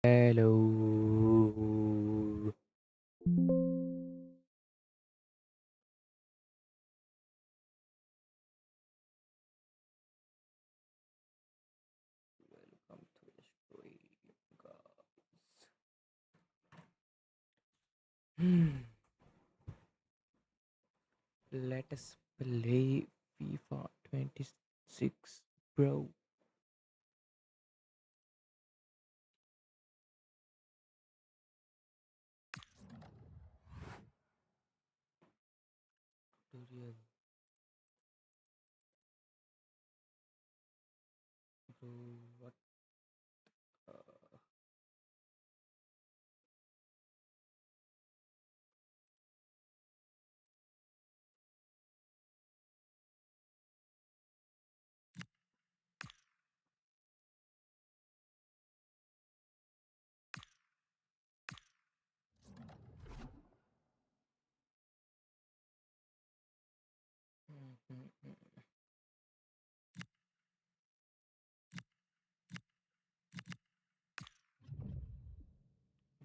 Hello. Welcome to the stream, guys. Let us play FIFA 26, bro. Tutorial, bro. What? Uh,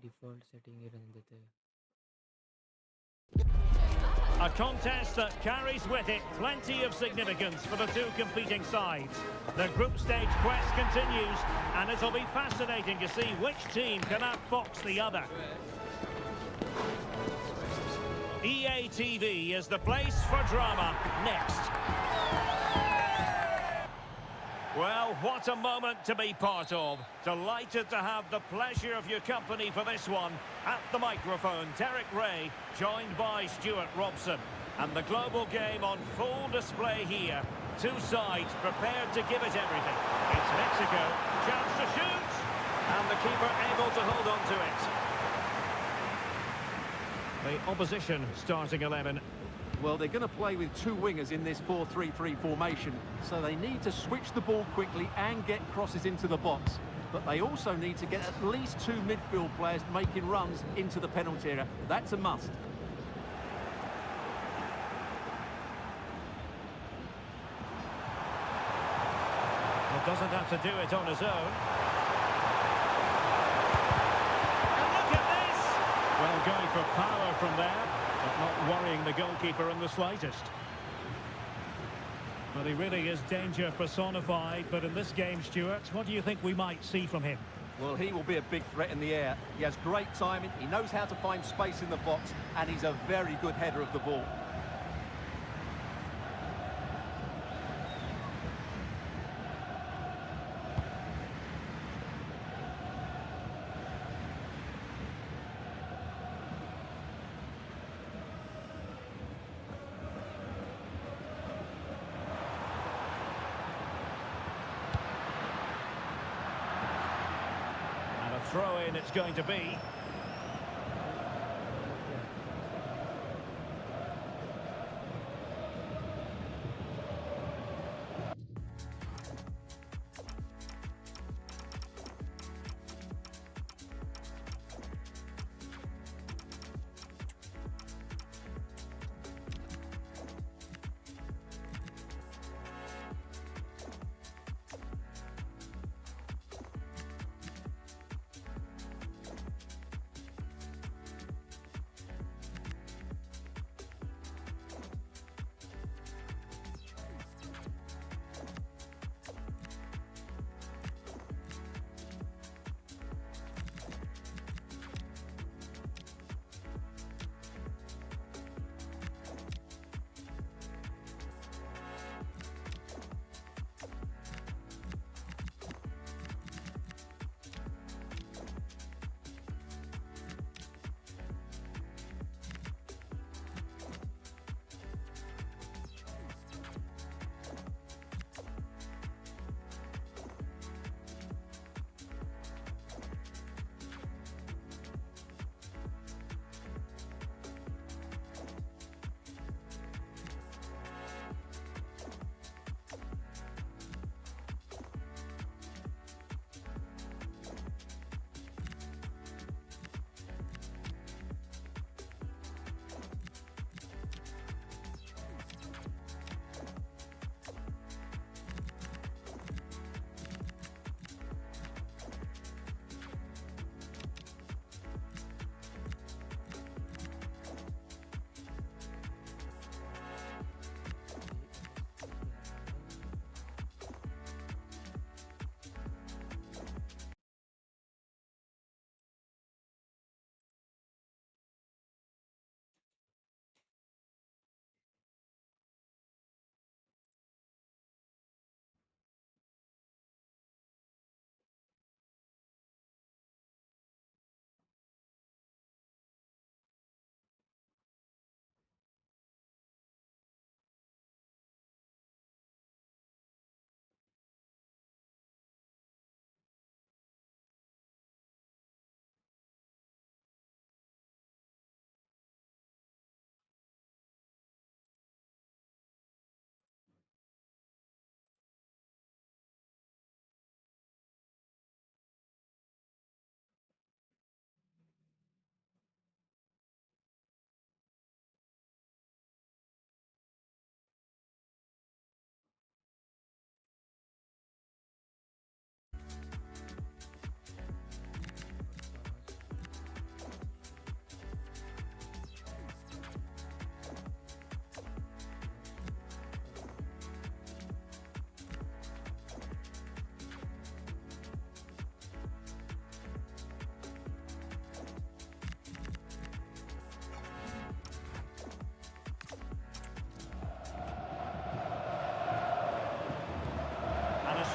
default setting रहने देते हैं. A contest that carries with it plenty of significance for the two competing sides. The group stage quest continues, and it'll be fascinating to see which team can outfox the other. EA TV is the place for drama. Next. Well, what a moment to be part of. Delighted to have the pleasure of your company for this one. At the microphone, Derek Ray, joined by Stuart Robson. And the global game on full display here. Two sides prepared to give it everything. It's Mexico. Chance to shoot. And the keeper able to hold on to it. The opposition starting 11. Well, they're going to play with two wingers in this 4-3-3 formation, so they need to switch the ball quickly and get crosses into the box. But they also need to get at least two midfield players making runs into the penalty area. That's a must. Well, doesn't have to do it on his own. And look at this! Well, going for power from there, but not worrying the goalkeeper in the slightest. Well, he really is danger personified, but in this game, Stuart, what do you think we might see from him? Well, he will be a big threat in the air. He has great timing, he knows how to find space in the box, and he's a very good header of the ball. Throw-in it's going to be.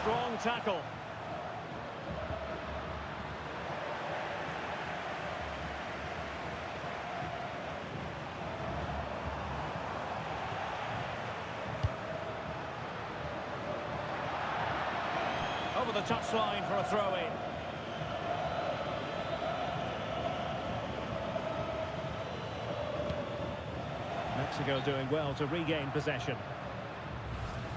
Strong tackle. over the touchline for a throw-in. Mexico doing well to regain possession.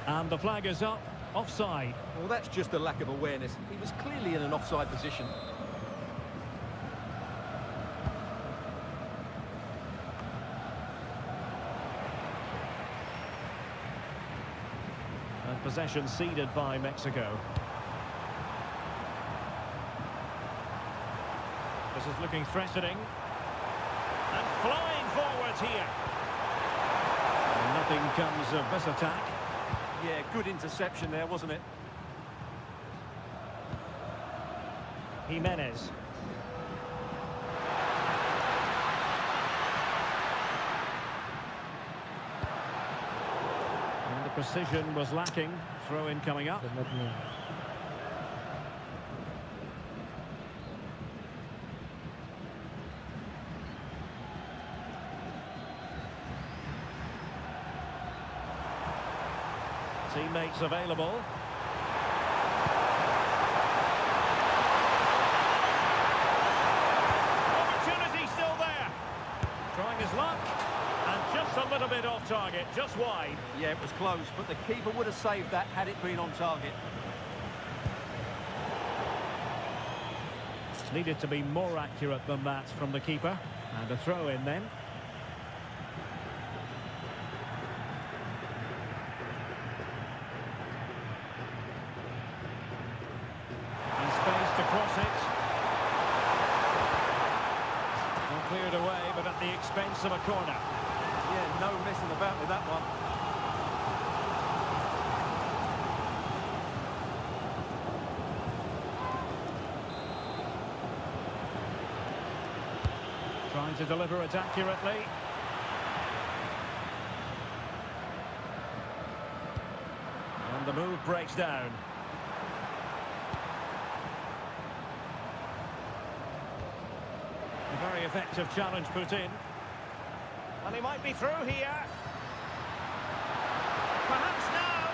And the flag is up, offside. Well, that's just a lack of awareness. He was clearly in an offside position. And possession ceded by Mexico. This is looking threatening. And flying forwards here. And nothing comes of this attack. Yeah, good interception there, wasn't it? Jimenez. And the precision was lacking. Throw-in coming up. Teammates available. Opportunity still there. Trying his luck. And just a little bit off target, just wide. Yeah, it was close, but the keeper would have saved that had it been on target. Needed to be more accurate than that from the keeper. And a throw in then. Across it. Well, cleared away, but at the expense of a corner. Yeah, no messing about with that one. Trying to deliver it accurately. And the move breaks down. Very effective challenge put in. And he might be through here. Perhaps now.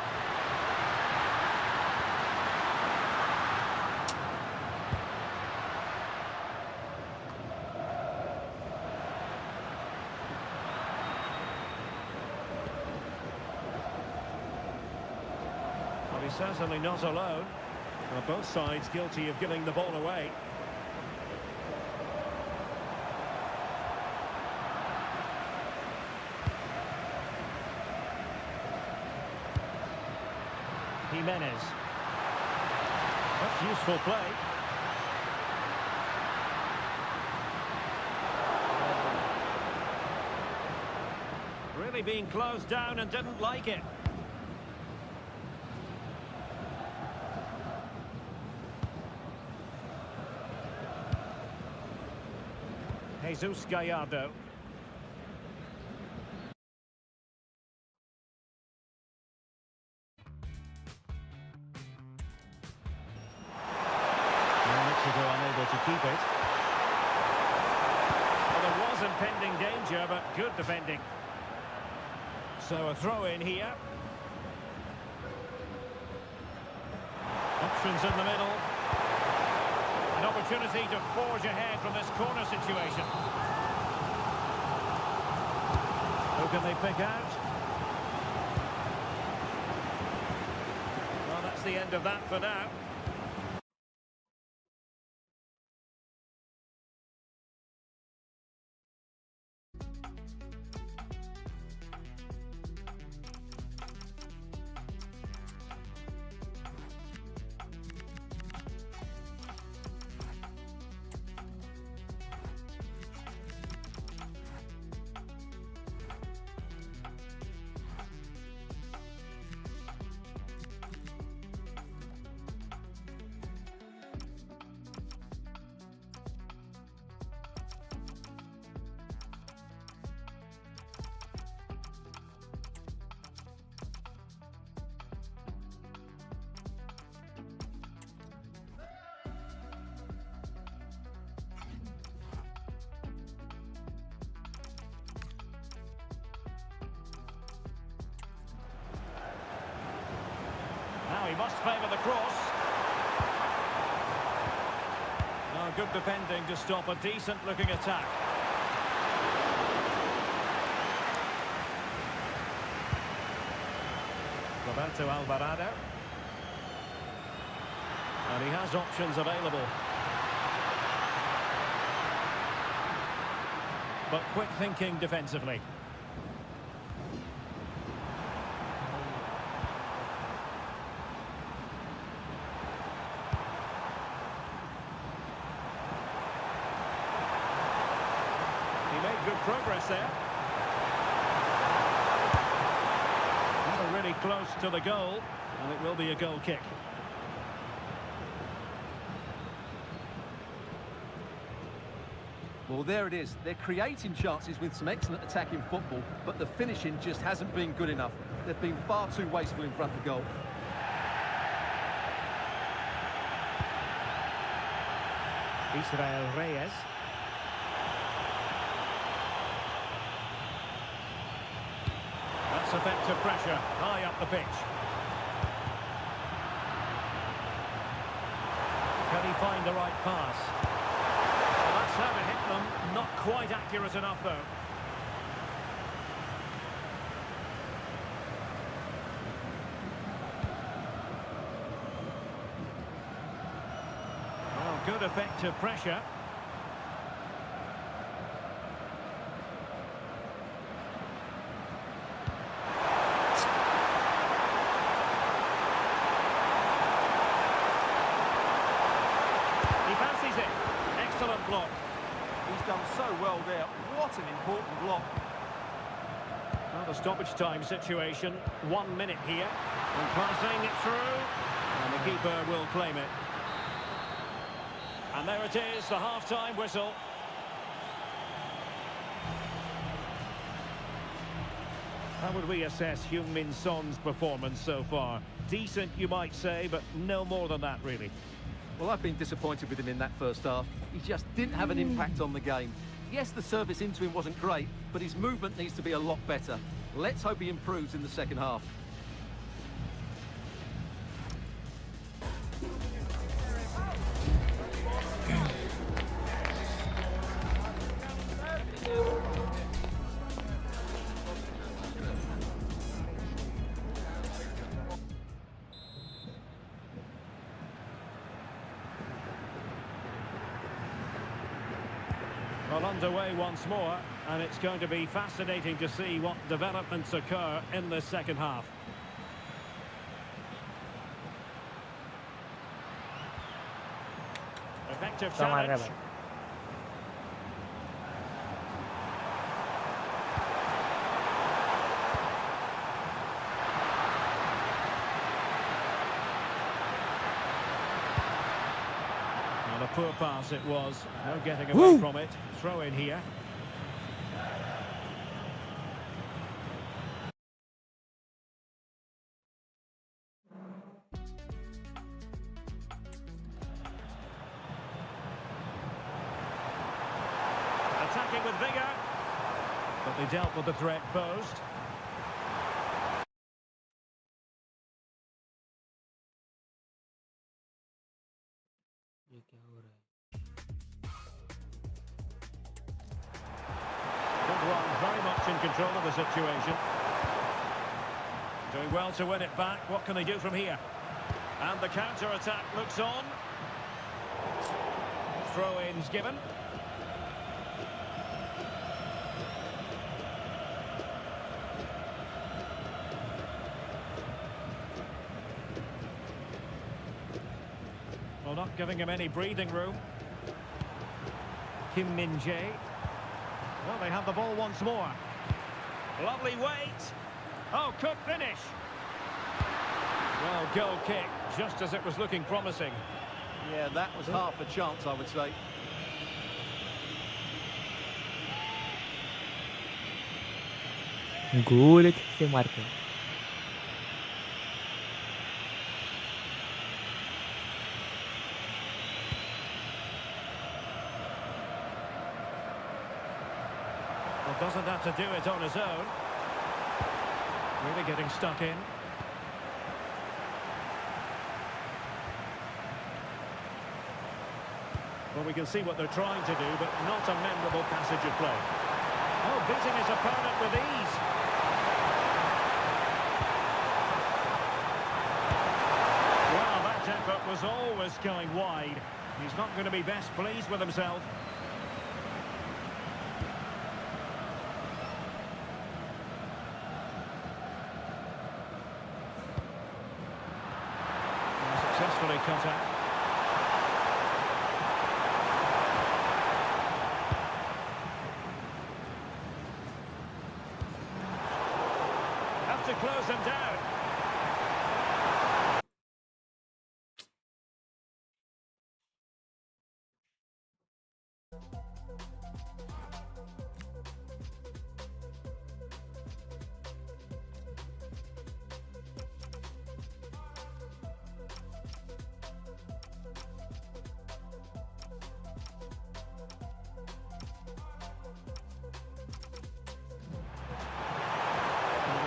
Well, he's certainly not alone. Well, both sides guilty of giving the ball away. Jimenez. That's useful play. Really being closed down and didn't like it. Jesus Gallardo. Unable to keep it. Well, there was impending danger, but good defending. So a throw in here. Options in the middle. An opportunity to forge ahead from this corner situation. Who can they pick out? Well, that's the end of that for now. Now he must favour the cross. good defending to stop a decent-looking attack. Roberto Alvarado. And he has options available. But quick thinking defensively. He made good progress there. Never really close to the goal, and it will be a goal kick. Well, there it is. They're creating chances with some excellent attacking football, but the finishing just hasn't been good enough. They've been far too wasteful in front of goal. Israel Reyes. That's effective pressure, high up the pitch. Can he find the right pass? Well, that's how to hit them. Not quite accurate enough, though. Well, good effective pressure. Excellent block. He's done so well there. What an important block. Well, the stoppage time situation. 1 minute here. And passing it through. And the keeper will claim it. And there it is, the half-time whistle. How would we assess Heung-min Son's performance so far? Decent, you might say, but no more than that, really. Well, I've been disappointed with him in that first half. He just didn't have an impact on the game. Yes, the service into him wasn't great, but his movement needs to be a lot better. Let's hope he improves in the second half. Well, underway once more, and it's going to be fascinating to see what developments occur in the second half. Effective challenge. A poor pass it was. No getting away from it. Throw in here. Attacking with vigour. But they dealt with the threat posed. Very much in control of the situation. Doing well to win it back. What can they do from here? And the counter-attack looks on. Throw-ins given. Well, not giving him any breathing room. Kim Min-jae. Well, they have the ball once more. Lovely weight. Oh, could finish. Well, goal kick, just as it was looking promising. Yeah, that was half a chance, I would say. Gol que se marca. Well, doesn't have to do it on his own. Really getting stuck in. Well, we can see what they're trying to do, but not a memorable passage of play. Oh, beating his opponent with ease. Well, that effort was always going wide. He's not going to be best pleased with himself. Successfully cut out. Have to close them down.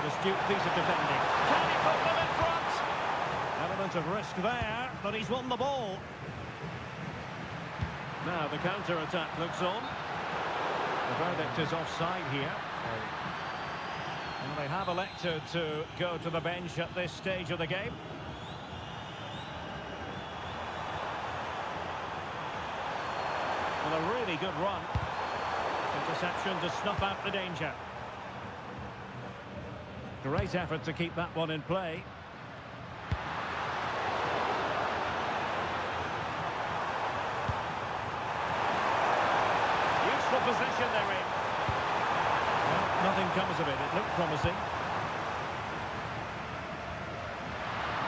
Astute piece of defending. Can he put them in front? Element of risk there, but he's won the ball. Now the counter-attack looks on. The verdict is offside here. And they have elected to go to the bench at this stage of the game. Well, a really good run. Interception to snuff out the danger. Great effort to keep that one in play. Useful possession they're in. Well, nothing comes of it. It looked promising.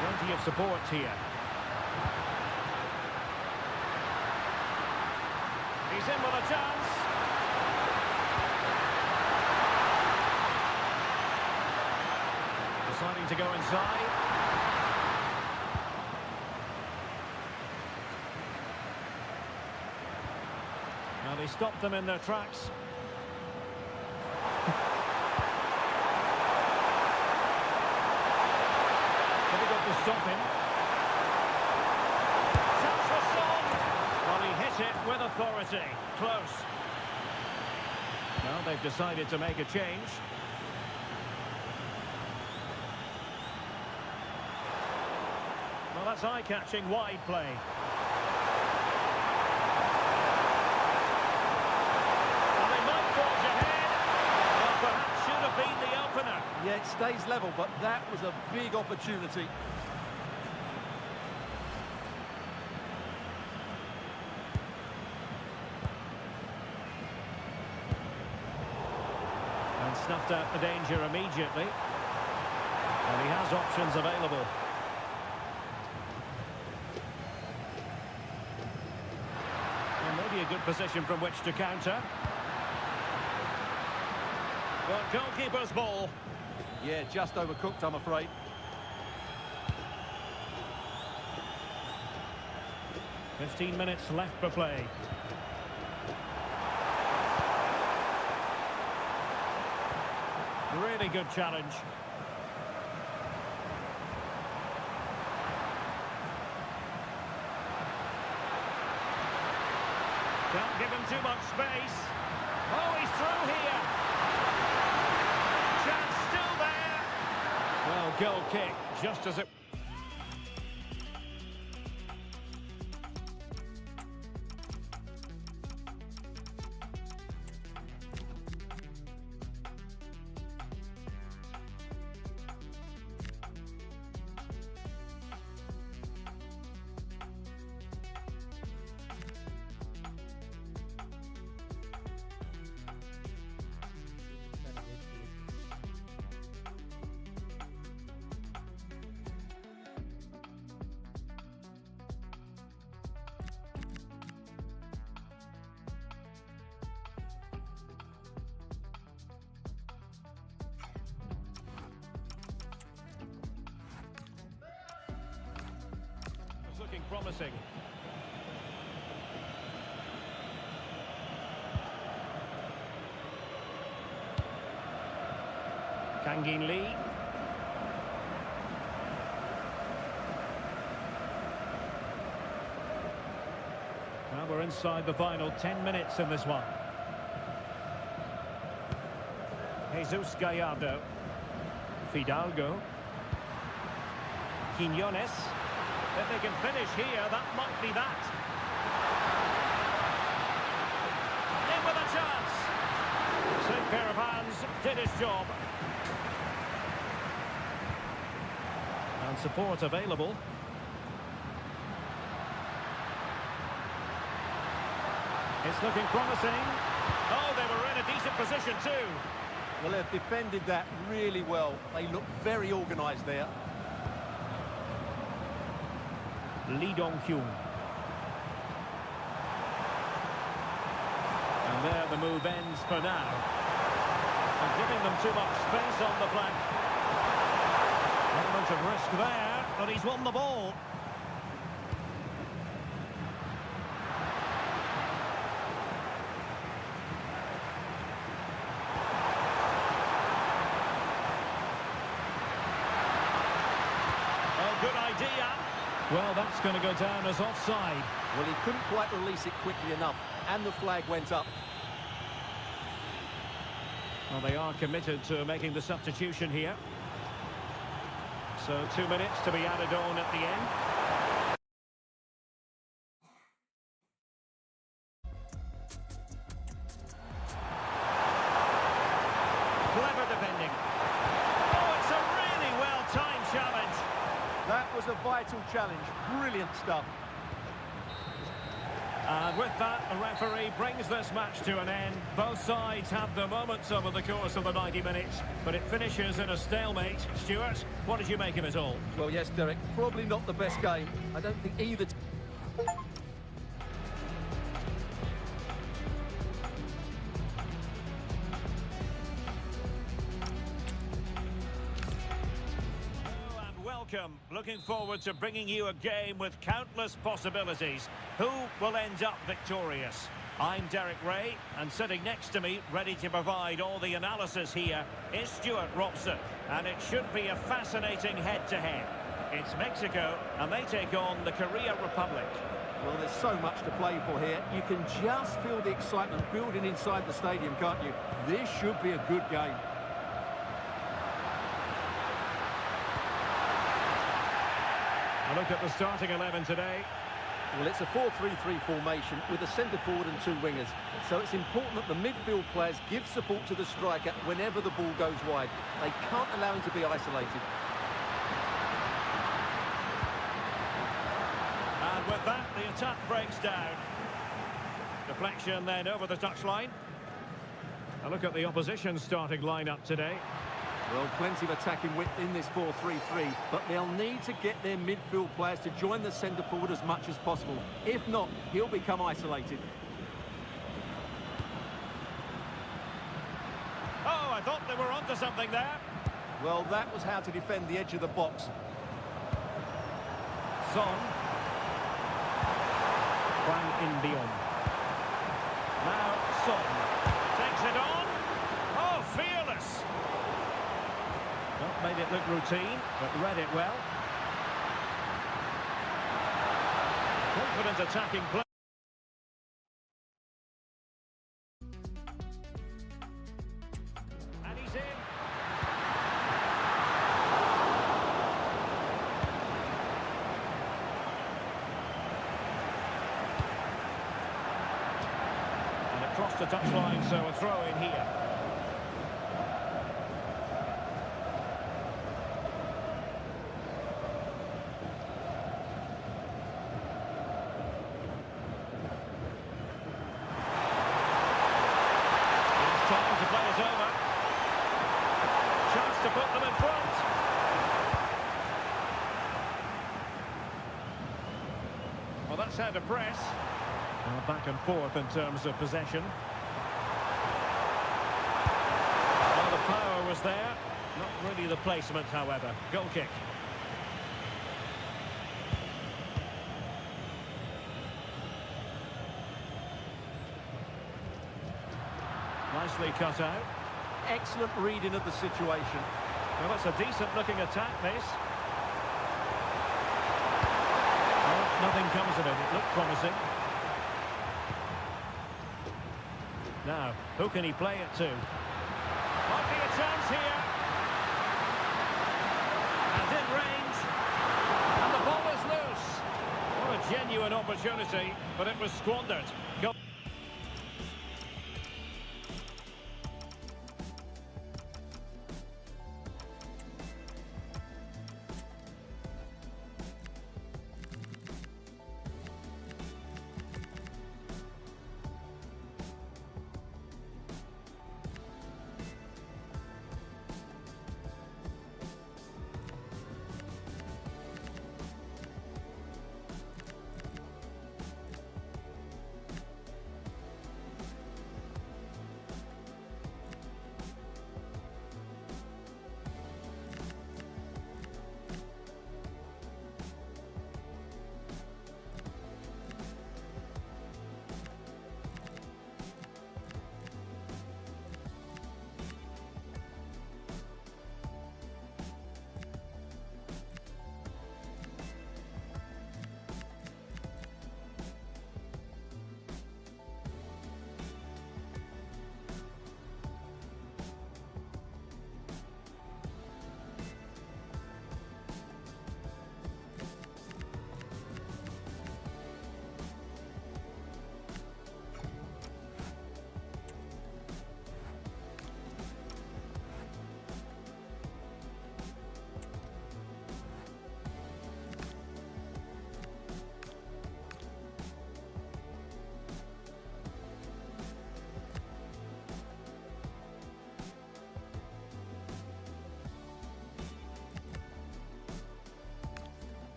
Plenty of support here. He's in with a chance. Deciding to go inside. Now they stopped them in their tracks. Difficult to stop him. Chance for Son. Well, he hit it with authority. Close. Now they've decided to make a change. Well, that's eye-catching wide play. And they might forge ahead. Well, perhaps should have been the opener. Yeah, it stays level, but that was a big opportunity. And snuffed out the danger immediately. And he has options available. Maybe a good position from which to counter. Well, goalkeeper's ball. Yeah, just overcooked, I'm afraid. "15 minutes left for play. Really good challenge. Can't give him too much space. Oh, he's through here. Chance still there. Well, goal kick, just as it... Looking promising. Kangin Lee. Well, Well, we're inside the final 10 minutes in this one. Jesus Gallardo. Fidalgo. Quiñones. If they can finish here, that might be that. In with a chance. Same pair of hands did his job. And support available. It's looking promising. Oh, they were in a decent position too. Well, they've defended that really well. They look very organised there. Lee Dong-kyung. And there the move ends for now. And giving them too much space on the flank. Element of risk there, but he's won the ball. Oh, good idea. Well, that's going to go down as offside. Well, he couldn't quite release it quickly enough, and the flag went up. Well, they are committed to making the substitution here. So 2 minutes to be added on at the end. Clever defending. Oh, it's a really well-timed challenge. That was a vital challenge. Brilliant stuff. And with that, the referee brings this match to an end. Both sides had their moments over the course of the 90 minutes, but it finishes in a stalemate. Stuart, what did you make of it all? Well, yes, Derek, probably not the best game. I don't think either... Welcome. Looking forward to bringing you a game with countless possibilities. Who will end up victorious? I'm Derek Ray, and sitting next to me, ready to provide all the analysis here, is Stuart Robson. And it should be a fascinating head-to-head. It's Mexico, and they take on the Korea Republic. Well, there's so much to play for here. You can just feel the excitement building inside the stadium, can't you? This should be a good game. A look at the starting 11 today. Well, it's a 4-3-3 formation with a centre forward and two wingers. So it's important that the midfield players give support to the striker whenever the ball goes wide. They can't allow him to be isolated. And with that, the attack breaks down. Deflection then over the touchline. A look at the opposition starting lineup today. Well, plenty of attacking width in this 4-3-3, but they'll need to get their midfield players to join the centre forward as much as possible. If not, he'll become isolated. Oh, I thought they were onto something there. Well, that was how to defend the edge of the box. Son. Hwang In-beom. Now Son. Takes it on. Oh, fearless. Not made it look routine, but read it well. Confident attacking play. And he's in. And across the touchline, so a throw in here. To put them in front. Well, that's how to press. Well, back and forth in terms of possession. Well, the power was there. Not really the placement, however. Goal kick. Nicely cut out. Excellent reading of the situation. Well, it's a decent-looking attack, this. Well, nothing comes of it. It looked promising. Now, who can he play it to? Might be a chance here. And in range. And the ball is loose. What a genuine opportunity, but it was squandered. Go.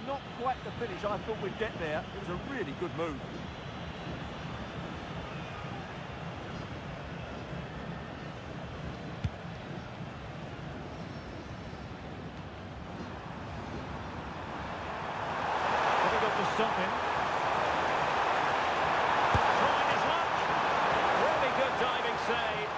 Not quite the finish I thought we'd get there. It was a really good move. Difficult to stop him. Trying his luck. Really good diving save.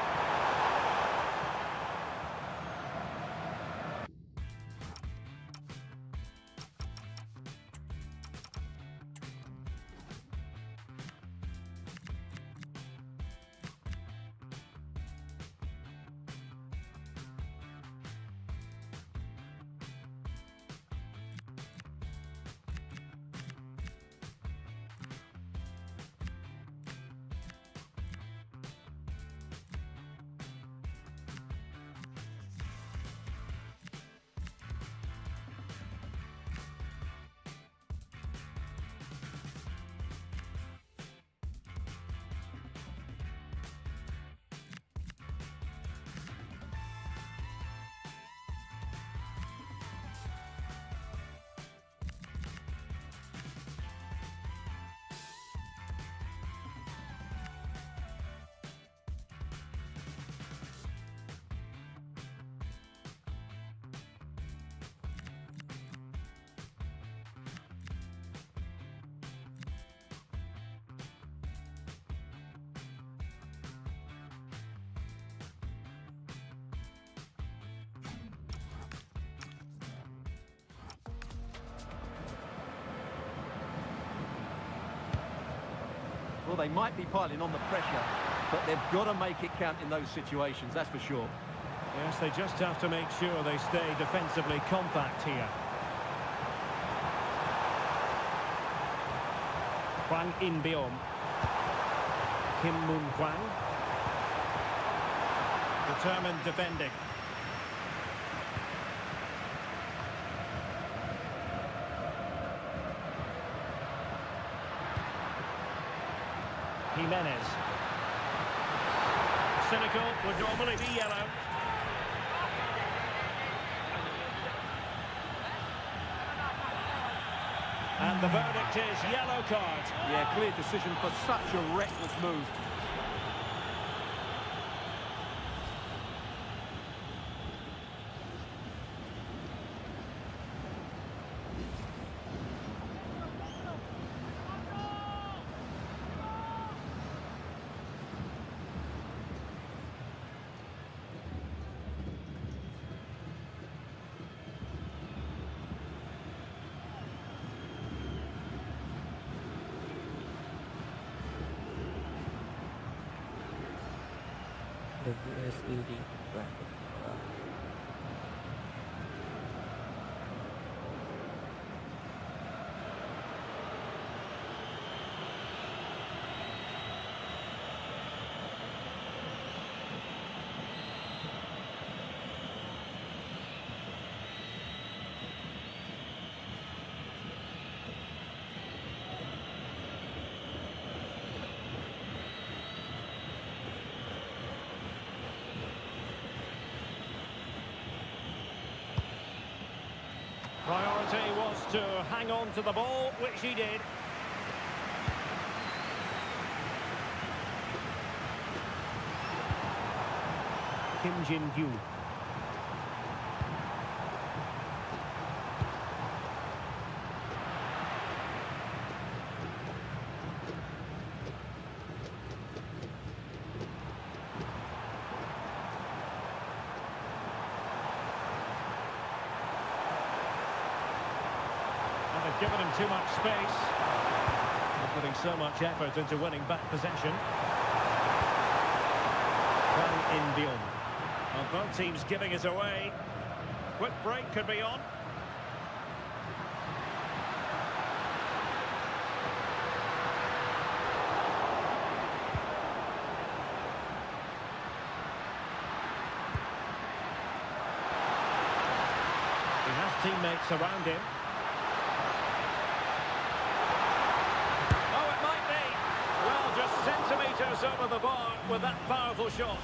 Well, they might be piling on the pressure, but they've got to make it count in those situations, that's for sure. Yes, they just have to make sure they stay defensively compact here. Hwang In-beom. Kim Moon Hwang. Determined defending. Jimenez. Cynical would normally be yellow. And the verdict is yellow card. Yeah, clear decision for such a reckless move. WSED. Priority was to hang on to the ball, which he did. Kim Jin-gyu. They've given him too much space. They're putting so much effort into winning back possession. Kang In-byung. Well, both teams giving it away. Quick break could be on. He has teammates around him. Just centimetres over the bar with that powerful shot.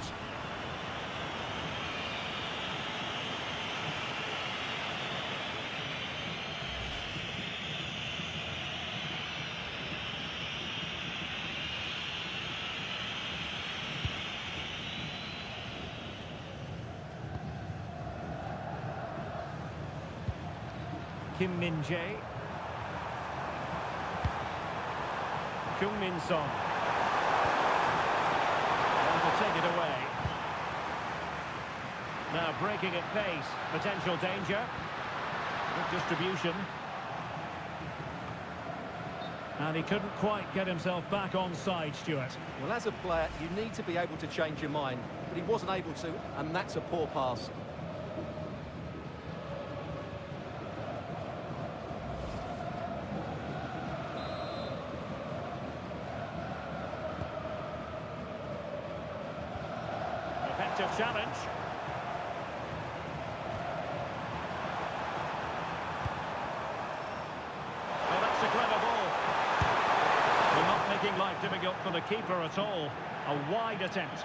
Kim Min-jae. Kyung Min-song. Take it away. Now breaking at pace. Potential danger. Good distribution. And he couldn't quite get himself back on side, Stuart. Well, as a player, you need to be able to change your mind. But he wasn't able to, and that's a poor pass. Challenge. Well, that's a clever ball. Well, not making life difficult for the keeper at all. A wide attempt.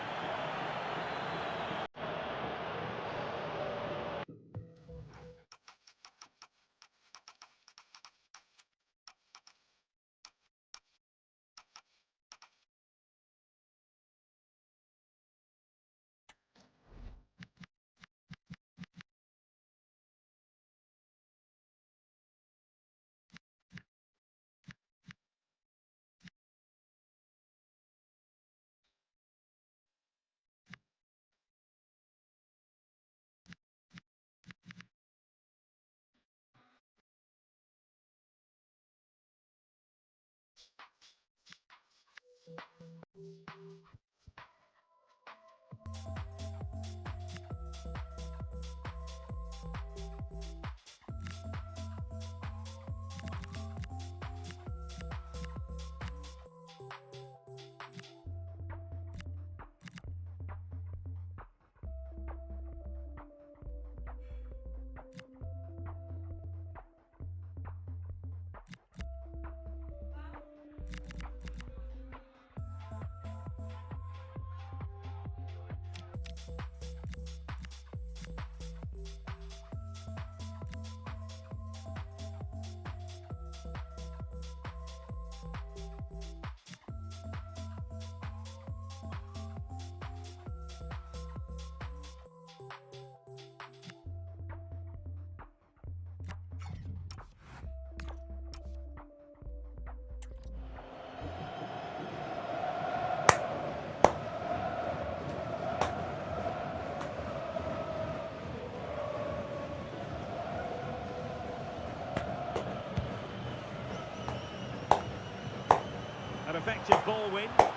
An effective ball win. Could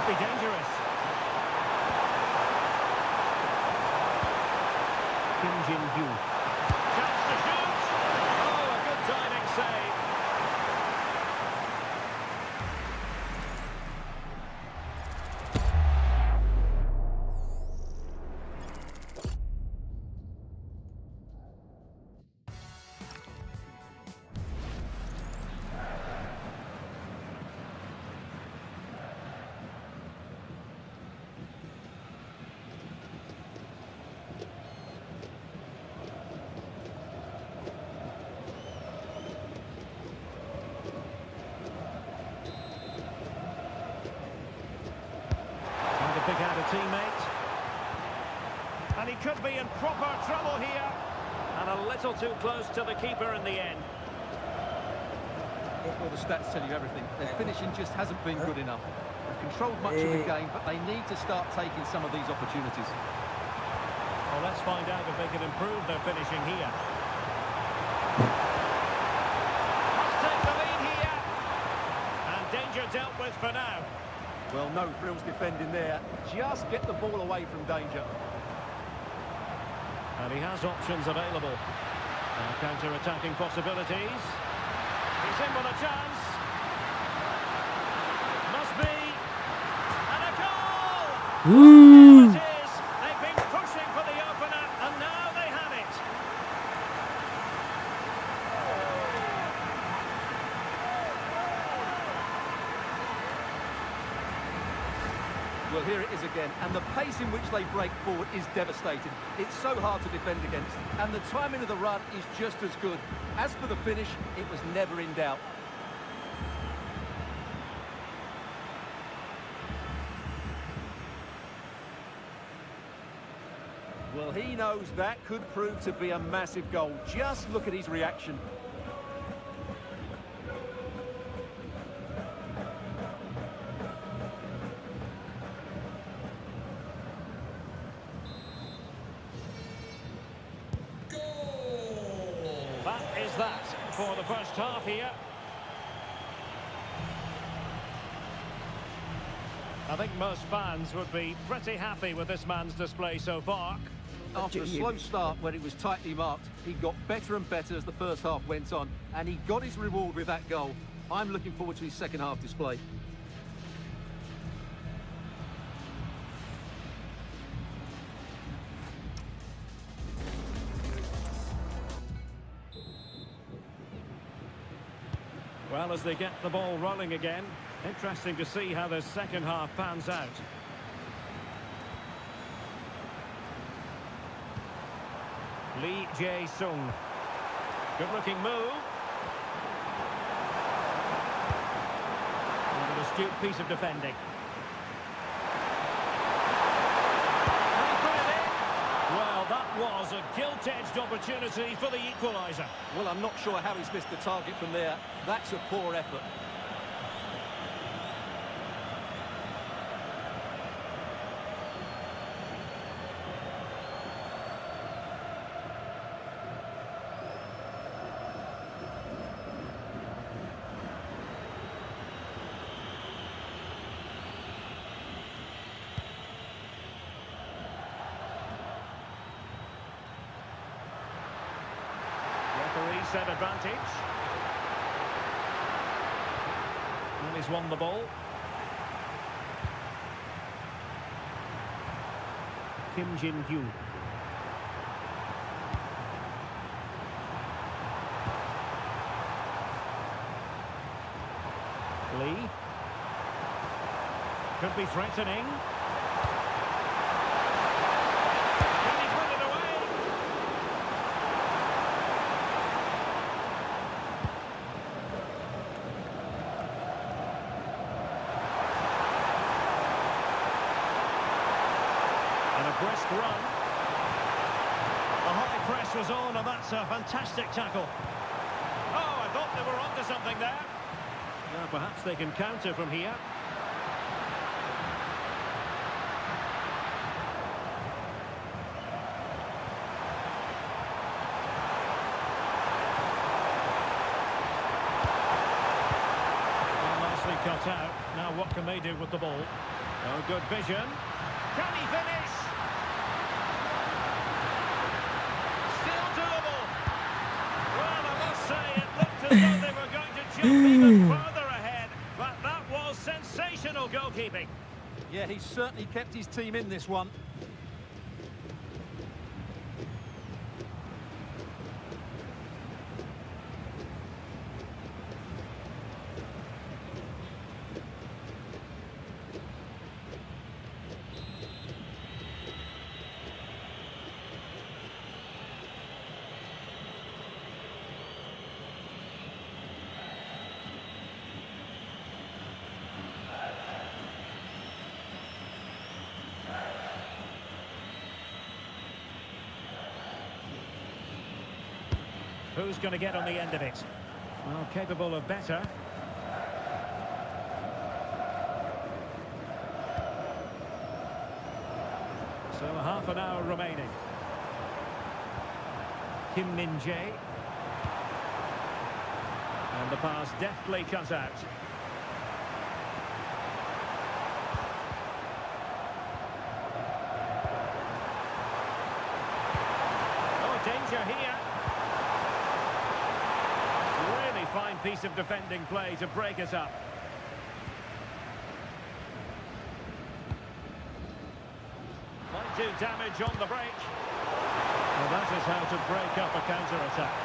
be dangerous. Chance to shoot. Oh, a good diving save. Pick out a teammate. And he could be in proper trouble here. And a little too close to the keeper in the end. Well, the stats tell you everything. Their finishing just hasn't been good enough. They've controlled much of the game, but they need to start taking some of these opportunities. Well, let's find out if they can improve their finishing here. Must take the lead here. And danger dealt with for now. Well, no frills defending there. Just get the ball away from danger. And he has options available. Counter-attacking possibilities. He's in with a chance. Must be. And a goal! Woo! There it is. They've been pushing for the opener, and now they have it. Well, here it is again, and the pace in which they break forward is devastating. It's so hard to defend against, and the timing of the run is just as good. As for the finish, it was never in doubt. Well, he knows that could prove to be a massive goal. Just look at his reaction. That is that for the first half here. I think most fans would be pretty happy with this man's display so far. After a slow start when it was tightly marked, he got better and better as the first half went on, and he got his reward with that goal. I'm looking forward to his second half display. Well, as they get the ball rolling again, interesting to see how the second half pans out. Lee Jae-sung. Good-looking move. And an astute piece of defending. And he put it in. Well, that was a gilt-edged opportunity for the equaliser. Well, I'm not sure how he's missed the target from there. That's a poor effort. Referee set advantage. And he's won the ball. Kim Jin-gyu. Lee. Could be threatening. Can he put it away? And a brisk run. The high press was on, and that's a fantastic tackle. Oh, I thought they were onto something there. Now perhaps they can counter from here. cut out. Now what can they do with the ball? Oh, good vision. Can he finish? Still doable. Well, I must say, it looked as though they were going to jump even further ahead. But that was sensational goalkeeping. Yeah, he's certainly kept his team in this one. Who's going to get on the end of it? Well, capable of better. So half an hour remaining. Kim Min-jae. And the pass deftly cut out. Oh, danger here. Fine piece of defending play to break us up. Might do damage on the break. Well, that is how to break up a counter-attack.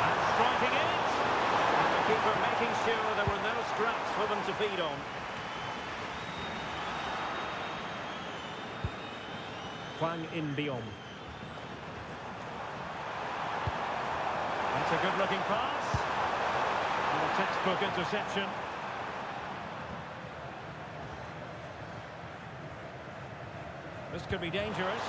And striking it. And the keeper making sure there were no scraps for them to feed on. Hwang In-beom. It's a good-looking pass. And a textbook interception. This could be dangerous.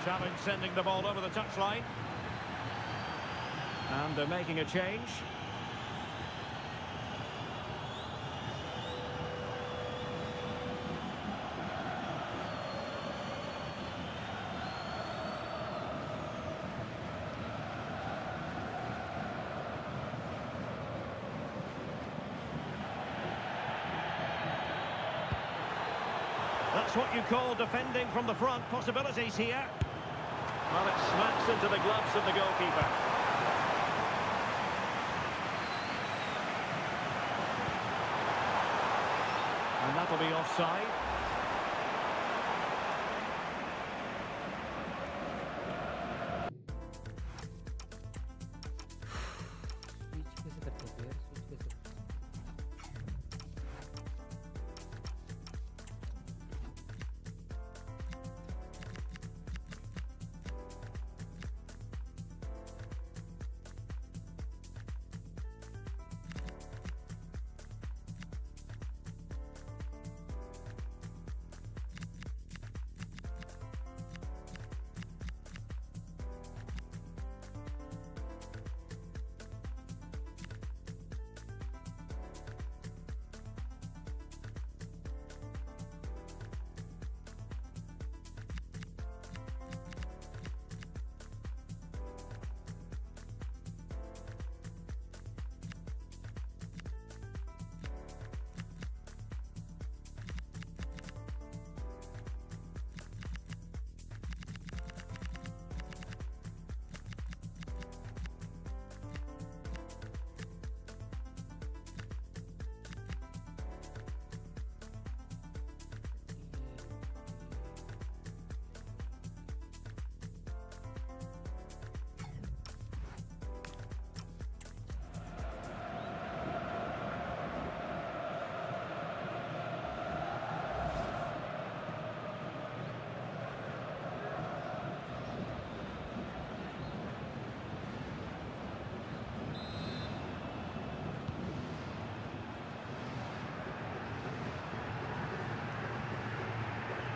Challenge sending the ball over the touchline. And they're making a change. That's what you call defending from the front. Possibilities here. Well, it smacks into the gloves of the goalkeeper. And that'll be offside. Switch कैसे करते हैं यार switch कैसे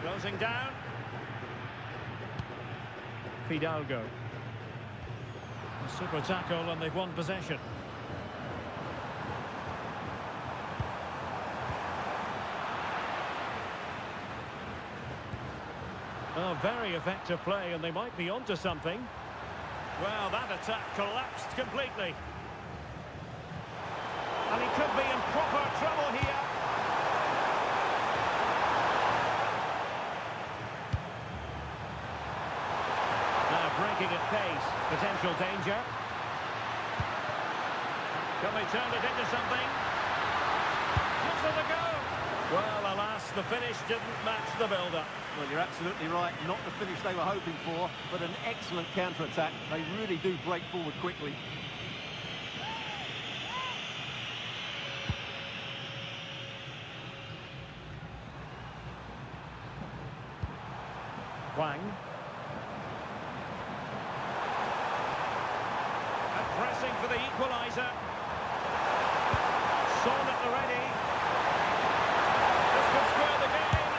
Closing down. Fidalgo. A super tackle and they've won possession. Oh, very effective play, and they might be onto something. Well, that attack collapsed completely. And he could be in proper trouble here. Now breaking at pace, potential danger. Can they turn it into something? Gives it a go. Well, alas, the finish didn't match the build-up. Well, you're absolutely right. Not the finish they were hoping for, but an excellent counter-attack. They really do break forward quickly. Wang. And pressing for the equaliser. Son at the ready. This could square the game.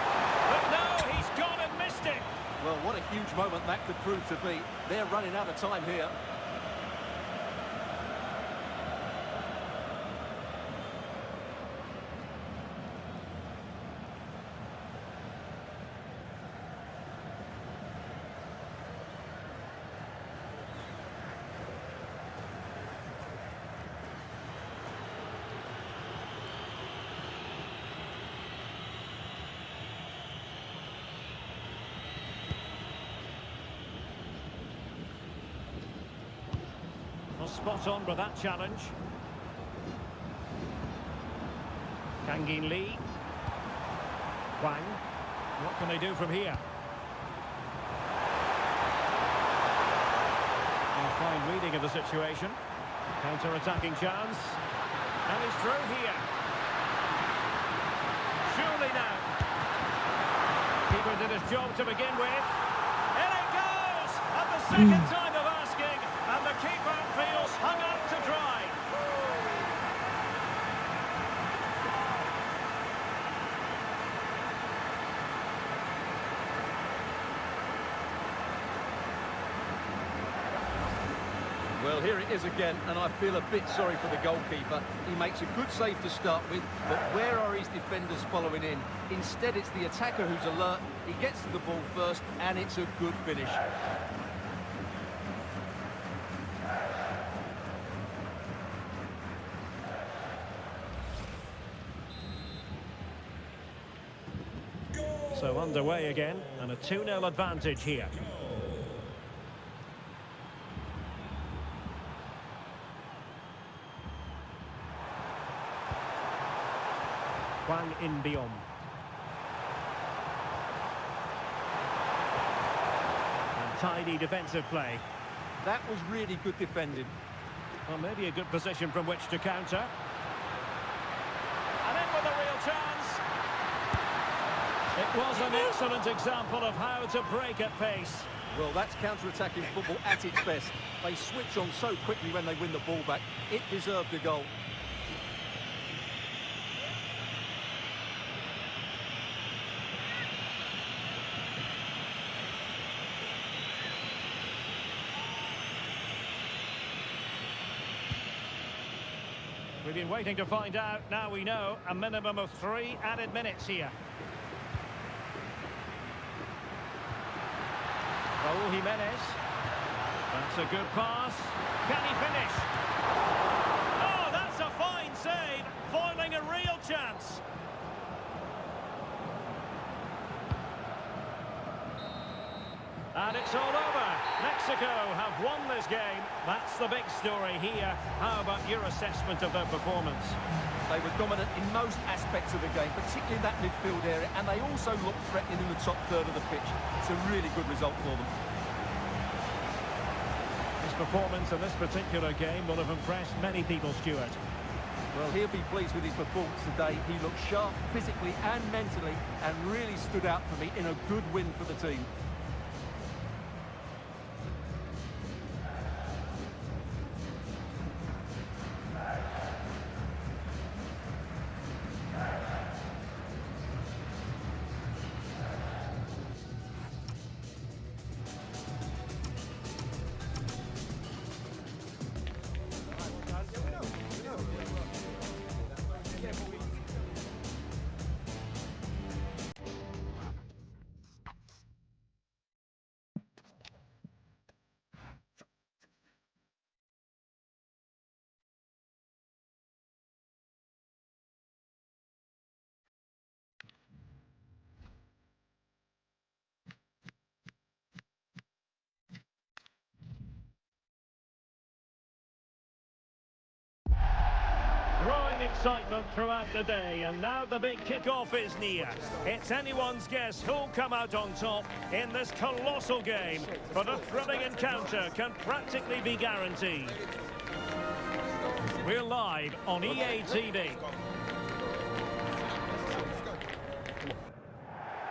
But no, he's gone and missed it. Well, what a huge moment that could prove to be. They're running out of time here. Well, spot on with that challenge. Kangin Lee. Wang. What can they do from here? A fine reading of the situation. Counter-attacking chance. And he's through here. Surely now. Keeper did his job to begin with. In it goes! At the second time of asking. And the keeper feels hung up to dry. Well, here it is again, and I feel a bit sorry for the goalkeeper. He makes a good save to start with, but where are his defenders following in? Instead, it's the attacker who's alert. He gets to the ball first, and it's a good finish. So underway again, and a 2-0 advantage here. Wang in beyond. And tidy defensive play. That was really good defending. Well, maybe a good position from which to counter. And in with a real chance. It was an excellent example of how to break at pace. Well, that's counter-attacking football at its best. They switch on so quickly when they win the ball back. It deserved a goal. We've been waiting to find out. Now we know a minimum of 3 added minutes here. Raul Jimenez. That's a good pass. Can he finish? Oh, that's a fine save. Foiling a real chance. And it's all over. Mexico have won this game. That's the big story here. How about your assessment of their performance? They were dominant in most aspects of the game, particularly that midfield area, and they also looked threatening in the top third of the pitch. It's a really good result for them. His performance in this particular game will have impressed many people, Stuart. Well, he'll be pleased with his performance today. He looked sharp physically and mentally and really stood out for me in a good win for the team. excitement throughout the day, and now the big kick-off is near. It's anyone's guess who'll come out on top in this colossal game, but a thrilling encounter can practically be guaranteed. We're live on EA TV.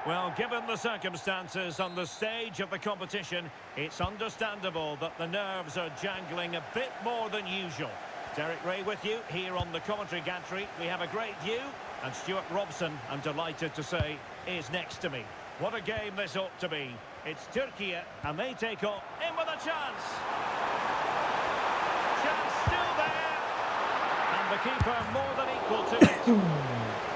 Well, given the circumstances on the stage of the competition, it's understandable that the nerves are jangling a bit more than usual. Derek Ray with you here on the commentary gantry. We have a great view, and Stuart Robson, I'm delighted to say, is next to me. What a game this ought to be. It's Turkey, and they take on in with a chance. Chance still there. And the keeper more than equal to it.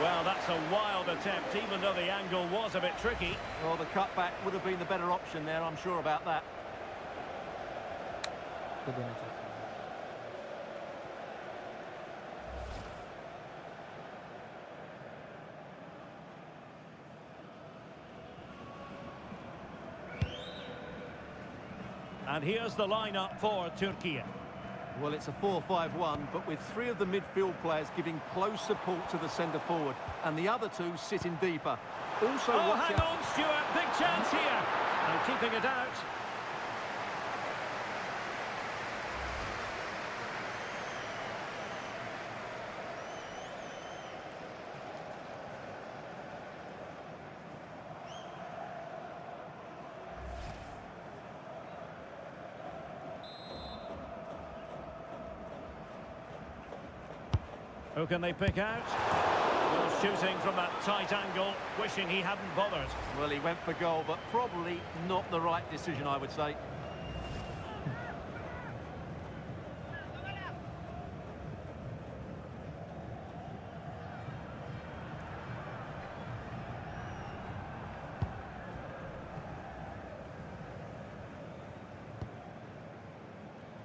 Well, that's a wild attempt, even though the angle was a bit tricky. Well, the cutback would have been the better option there, I'm sure about that. इसको देना चाहिए. And here's the lineup for Turkey. Well, it's a 4-5-1, but with three of the midfield players giving close support to the centre forward, and the other two sitting deeper. Also, Hang on, Stuart, big chance here. And keeping it out. Who can they pick out? Well, shooting from that tight angle, wishing he hadn't bothered. Well, he went for goal, but probably not the right decision, I would say.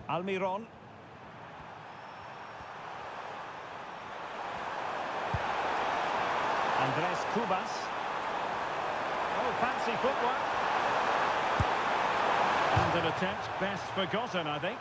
Almiron. Andres Cubas. Oh, fancy footwork. And an attempt best forgotten, I think.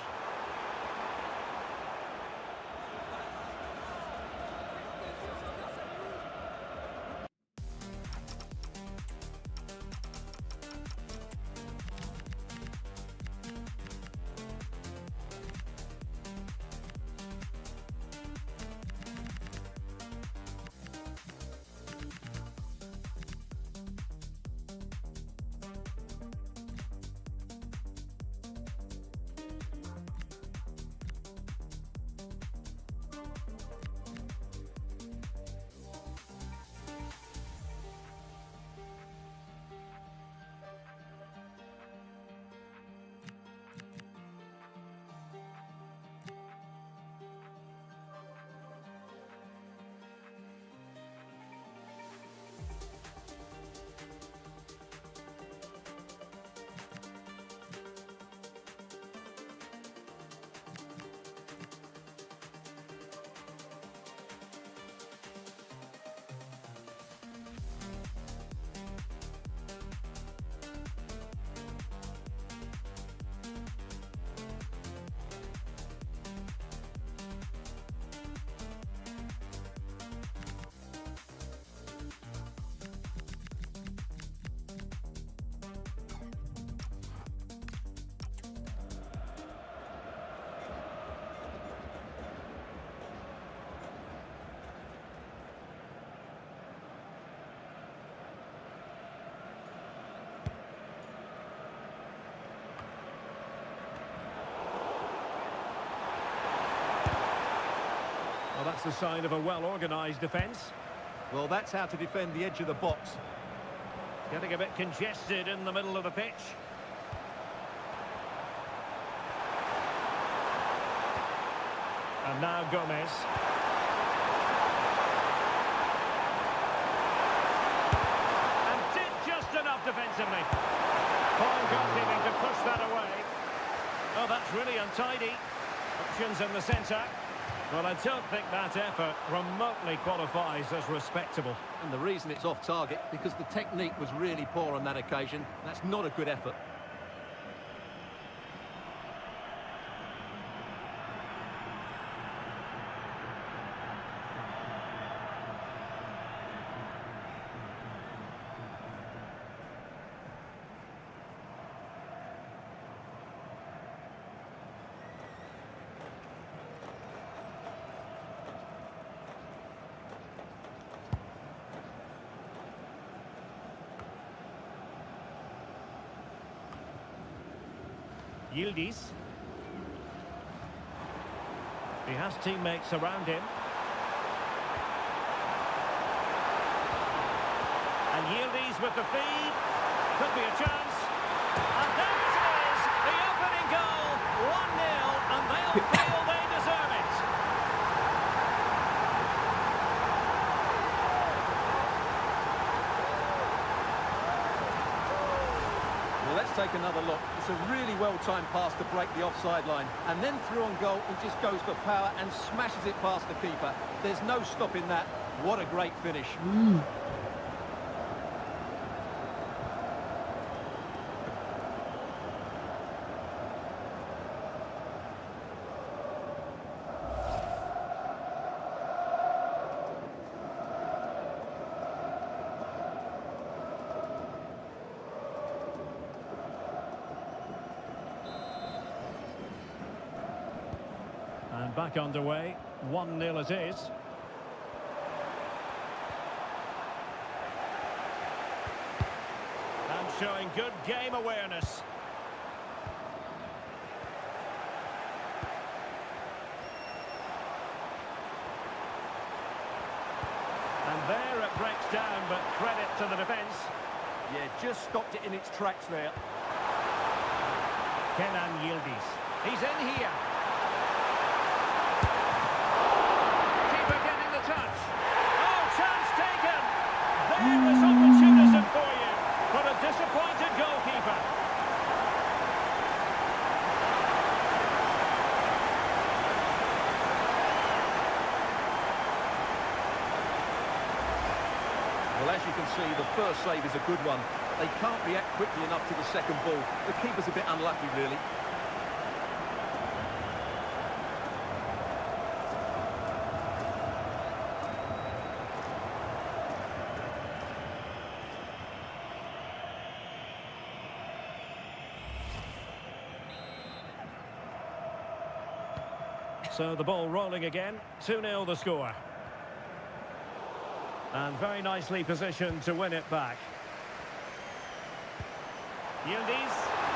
Well, that's the sign of a well-organised defence. Well, that's how to defend the edge of the box. Getting a bit congested in the middle of the pitch. And now Gomez. And did just enough defensively. Paul goalkeeping to push that away. Oh, that's really untidy. Options in the centre. Well, I don't think that effort remotely qualifies as respectable. And the reason it's off target, because the technique was really poor on that occasion. That's not a good effort. Yildiz. He has teammates around him. And Yildiz with the feed. Could be a chance. And there it is! The opening goal! 1-0, and they'll feel they deserve it. Well, let's take another look. It's a really well-timed pass to break the offside line. And then through on goal, he just goes for power and smashes it past the keeper. There's no stopping that. What a great finish. And back underway, 1-0 it is. And showing good game awareness. And there it breaks down, but credit to the defence. Yeah, just stopped it in its tracks there. Kenan Yildiz. He's in here. There is opportunism for you, but a disappointed goalkeeper. Well, as you can see, the first save is a good one. They can't react quickly enough to the second ball. The keeper's a bit unlucky, really. So the ball rolling again, 2-0 the score. And very nicely positioned to win it back. Yildiz,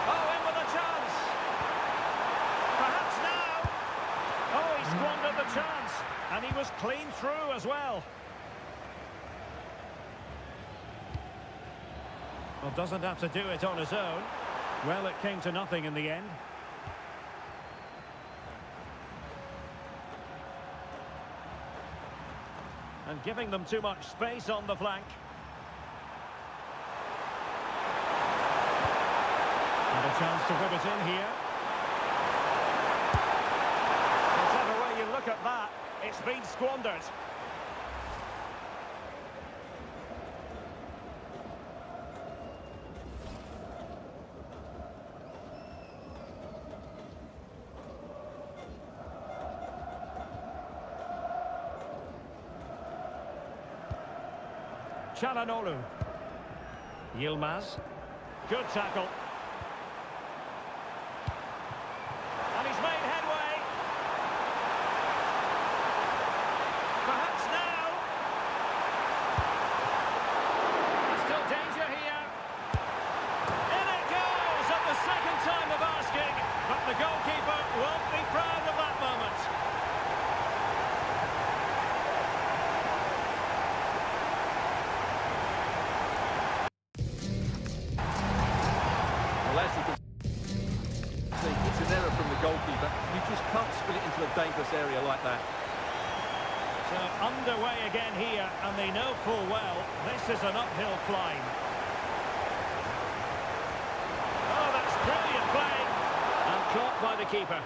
oh, in with a chance. Perhaps now. Oh, he squandered the chance, and he was clean through as well. Well, doesn't have to do it on his own. Well, it came to nothing in the end. And giving them too much space on the flank. And a chance to whip it in here. Whichever way you look at that, it's been squandered. Çalhanoğlu. Yilmaz. Good tackle. And he's made headway. Perhaps now. There's still danger here. In it goes at the second time of asking. But the goalkeeper won't be proud of that moment. As you can see, it's an error from the goalkeeper. You just can't spill it into a dangerous area like that. So underway again here, and they know full well this is an uphill climb. Oh, that's brilliant play, and caught by the keeper.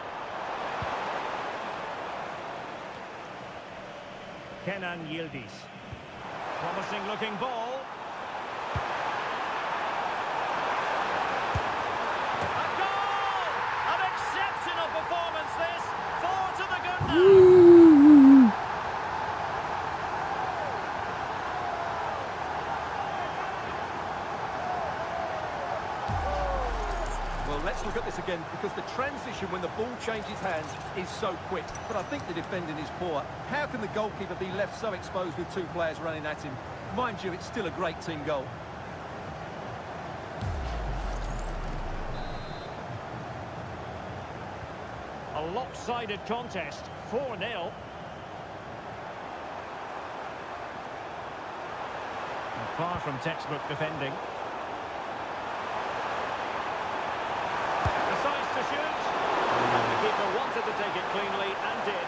Kenan Yildiz. Promising looking ball. Performance this, 4 to the good now. Well, let's look at this again, because the transition when the ball changes hands is so quick. But I think the defending is poor. How can the goalkeeper be left so exposed with two players running at him? Mind you, it's still a great team goal. A lopsided contest, 4-0. Far from textbook defending. Decides to shoot. And the keeper wanted to take it cleanly and did.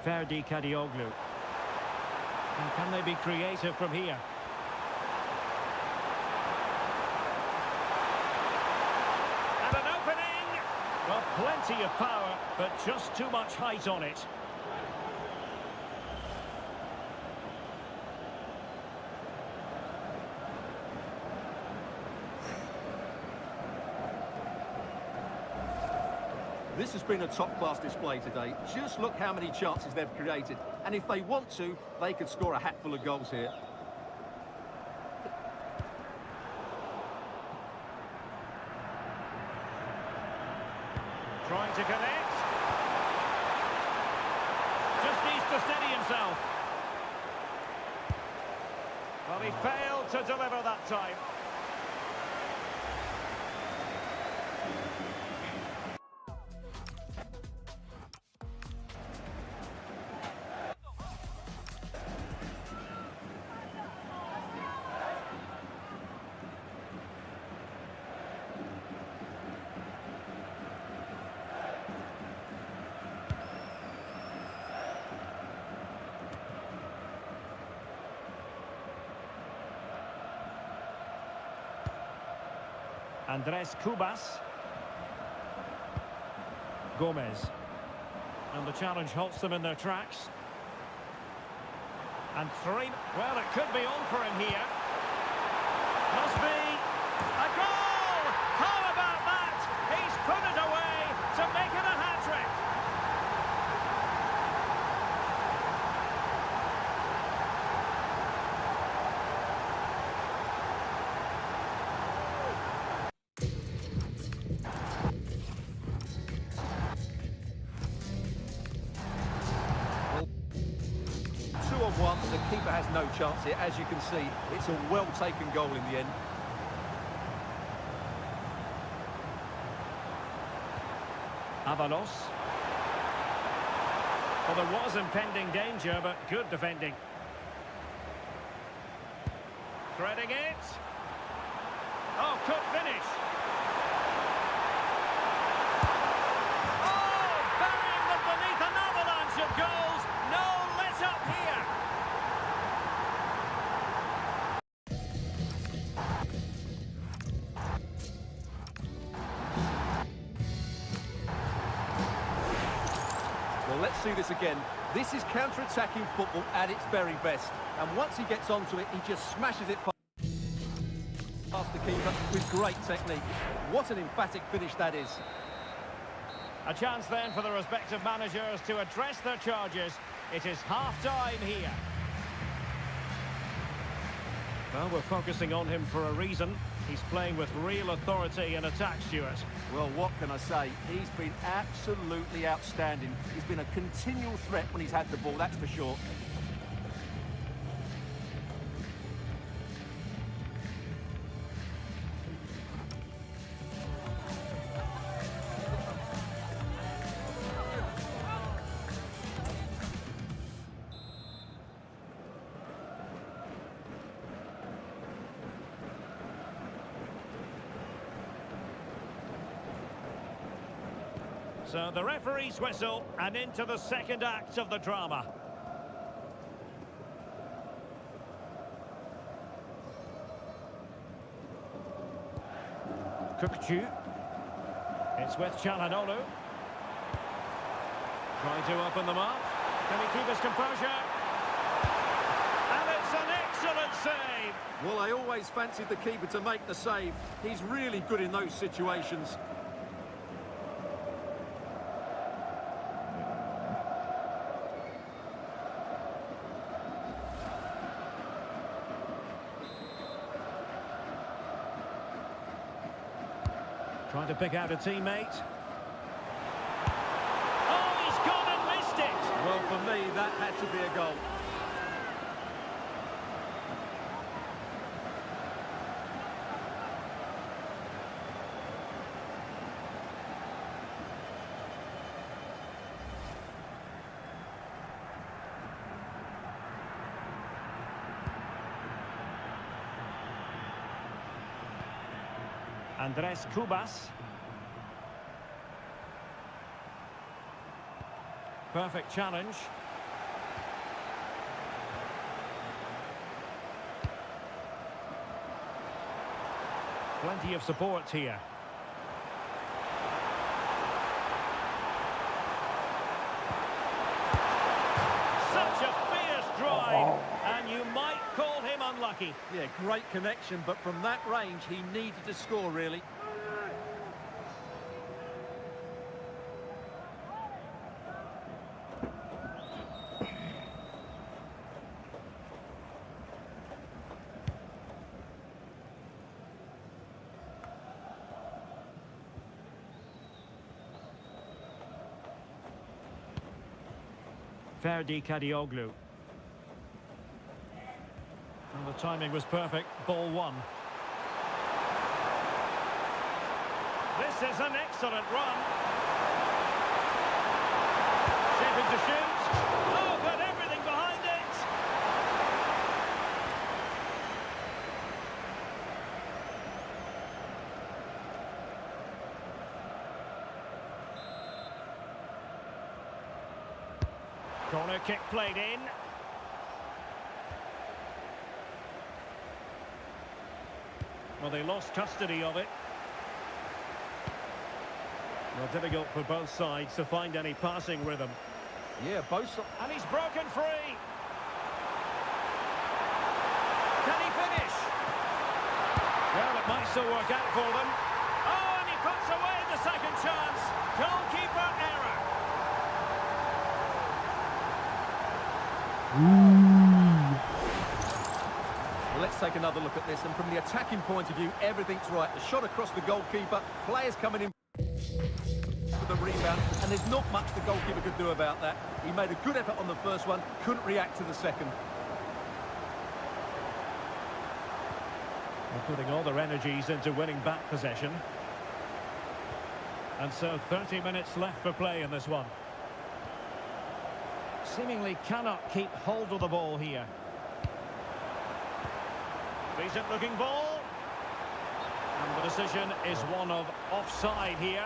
Verde Kadioglu. And can they be creative from here? And an opening! Well, plenty of power, but just too much height on it. This has been a top-class display today. Just look how many chances they've created. And if they want to, they could score a hatful of goals here. Trying to connect. Just needs to steady himself. Well, he failed to deliver that time. Andres Cubas. Gomez. And the challenge halts them in their tracks. And three. Well, it could be on for him here. Must be a goal! How about that? He's put it away to make it a hat-trick. One, the keeper has no chance here. As you can see, it's a well-taken goal in the end. Avalos. Well, there was impending danger, but good defending. Threading it. Oh, could finish. Oh, burying them beneath an avalanche of goals. No let up here. Well, let's see this again. This is counter-attacking football at its very best. And once he gets onto it, he just smashes it past the keeper with great technique. What an emphatic finish that is. A chance then for the respective managers to address their charges. It is half-time here. Well, we're focusing on him for a reason. He's playing with real authority in attack, Stuart. Well, what can I say? He's been absolutely outstanding. He's been a continual threat when he's had the ball, that's for sure. So the referee's whistle, and into the second act of the drama. Kukcu. It's with Çalhanoğlu. Trying to open them up. Can he keep his composure? And it's an excellent save. Well, I always fancied the keeper to make the save. He's really good in those situations. Trying to pick out a teammate. Oh, he's gone and missed it! Well, for me, that had to be a goal. Andres Cubas. Perfect challenge. Plenty of support here. Such a fierce drive, and you might call him unlucky. Yeah, great connection, but from that range, he needed to score, really. Verde Kadioglu. And the timing was perfect. Ball one. This is an excellent run. Shaping to shoot. Oh, got everything behind it. Corner kick played in. Well, they lost custody of it. Well, difficult for both sides to find any passing rhythm. Yeah, both sides. And he's broken free. Can he finish? Well, it might still work out for them. Oh, and he puts away the second chance. Goalkeeper error. Well, let's take another look at this, and from the attacking point of view, everything's right. The shot across the goalkeeper, players coming in for the rebound, and there's not much the goalkeeper could do about that. He made a good effort on the first one, couldn't react to the second. They're putting all their energies into winning back possession. And so 30 minutes left for play in this one. Seemingly cannot keep hold of the ball here. Decent looking ball. And the decision is one of offside here.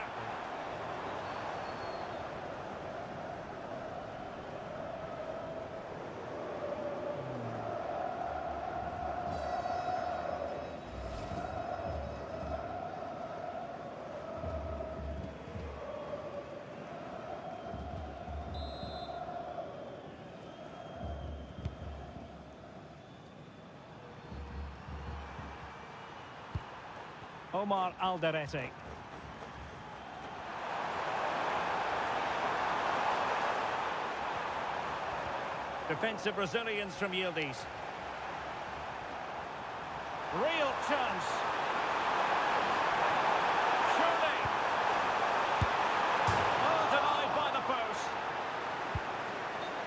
Omar Alderete. Defensive Brazilians from Yildiz. Real chance. Surely. Oh, denied by the post.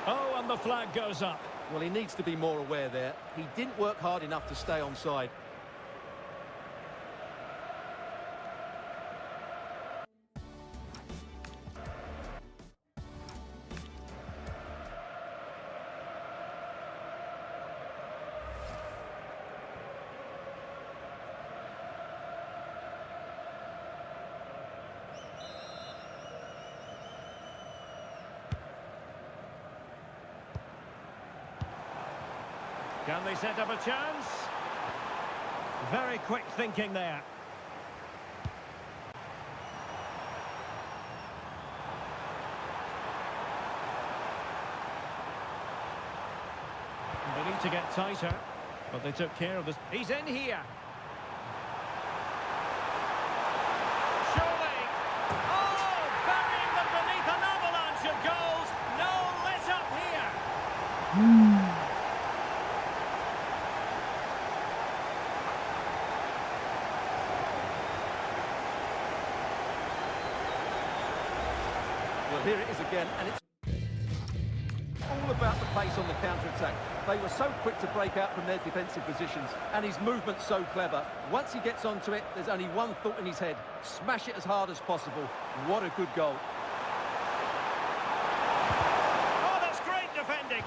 Oh, and the flag goes up. Well, he needs to be more aware there. He didn't work hard enough to stay onside. Can they set up a chance? Very quick thinking there. They need to get tighter, but they took care of this. He's in here. Surely. Oh, burying them beneath an avalanche of goals. No let up here. Well, here it is again, and it's all about the pace on the counter-attack. They were so quick to break out from their defensive positions, and his movement's so clever. Once he gets onto it, there's only one thought in his head: smash it as hard as possible. What a good goal. Oh, that's great defending.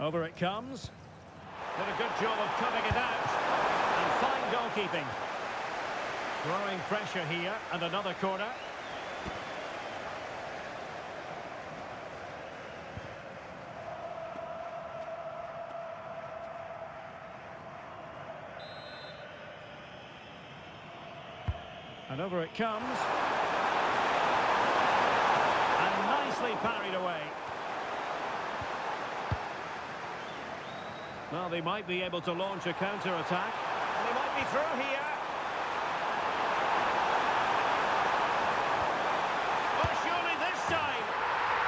Over it comes. Did a good job of cutting it out. And fine goalkeeping. Growing pressure here, and another corner. And over it comes. And nicely parried away. Well, they might be able to launch a counter-attack. And they might be through here. Oh, surely this time.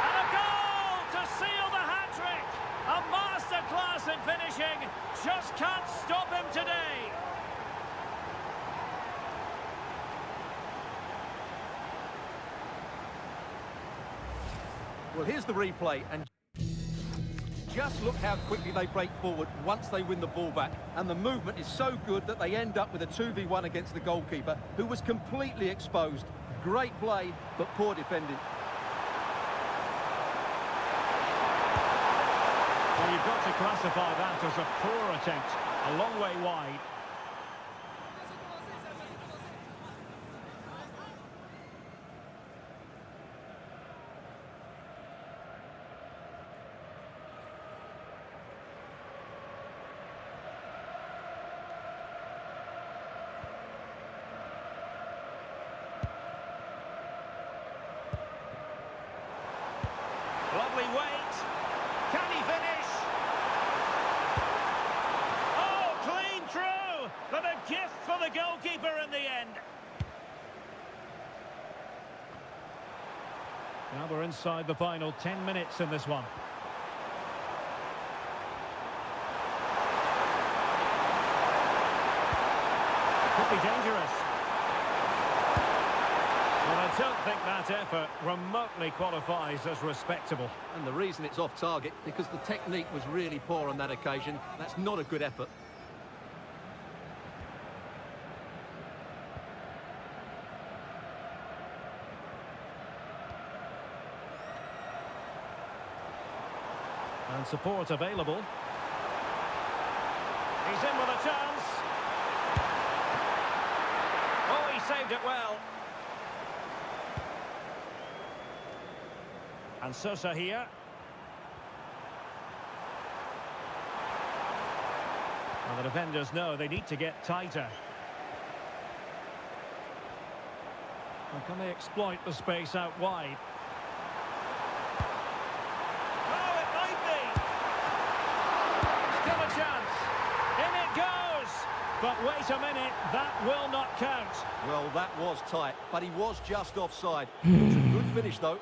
And a goal to seal the hat-trick. A masterclass in finishing. Just can't stop him today. Well, here's the replay, and just look how quickly they break forward once they win the ball back. And the movement is so good that they end up with a 2v1 against the goalkeeper, who was completely exposed. Great play, but poor defending. Well, you've got to classify that as a poor attempt. A long way wide. Lovely weight. Can he finish? Oh, clean through. But a gift for the goalkeeper in the end. Now we're inside the final 10 minutes in this one. Could be dangerous. Well, I don't think that effort remotely qualifies as respectable. And the reason it's off target, because the technique was really poor on that occasion. That's not a good effort. And support available. He's in with a chance. Oh, he saved it well. And Sosa here. Well, the defenders know they need to get tighter. Well, can they exploit the space out wide? Oh, it might be. Still a chance. In it goes. But wait a minute, that will not count. Well, that was tight, but he was just offside. It's a good finish, though.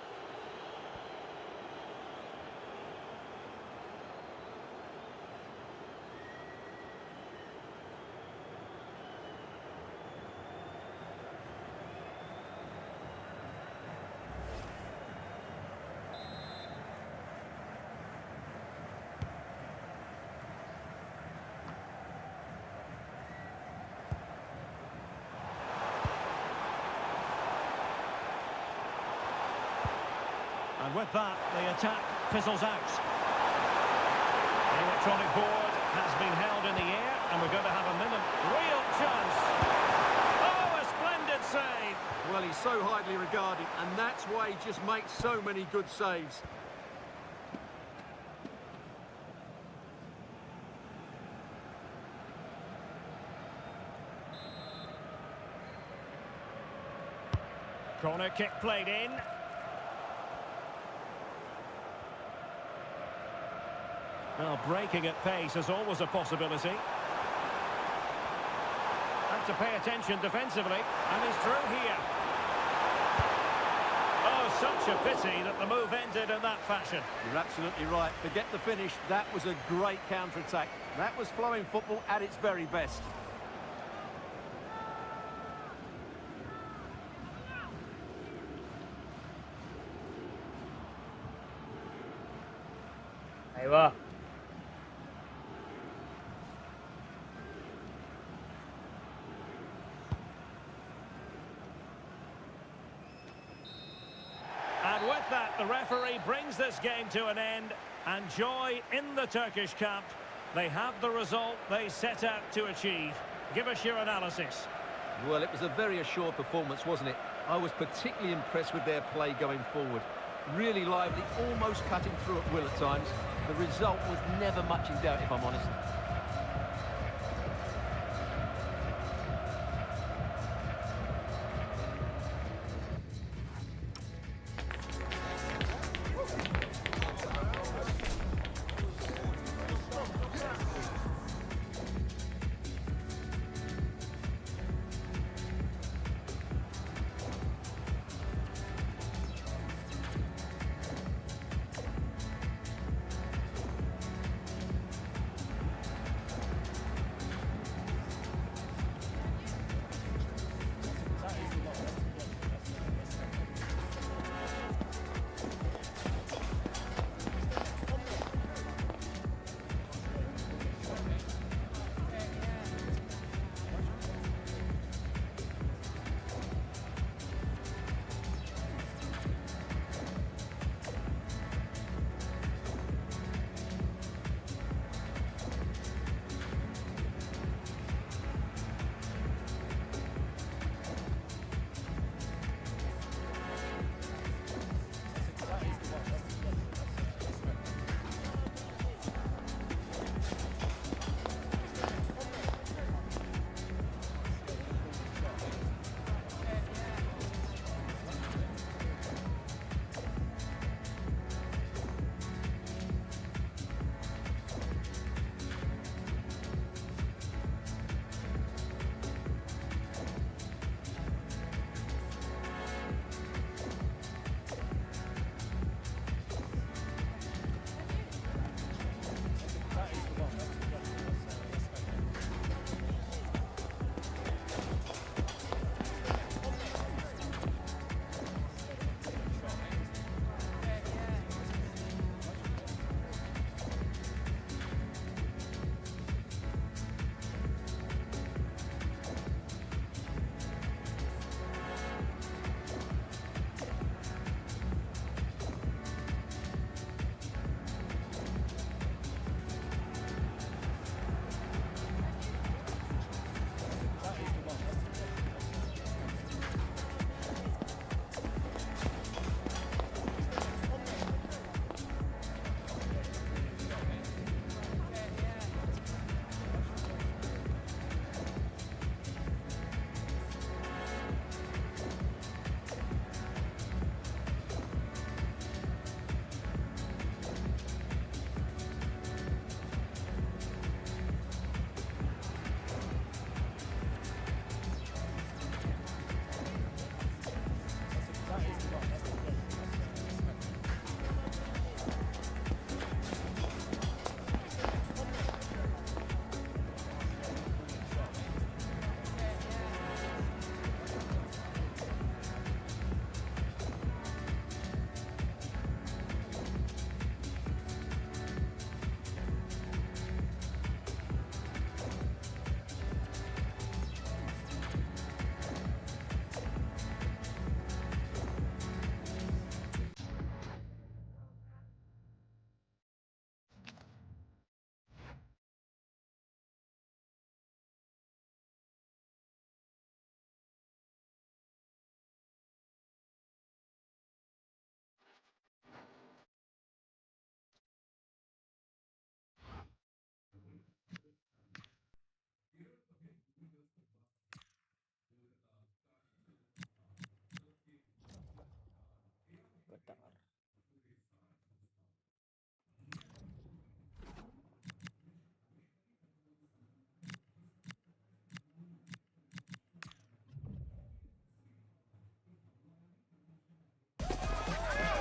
And with that, the attack fizzles out. The electronic board has been held in the air, and we're going to have a minute. Real chance. Oh, a splendid save. Well, he's so highly regarded, and that's why he just makes so many good saves. Corner kick played in. Well, breaking at pace is always a possibility. Have to pay attention defensively, and he's through here. Oh, such a pity that the move ended in that fashion. You're absolutely right. Forget the finish. That was a great counter-attack. That was flowing football at its very best. Aywa. And with that, the referee brings this game to an end. And joy in the Turkish camp. They have the result they set out to achieve. Give us your analysis. Well, it was a very assured performance, wasn't it? I was particularly impressed with their play going forward. Really lively, almost cutting through at will at times. The result was never much in doubt, if I'm honest.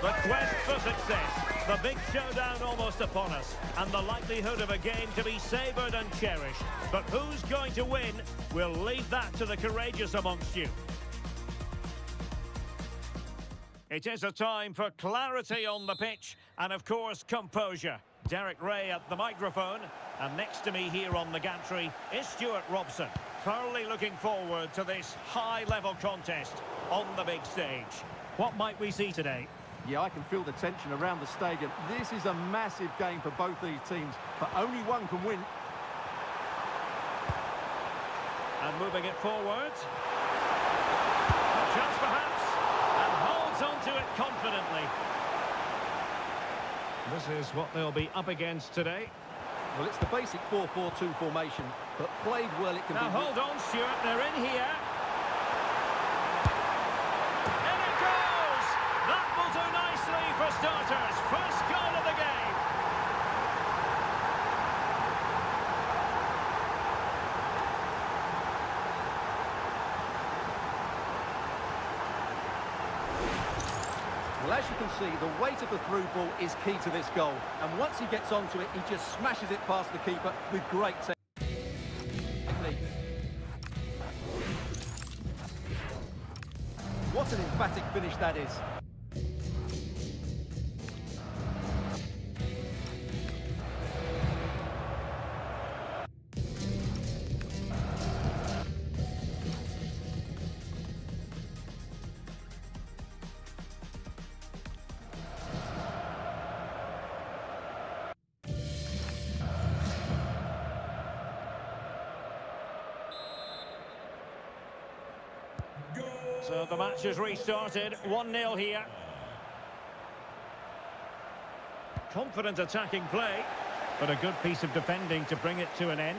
The quest for success, the big showdown almost upon us, and the likelihood of a game to be savoured and cherished. But who's going to win? We'll leave that to the courageous amongst you. It is a time for clarity on the pitch and, of course, composure. Derek Ray at the microphone, and next to me here on the gantry is Stuart Robson. Thoroughly looking forward to this high-level contest on the big stage. What might we see today? Yeah, I can feel the tension around the stadium. This is a massive game for both these teams, but only one can win. And moving it forward. A chance perhaps. And holds on to it confidently. This is what they'll be up against today. Well, it's the basic 4-4-2 formation, but played well it can Now be... hold on, Stuart, they're in here. In it goes! That will do nicely for starters. First goal of the game. Well, as you can see, the weight of the through ball is key to this goal. And once he gets onto it, he just smashes it past the keeper with great technique. What an emphatic finish that is. So the match has restarted, 1-0 here. Confident attacking play, but a good piece of defending to bring it to an end.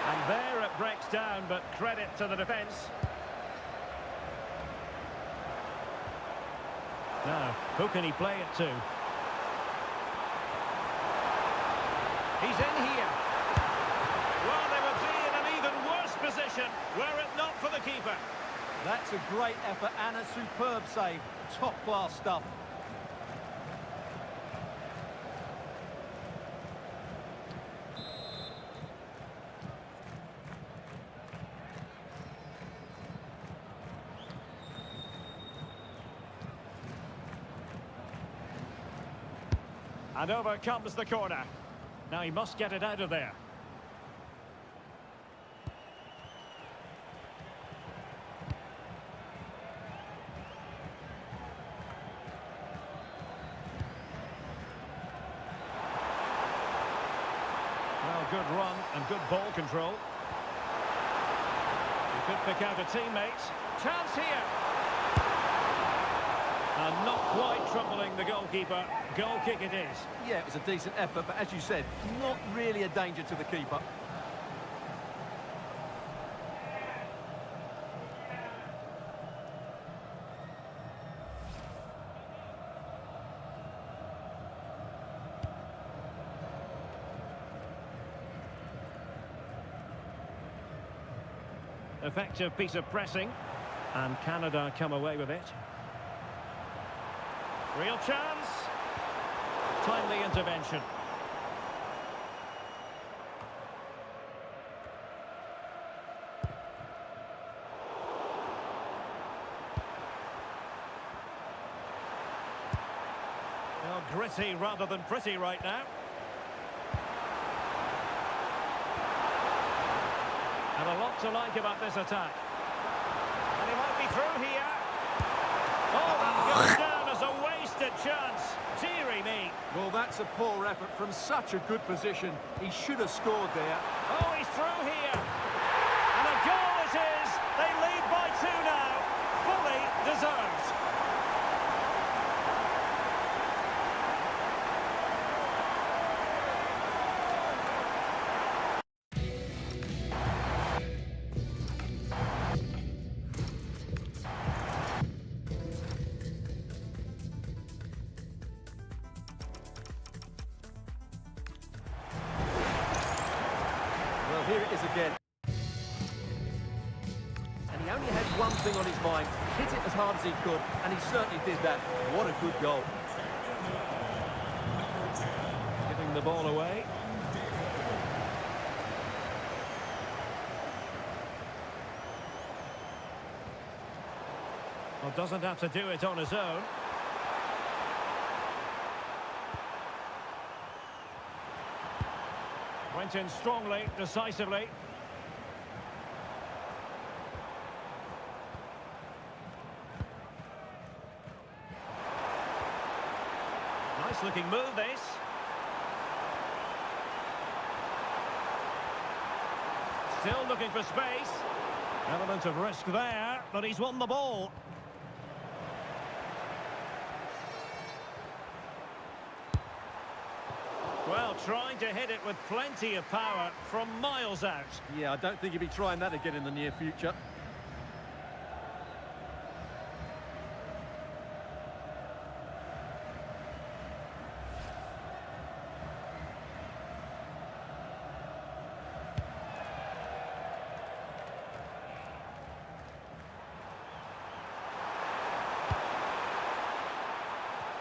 And there it breaks down, but credit to the defence. Now, who can he play it to? He's in here. Well, they would be in an even worse position were it not for the keeper. That's a great effort and a superb save. Top-class stuff. And over comes the corner. Now he must get it out of there. Well, good run and good ball control. He could pick out a teammate. Chance here. And not quite troubling the goalkeeper. Goal kick it is. Yeah, it was a decent effort, but as you said, not really a danger to the keeper. Effective piece of pressing. And Canada come away with it. Real chance. Timely intervention. Well, gritty rather than pretty right now. And a lot to like about this attack. And he might be through here. Oh, that goes down as a wasted chance. Deary me. Well, that's a poor effort from such a good position. He should have scored there. Oh, he's through here. And a goal it is. They lead by 2 now. Fully deserved. Here it is again. And he only had one thing on his mind. Hit it as hard as he could, and he certainly did that. What a good goal. Giving the ball away. Well, doesn't have to do it on his own. Went in strongly, decisively. looking move, this. Still looking for space. Element of risk there, but he's won the ball. Well, trying to hit it with plenty of power from miles out. Yeah, I don't think he'll be trying that again in the near future.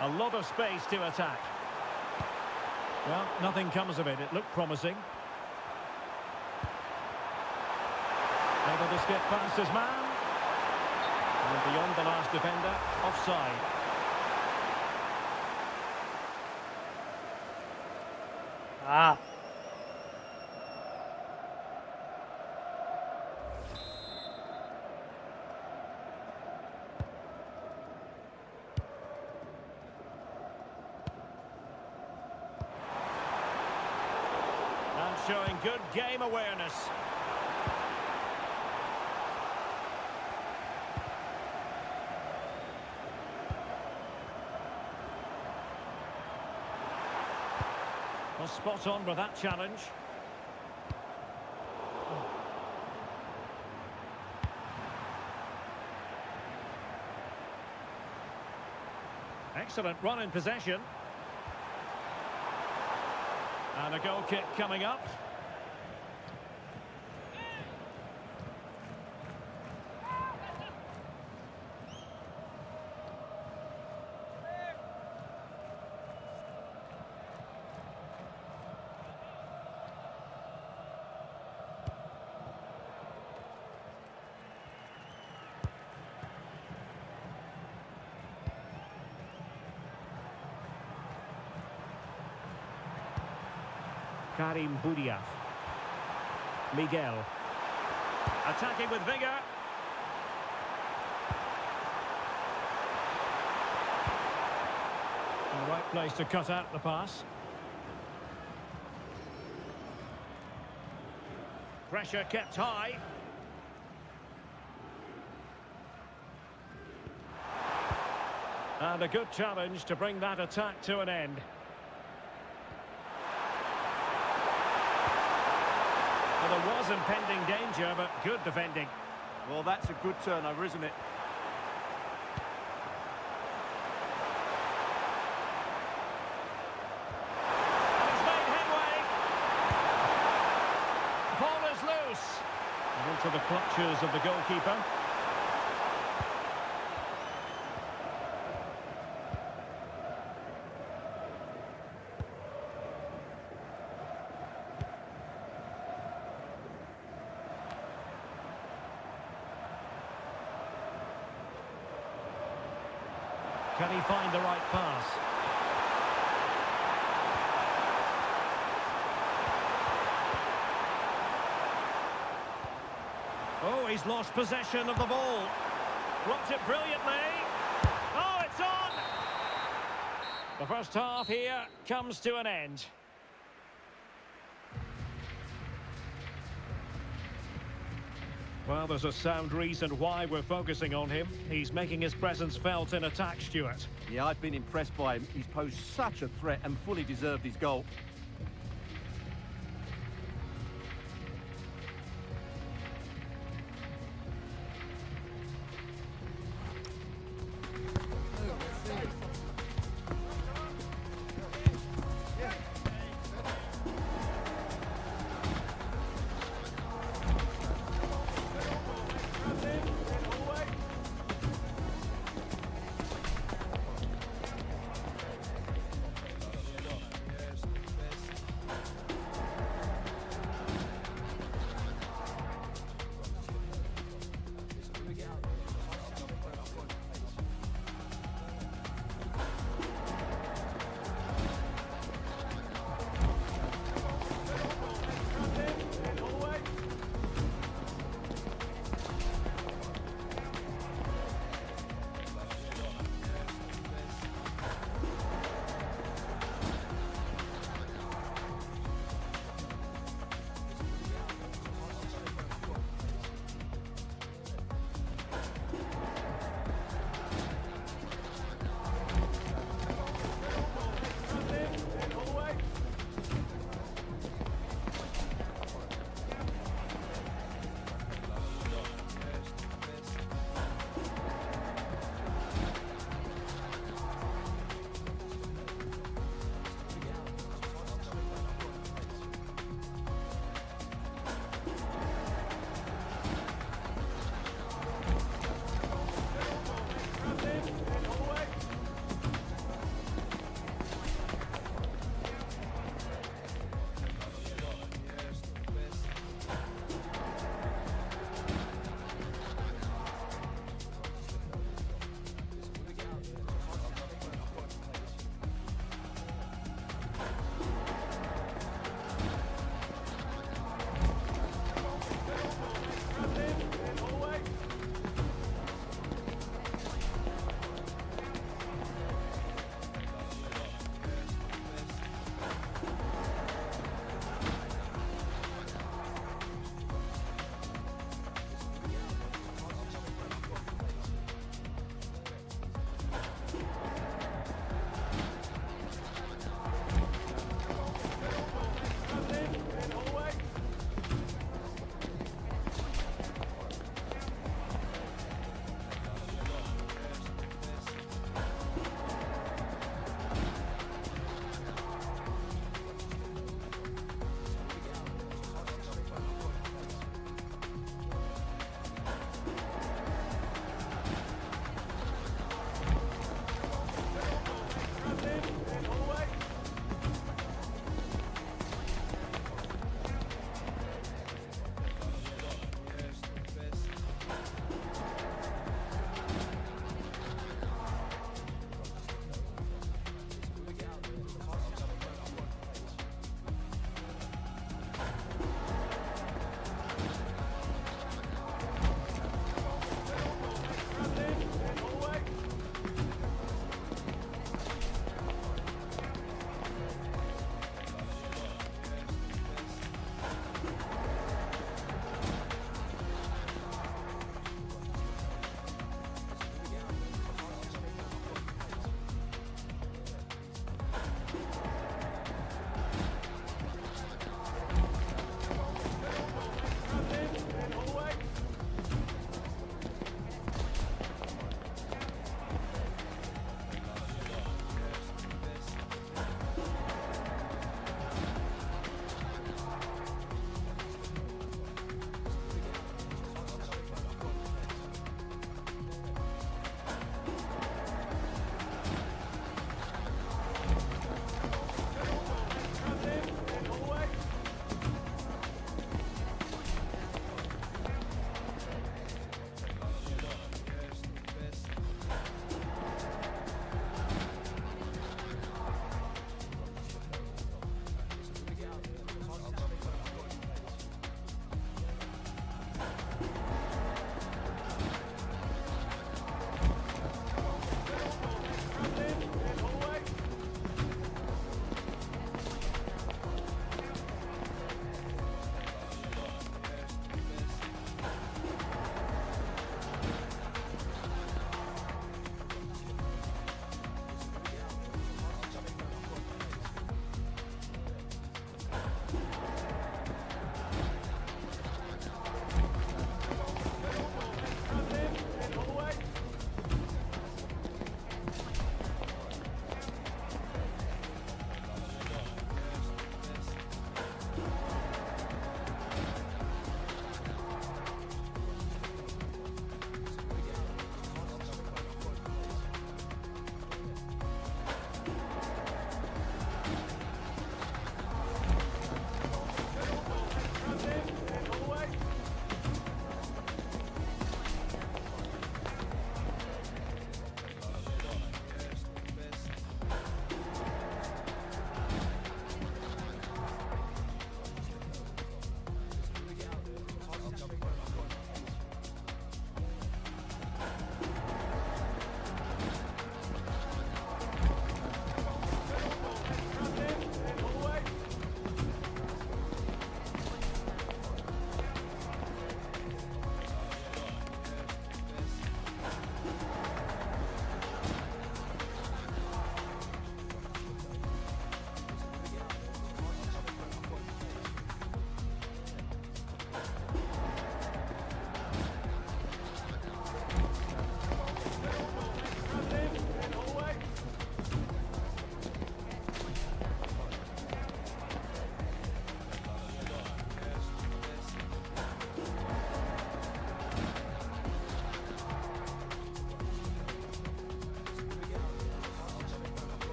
A lot of space to attack. Well, nothing comes of it. It looked promising. Able to skip past his man. And beyond the last defender, offside. Ah. And showing good game awareness. Well, spot on with that challenge. Excellent run in possession. And a goal kick coming up. Karim Budia. Miguel. Attacking with vigour. The right place to cut out the pass. Pressure kept high. And a good challenge to bring that attack to an end. Well, there was impending danger, but good defending. Well, that's a good turnover, isn't it? And he's made headway. Ball is loose. And into the clutches of the goalkeeper. Can he find the right pass? Oh, he's lost possession of the ball. Blocked it brilliantly. Oh, it's on! The first half here comes to an end. Well, there's a sound reason why we're focusing on him. He's making his presence felt in attack, Stuart. Yeah, I've been impressed by him. He's posed such a threat and fully deserved his goal.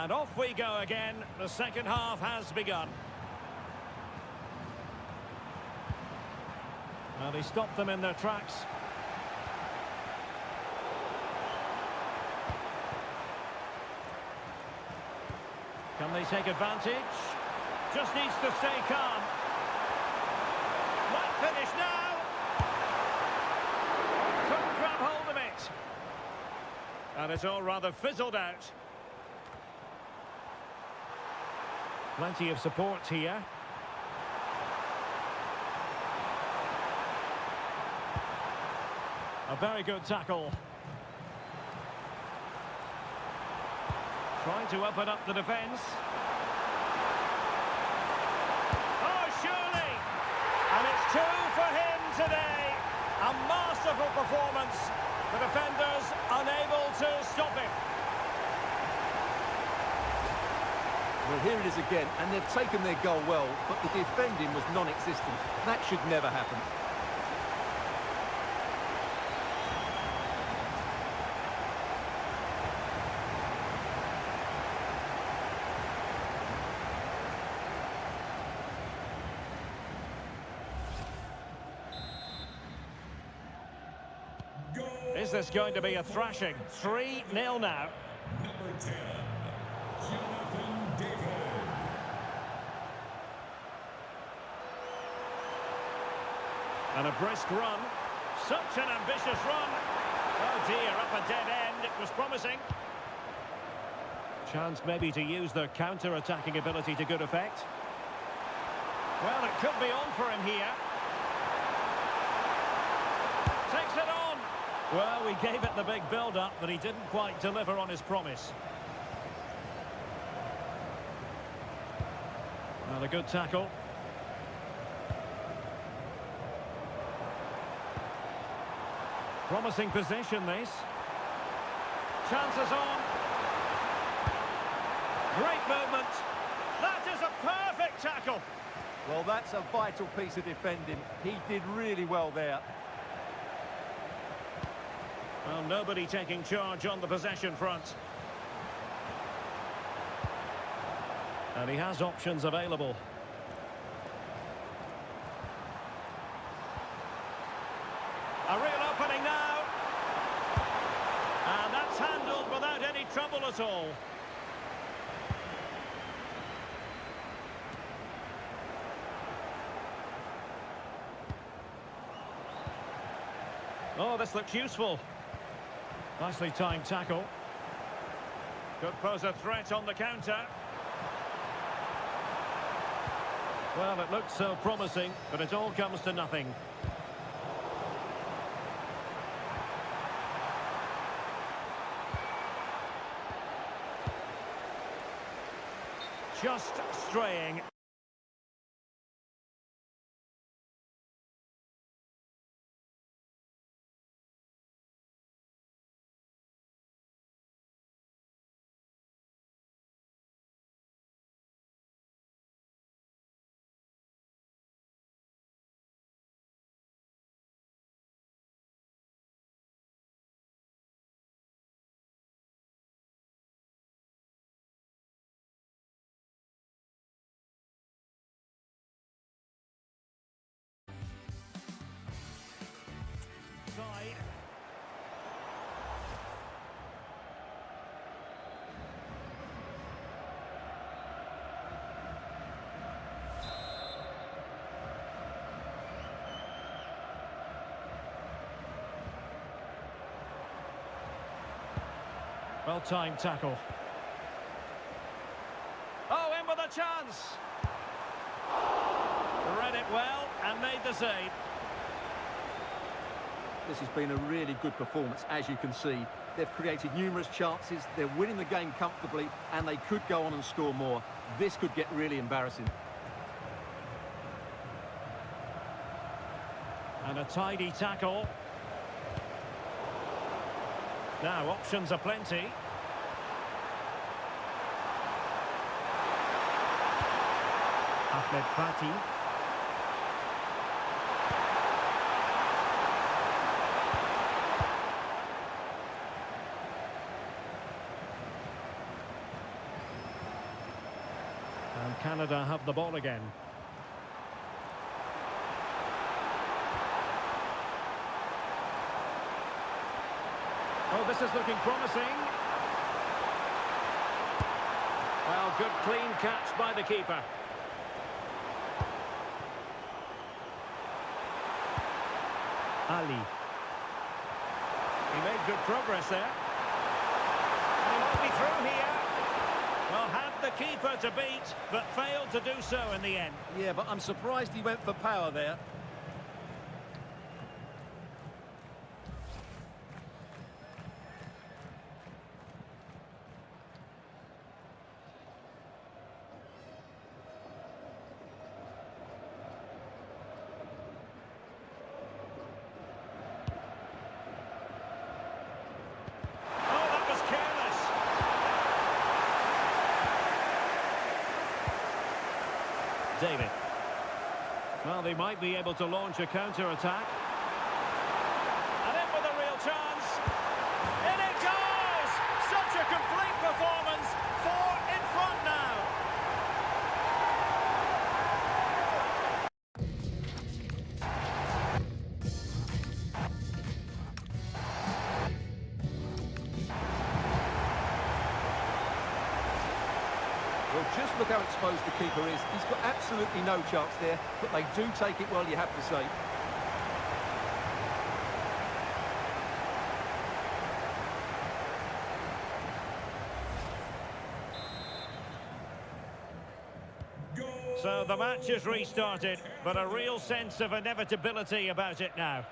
And off we go again. The second half has begun. Well, he stopped them in their tracks. Can they take advantage? Just needs to stay calm. Might finish now. Couldn't grab hold of it. And it's all rather fizzled out. Plenty of support here. A very good tackle. Trying to open up the defence. Oh, surely! And it's two for him today. A masterful performance. The defenders unable to stop him. Well, here it is again, and they've taken their goal well, but the defending was non-existent. That should never happen. Is this going to be a thrashing? 3-0 now. Number 10, Dekh. And a brisk run. Such an ambitious run. Oh dear, up a dead end. It was promising. Chance maybe to use their counter-attacking ability to good effect. Well, it could be on for him here. Takes it on. Well, we gave it the big build-up, but he didn't quite deliver on his promise. Well, a good tackle. Promising position, this. Chances on. Great movement. That is a perfect tackle. Well, that's a vital piece of defending. He did really well there. Well, nobody taking charge on the possession front. And he has options available. A real opening now. And that's handled without any trouble at all. Oh, this looks useful. Nicely timed tackle. Could pose a threat on the counter. Well, it looks so promising, but it all comes to nothing. Just straying. Well-timed tackle. Oh, in with a chance. Read it well and made the save. This has been a really good performance, as you can see. They've created numerous chances, they're winning the game comfortably, and they could go on and score more. This could get really embarrassing. And a tidy tackle. Now, options are plenty. Ahmed Fati. Canada have the ball again. Oh, this is looking promising. Well, good clean catch by the keeper. Ali. He made good progress there. And he might be through here. Well, had the keeper to beat, but failed to do so in the end. Yeah, but I'm surprised he went for power there. David. Well, they might be able to launch a counter-attack. And in with a real chance. In it goes! Such a complete performance. 4 in front now. Well, just look how exposed the keeper is. He's got absolutely no chance there, but they do take it well, you have to say. So the match is restarted, but a real sense of inevitability about it now.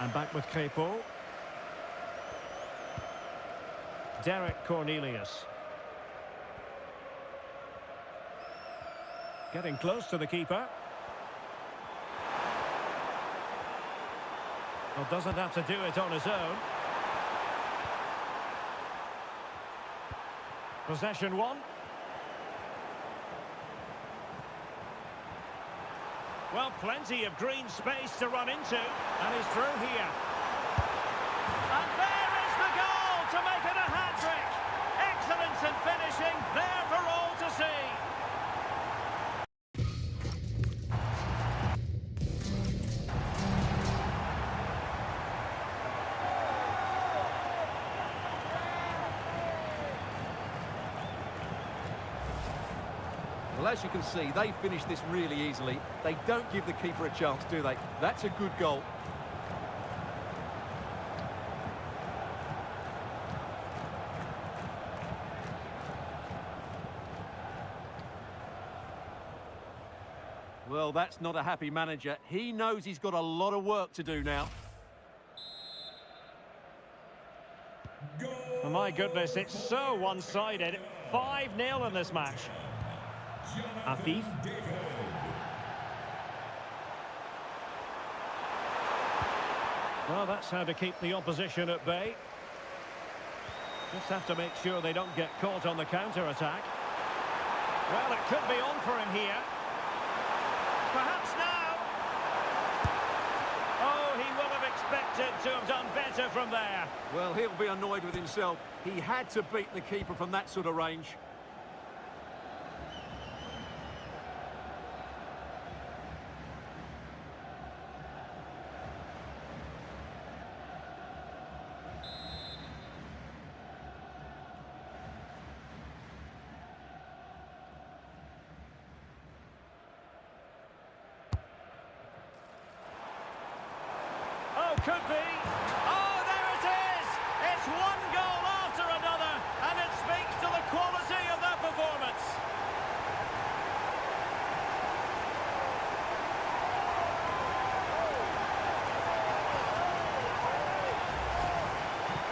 And back with Cabo. Derek Cornelius. Getting close to the keeper. Well, doesn't have to do it on his own. Possession one. Well, plenty of green space to run into, and he's through here. And there is the goal to make it a hat-trick. Excellence in finishing, there for all to see. Well, as you can see, they finish this really easily. They don't give the keeper a chance, do they? That's a good goal. Well, that's not a happy manager. He knows he's got a lot of work to do now. Oh, my goodness, it's so one-sided. 5-0 in this match. Idhr. Well, that's how to keep the opposition at bay. Just have to make sure they don't get caught on the counter-attack. Well, it could be on for him here. Perhaps now. Oh, he will have expected to have done better from there. Well, he'll be annoyed with himself. He had to beat the keeper from that sort of range. Could be. Oh, there it is! It's one goal after another, and it speaks to the quality of their performance.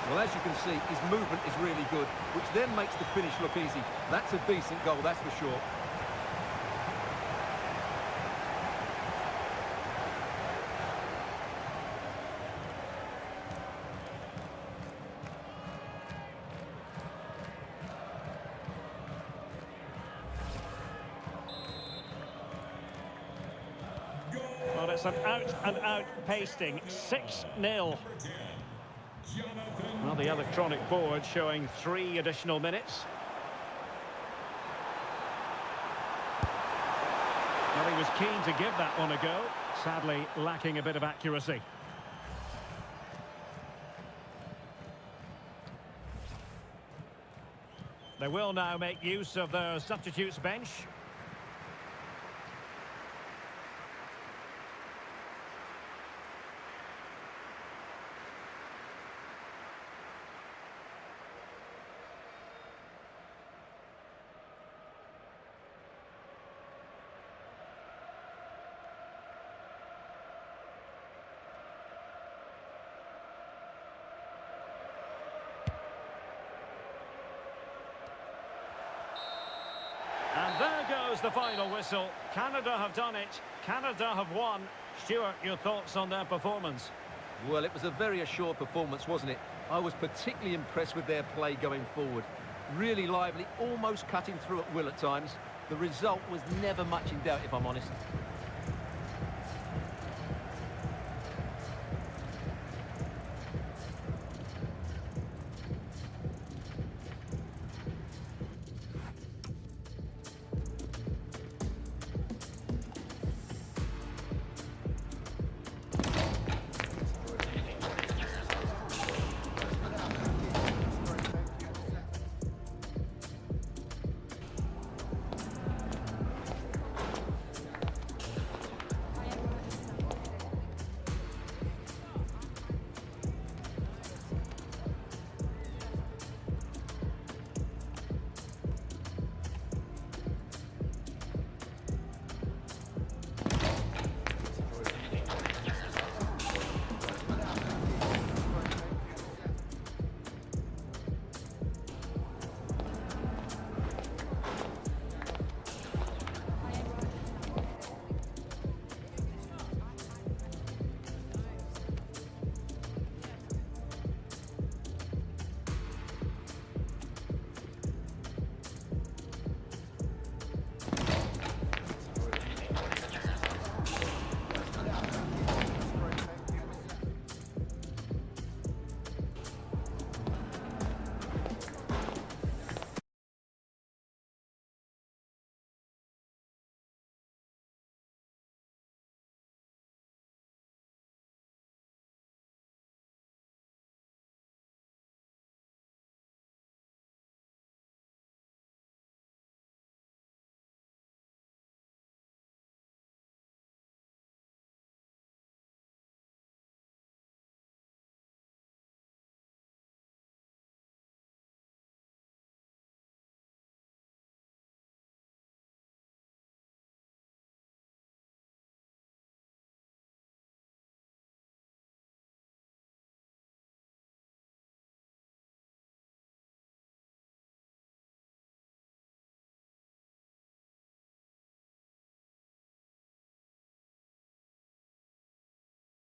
Well, as you can see, his movement is really good, which then makes the finish look easy. That's a decent goal, that's for sure. Well, it's an out-and-out pasting. 6-0. Well, the electronic board showing 3 additional minutes. Well, he was keen to give that one a go, sadly lacking a bit of accuracy. They will now make use of their substitutes bench. And there goes the final whistle. Canada have done it. Canada have won. Stuart, your thoughts on their performance? Well, it was a very assured performance, wasn't it? I was particularly impressed with their play going forward. Really lively, almost cutting through at will at times. The result was never much in doubt, if I'm honest.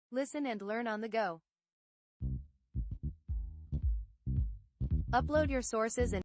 Listen and learn on the go. Upload your sources and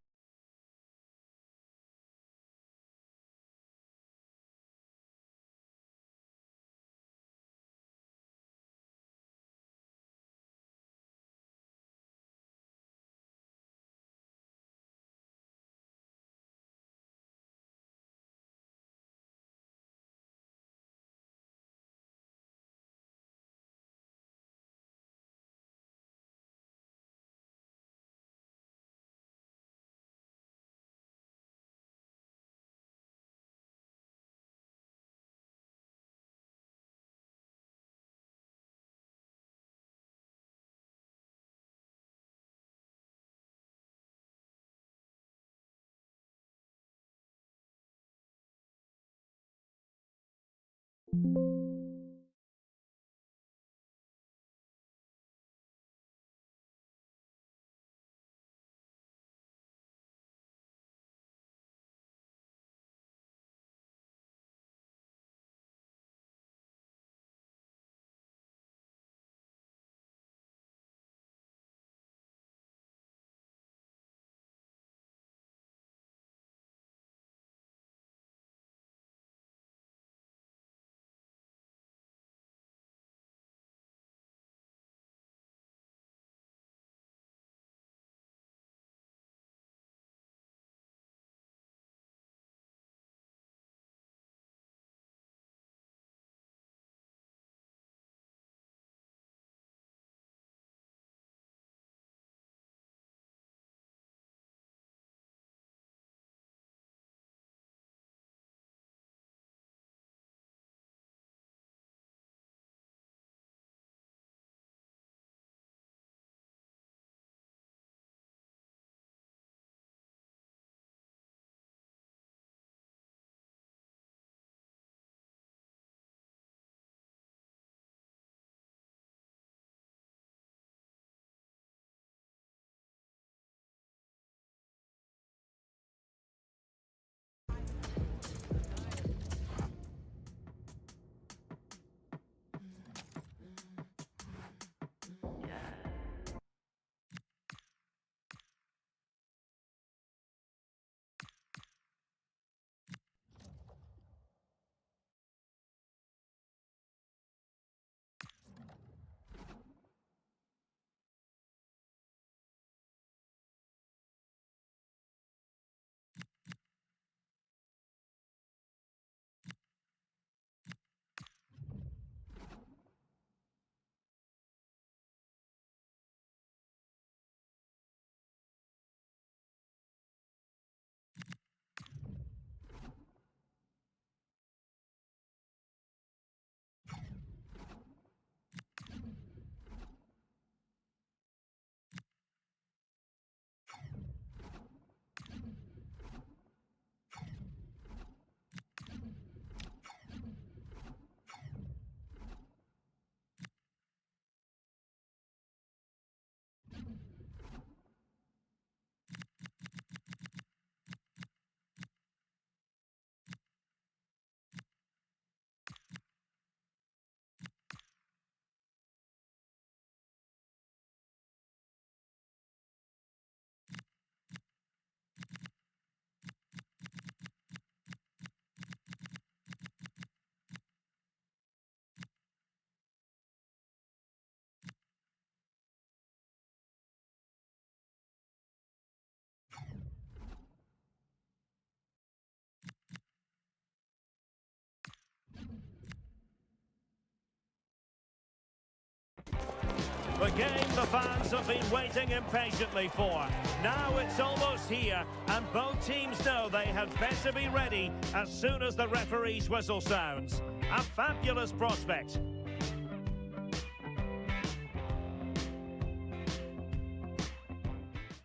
game the fans have been waiting impatiently for. Now it's almost here, and both teams know they had better be ready as soon as the referee's whistle sounds. A fabulous prospect.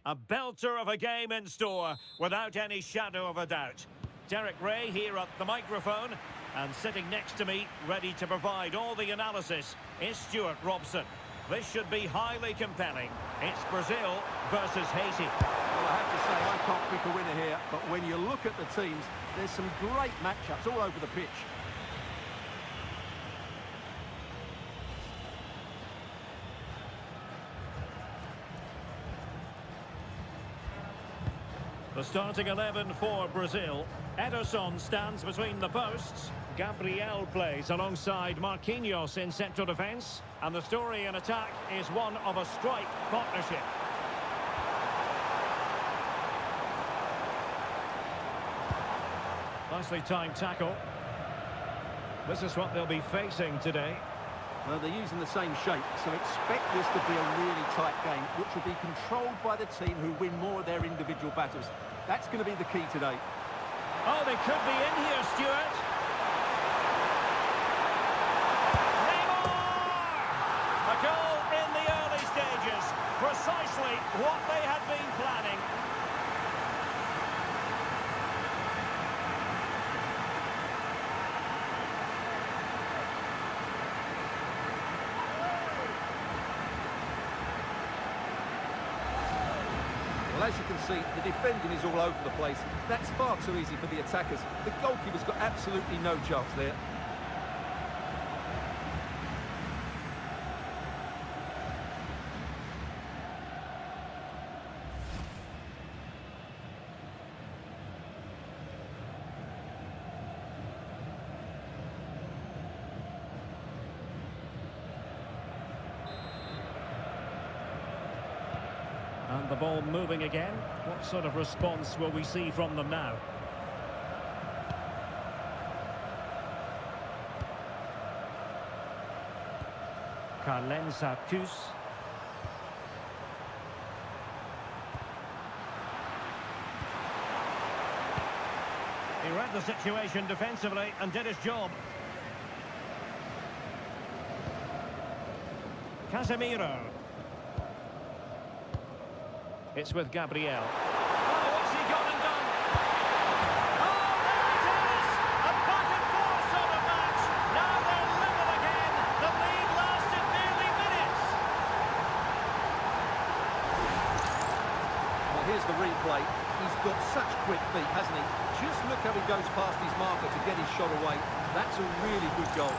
A belter of a game in store, without any shadow of a doubt. Derek Ray here at the microphone, and sitting next to me, ready to provide all the analysis, is Stuart Robson. This should be highly compelling. It's Brazil versus Haiti. Well, I have to say, I can't pick a winner here, but when you look at the teams, there's some great matchups all over the pitch. The starting 11 for Brazil. Ederson stands between the posts. Gabriel plays alongside Marquinhos in central defence. And the story in attack is one of a strike partnership. Nicely timed tackle. This is what they'll be facing today. Well, they're using the same shape, so expect this to be a really tight game, which will be controlled by the team who win more of their individual battles. That's going to be the key today. Oh, they could be in here, Stuart. Neymar! A goal in the early stages. Precisely what they had been planning. Well, as you can see, the defending is all over the place. That's far too easy for the attackers. The goalkeeper's got absolutely no chance there. And the ball moving again. What sort of response will we see from them now? Kalensa Kus. He read the situation defensively and did his job. Casemiro. It's with Gabriel. Oh, what's he gone and done? Oh, there it is! A back and forth sort of match. Now they're level again. The lead lasted nearly minutes. Well, here's the replay. He's got such quick feet, hasn't he? Just look how he goes past his marker to get his shot away. That's a really good goal.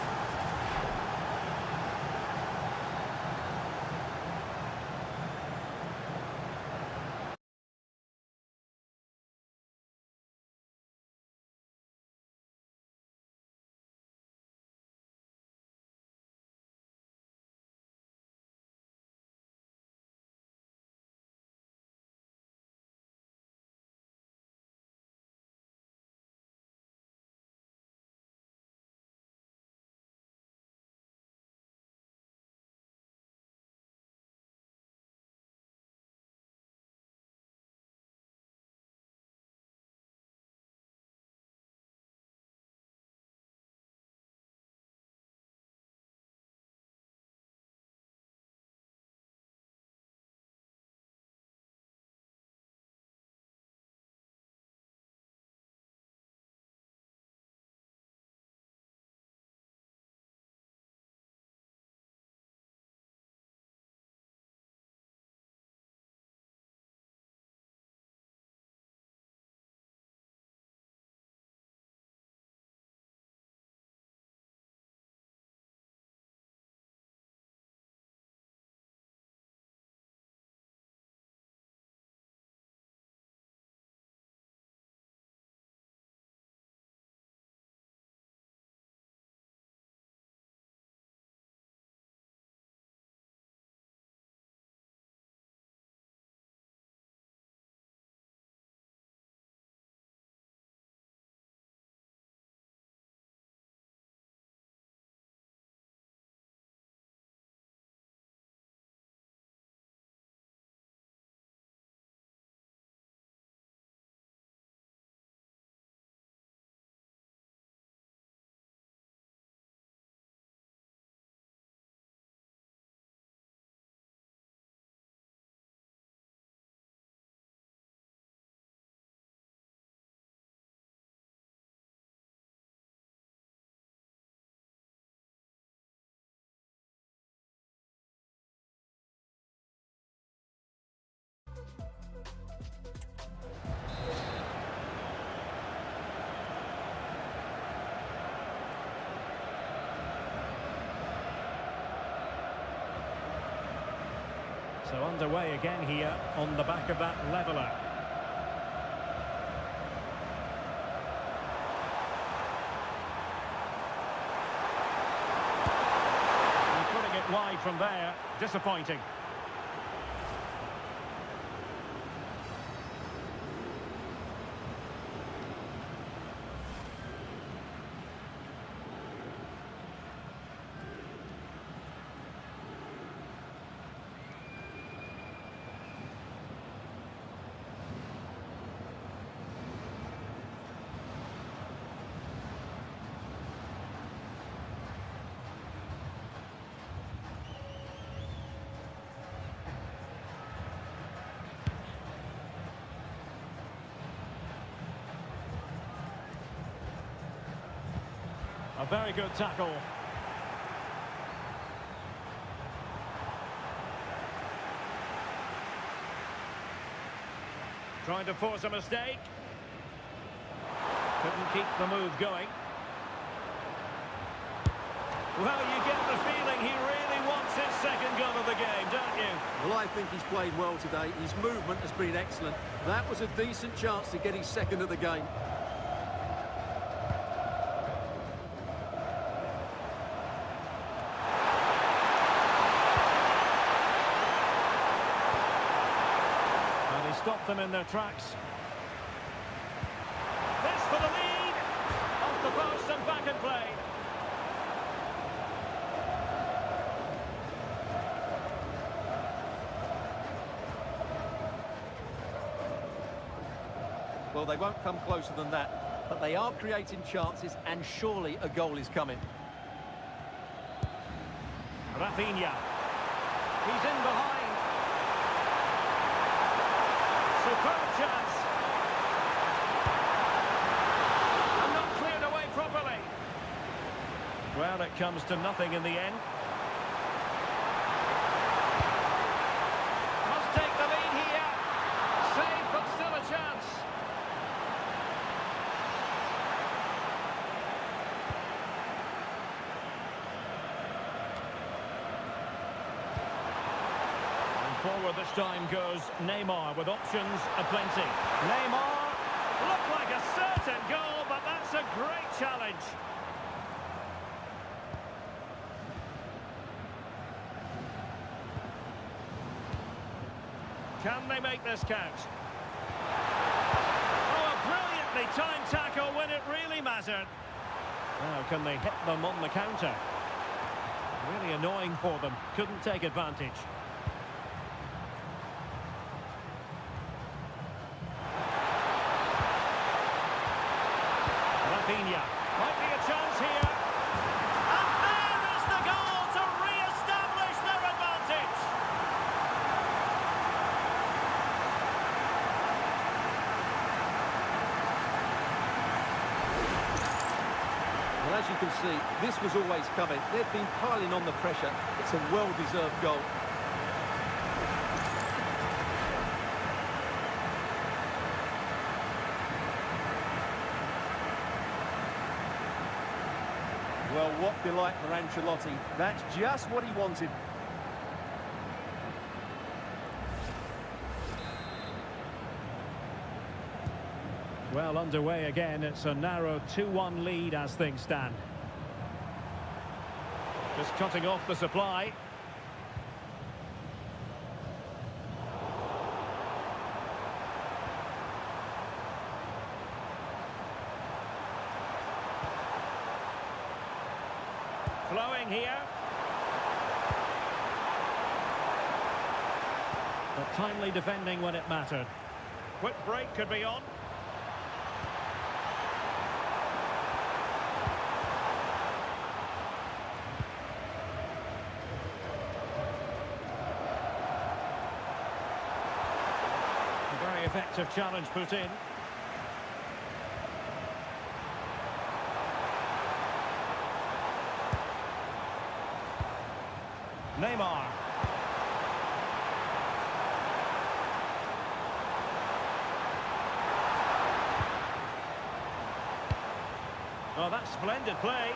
So underway again here on the back of that leveller. And putting it wide from there, disappointing. A very good tackle. Trying to force a mistake. Couldn't keep the move going. Well, you get the feeling he really wants his second goal of the game, don't you? Well, I think he's played well today. His movement has been excellent. That was a decent chance to get his second of the game. Stop them in their tracks. This for the lead. Off the post and back in play. Well, they won't come closer than that, but they are creating chances, and surely a goal is coming. Rafinha. He's in behind. Superb chance. And not cleared away properly. Well, it comes to nothing in the end. Must take the lead here. Save, but still a chance. Forward this time goes Neymar with options aplenty. Neymar looked like a certain goal, but that's a great challenge. Can they make this count? Oh, a brilliantly timed tackle when it really mattered. Now, can they hit them on the counter? Really annoying for them. Couldn't take advantage. Rafinha. Might be a chance here. And there is the goal to re-establish their advantage. Well, as you can see, this was always coming. They've been piling on the pressure. It's a well-deserved goal. Well, what delight for Ancelotti. That's just what he wanted. Well, underway again. It's a narrow 2-1 lead as things stand. Just cutting off the supply. Flowing here. But timely defending when it mattered. Quick break could be on. A very effective challenge put in. Neymar. Oh, that's splendid play.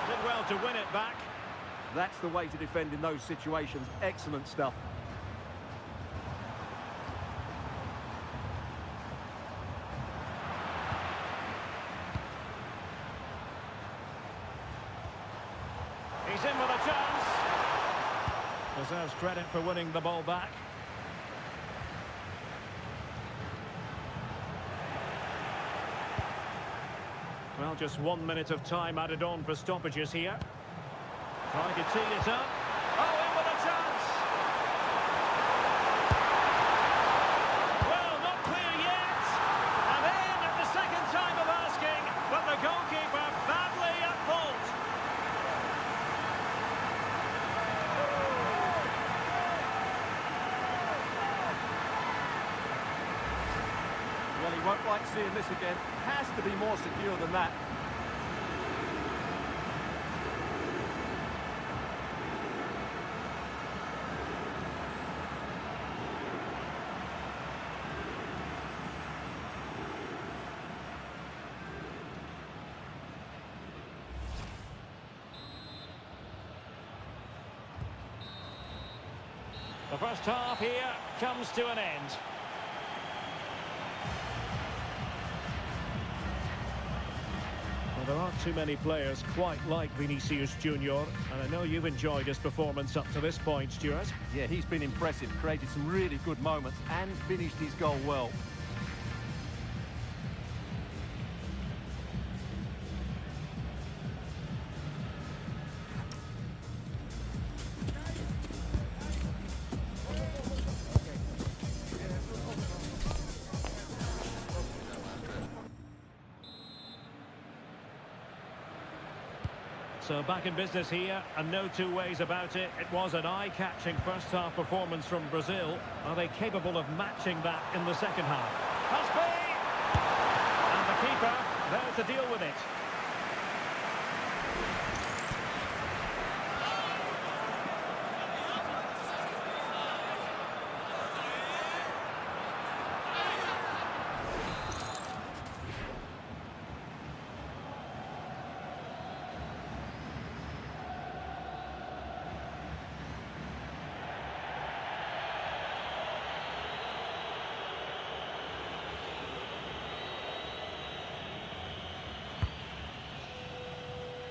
Did well to win it back. That's the way to defend in those situations. Excellent stuff. He's in with a chance. Deserves credit for winning the ball back. Well, just 1 minute of time added on for stoppages here. Trying to tee it up. Oh, in with a chance! Well, not clear yet. And in at the second time of asking, but the goalkeeper badly at fault. Well, he won't like seeing this again. Has to be more secure than that. The first half here comes to an end. Well, there aren't too many players quite like Vinicius Junior, and I know you've enjoyed his performance up to this point, Stuart. Yeah, he's been impressive, created some really good moments and finished his goal well. So back in business here, and no two ways about it. It was an eye-catching first-half performance from Brazil. Are they capable of matching that in the second half? Must be! And the keeper there to deal with it.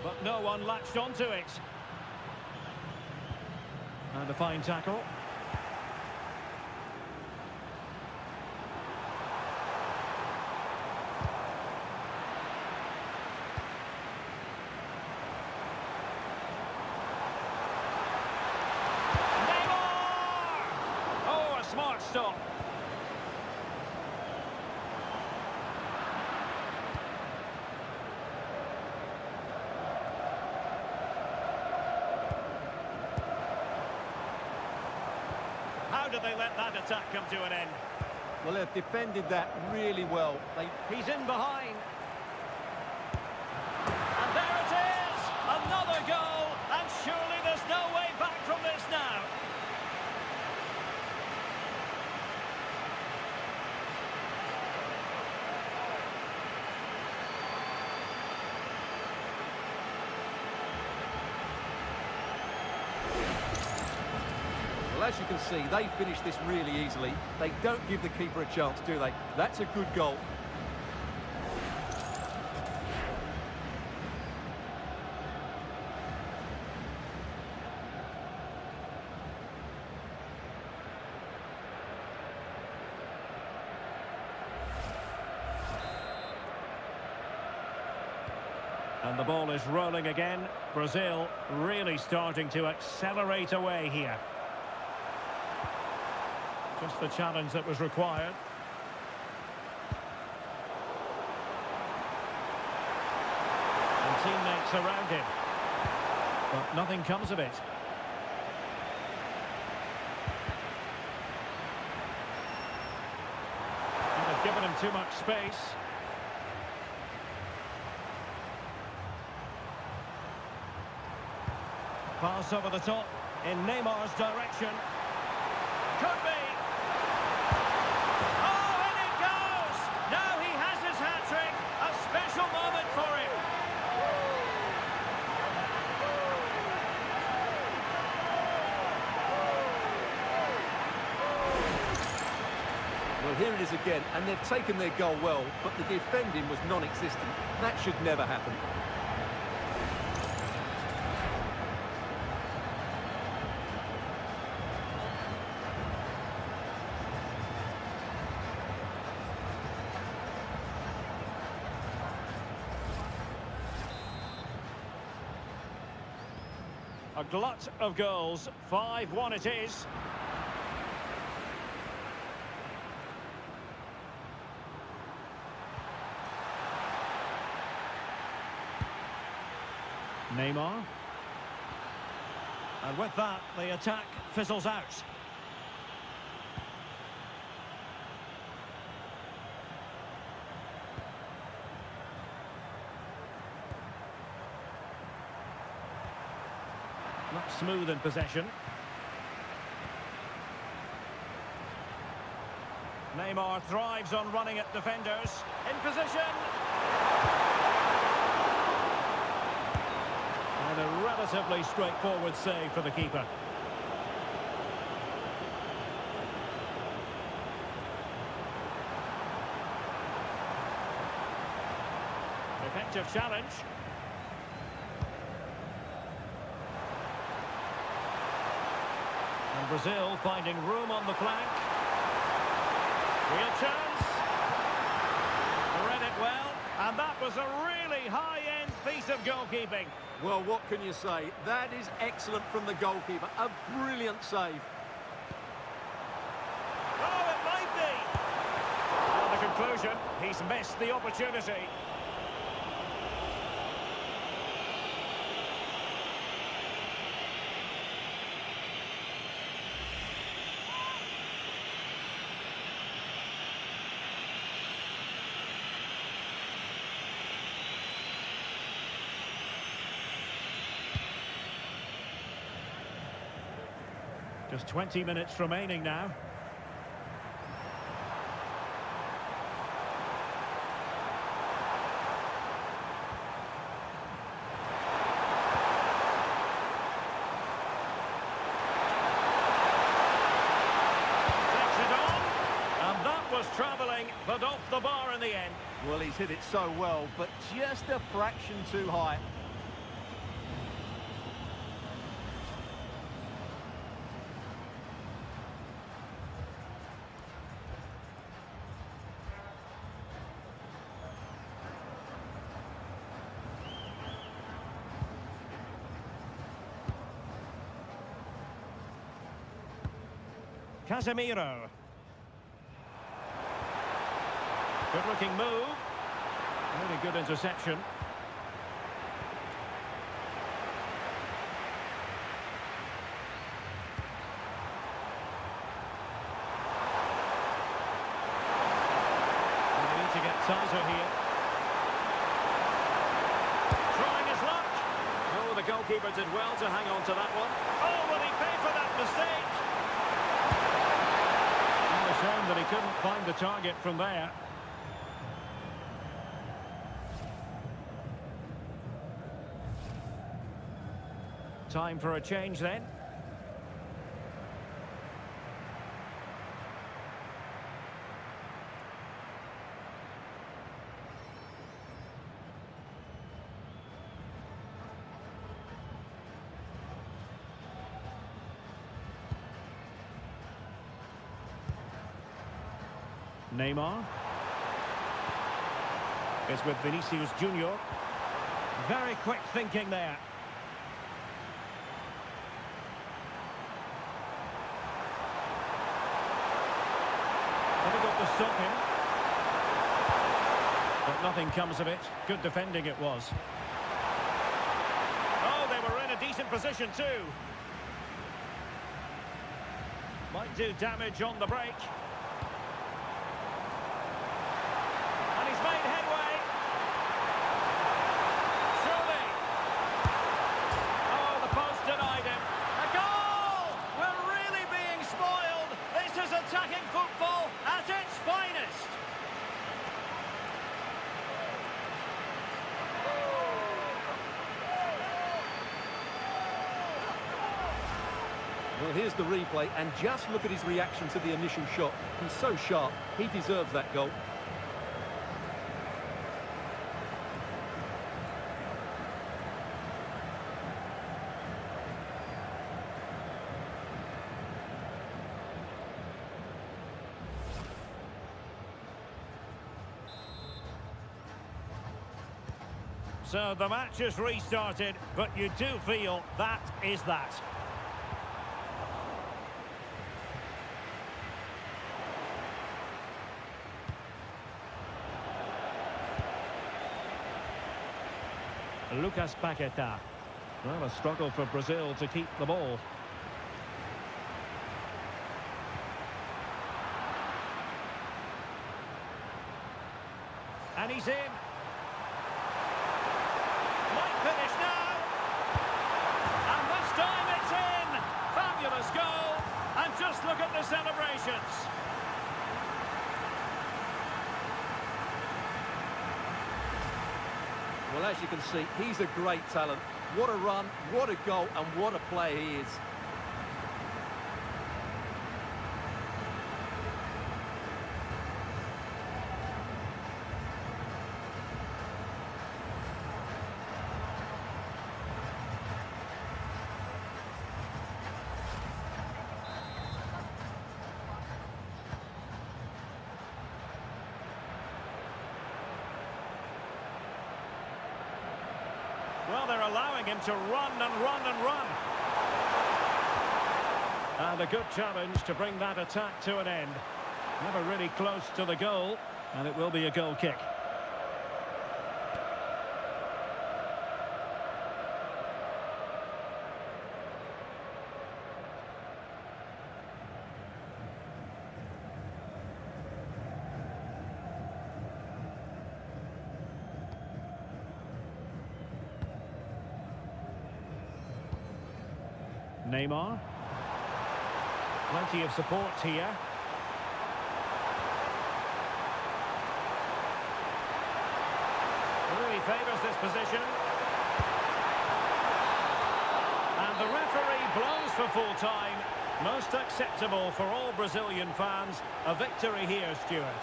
But no one latched onto it. And a fine tackle. Neymar! Oh, a smart stop. How did they let that attack come to an end? Well, they've defended that really well. He's in behind. And there it is! Another goal! And surely there's no way back from this now. Well, as you can see, they finish this really easily. They don't give the keeper a chance, do they? That's a good goal. And the ball is rolling again. Brazil really starting to accelerate away here. Just the challenge that was required. And teammates around him. But nothing comes of it. And they've given him too much space. Pass over the top in Neymar's direction. Could be. Oh, in it goes! Now he has his hat-trick. A special moment for him. Well, here it is again, and they've taken their goal well, but the defending was non-existent. That should never happen. A glut of goals. 5-1 it is. Neymar. And with that, the attack fizzles out. Not smooth in possession. Neymar thrives on running at defenders. In position. And a relatively straightforward save for the keeper. Effective challenge. And Brazil finding room on the flank. Real chance. Read it well. And that was a really high-end piece of goalkeeping. Well, what can you say? That is excellent from the goalkeeper. A brilliant save. Oh, it might be. Well, the conclusion, he's missed the opportunity. Just 20 minutes remaining now. Takes it on, and that was travelling, but off the bar in the end. Well, he's hit it so well, but just a fraction too high. Casemiro. Good-looking move. Really good interception. They need to get tighter here. Trying his luck. Oh, the goalkeeper did well to hang on to that one. Oh, will he pay for that mistake? A shame that he couldn't find the target from there. Time for a change then. Neymar is with Vinicius Junior. Very quick thinking there. Difficult to stop him. But nothing comes of it. Good defending it was. Oh, they were in a decent position too. Might do damage on the break. Made headway. Surely. Oh, the post denied him. A goal! We're really being spoiled. This is attacking football at its finest. Well, here's the replay, and just look at his reaction to the initial shot. He's so sharp, he deserves that goal. So the match has restarted, but you do feel that is that. Lucas Paqueta. Well, a struggle for Brazil to keep the ball. And he's in. Might finish now. And this time it's in. Fabulous goal. And just look at the celebrations. Well, as you can see, he's a great talent. What a run, what a goal, and what a player he is. Well, they're allowing him to run and run and run. And a good challenge to bring that attack to an end. Never really close to the goal, and it will be a goal kick. Neymar. Plenty of support here. Really favours this position. And the referee blows for full time. Most acceptable for all Brazilian fans. A victory here, Stuart.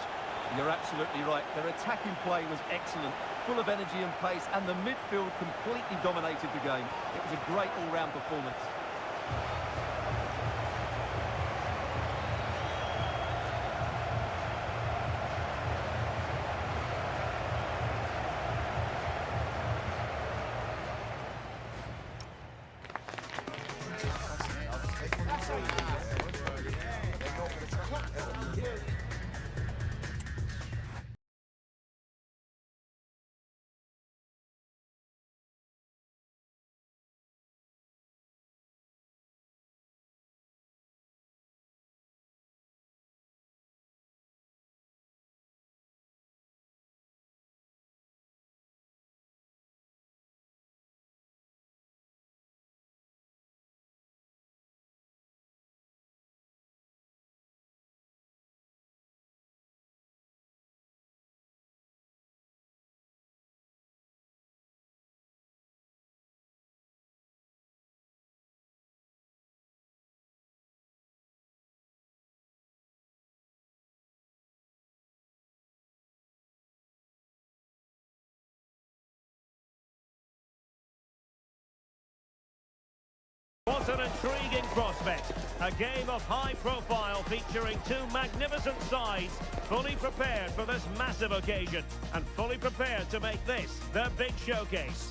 You're absolutely right. Their attacking play was excellent, full of energy and pace, and the midfield completely dominated the game. It was a great all-round performance. What an intriguing prospect. A game of high profile featuring two magnificent sides, fully prepared for this massive occasion and fully prepared to make this their big showcase.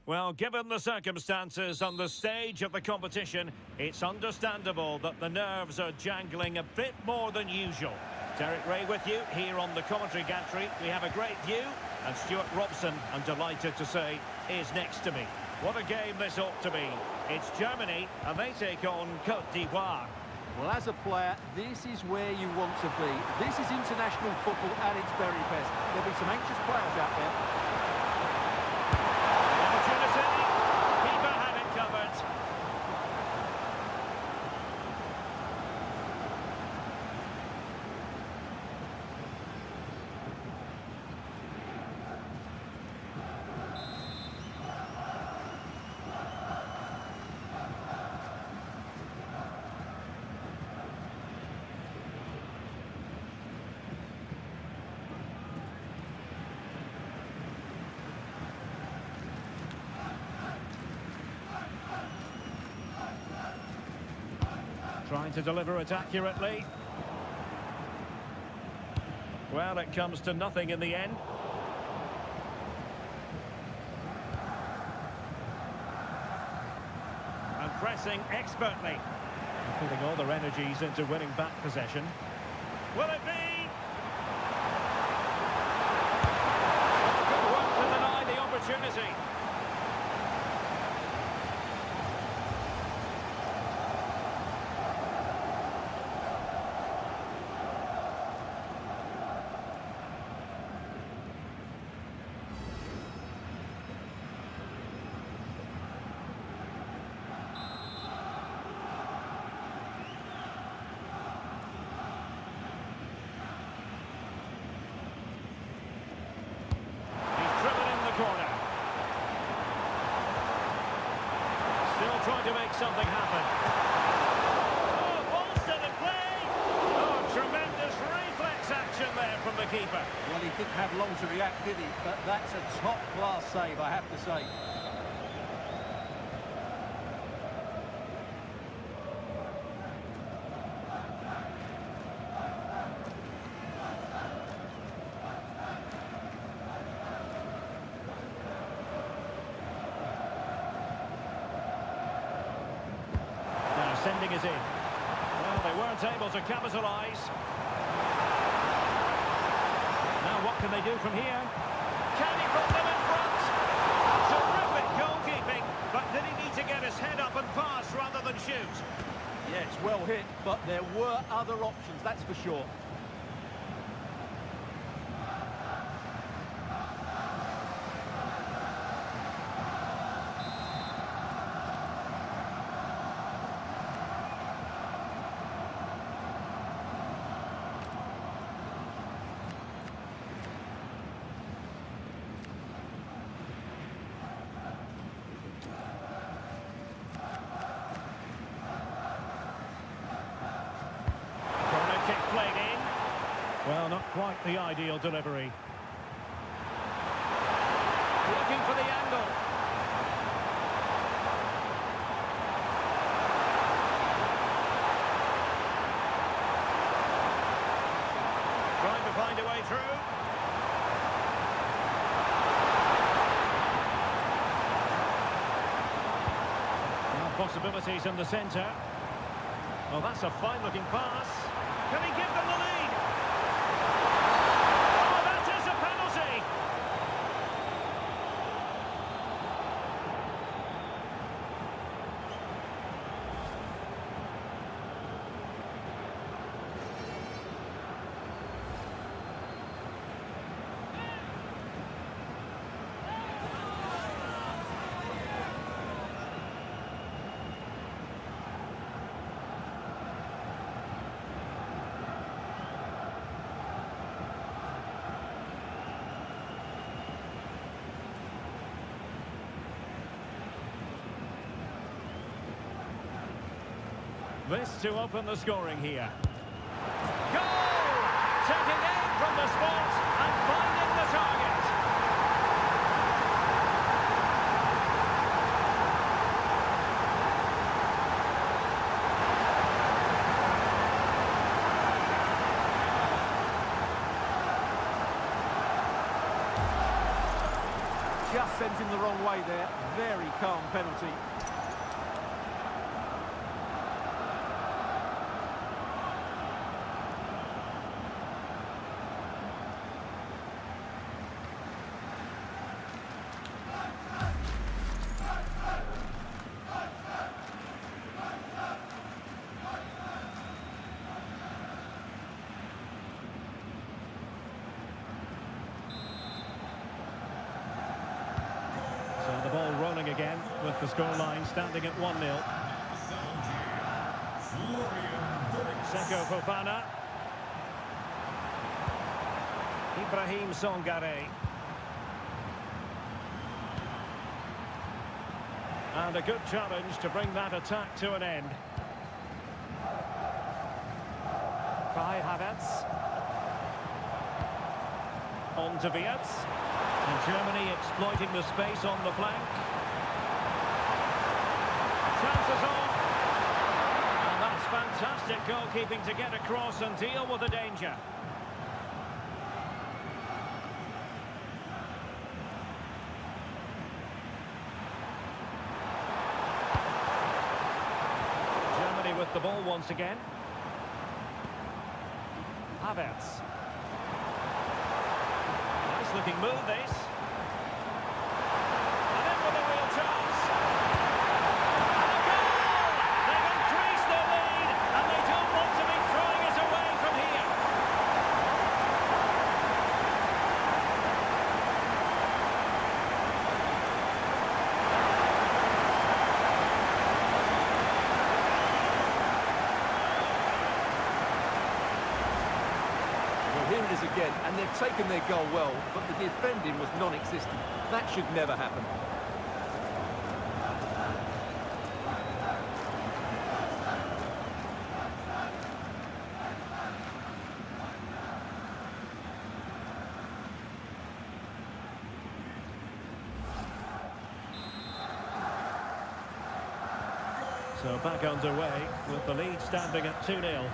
Well, given the circumstances on the stage of the competition, it's understandable that the nerves are jangling a bit more than usual. Derek Ray with you here on the commentary gantry. We have a great view, and Stuart Robson, I'm delighted to say, is next to me. What a game this ought to be. It's Germany, and they take on Côte d'Ivoire. Well, as a player, this is where you want to be. This is international football at its very best. There'll be some anxious players out there. Opportunity. Keeper had it covered. Trying to deliver it accurately. Well, it comes to nothing in the end. And pressing expertly. Putting all their energies into winning back possession. Will it be? Good work to deny the opportunity. Corner. Still trying to make something happen. Oh, ball still in play. Oh, tremendous reflex action there from the keeper. Well, he didn't have long to react, did he? But that's a top-class save, I have to say. Sending it in. Well, they weren't able to capitalise. Now what can they do from here? Can he put them in front? Terrific goalkeeping, but did he need to get his head up and pass rather than shoot? Yeah, it's well hit, but there were other options, that's for sure. Well, not quite the ideal delivery. Looking for the angle. Trying to find a way through. Now possibilities in the centre. Oh, that's a fine-looking pass. Can he give them the lead? This to open the scoring here. Goal! Taking aim from the spot and finding the target. Just sent him the wrong way there. Very calm penalty. The ball rolling again with the scoreline standing at 1-0. Seko Fofana. Ibrahim Songare. And a good challenge to bring that attack to an end. Kai Havertz. On to Wirtz. And Germany exploiting the space on the flank. Chances on. And that's fantastic. Fantastic goalkeeping to get across and deal with the danger. Germany with the ball once again. Havertz. Nice looking move this. And in with a real chance. And a goal! They've increased their lead and they don't want to be throwing it away from here. Here it is again, and they've taken their goal well, but the defending was non-existent. That should never happen. So back underway with the lead standing at 2-0.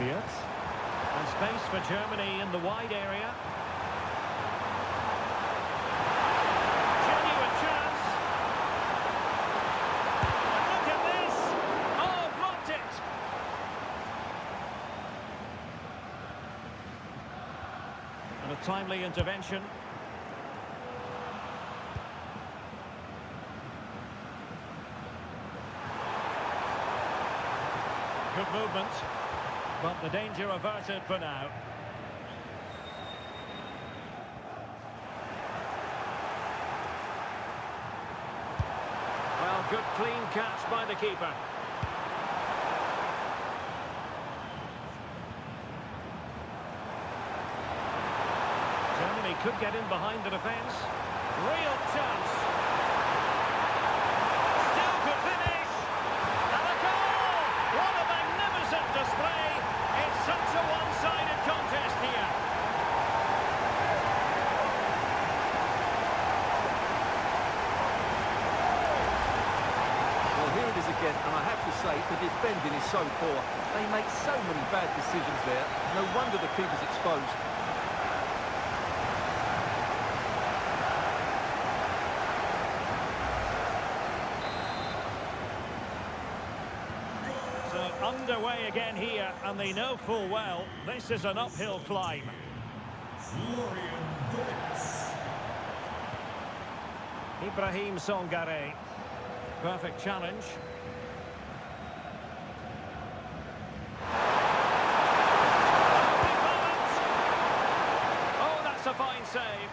And space for Germany in the wide area. Genuine chance. And look at this. Oh, blocked it. And a timely intervention. Good movement. But the danger averted for now. Well, good clean catch by the keeper. Germany could get in behind the defence. Real chance. Still could finish. And a goal! What a magnificent display. It's such a one-sided contest here. Well, here it is again, and I have to say, the defending is so poor. They make so many bad decisions there. No wonder the keeper's exposed. Underway again here, and they know full well this is an uphill climb. Ibrahim Songare. Perfect challenge. Oh, that's a fine save.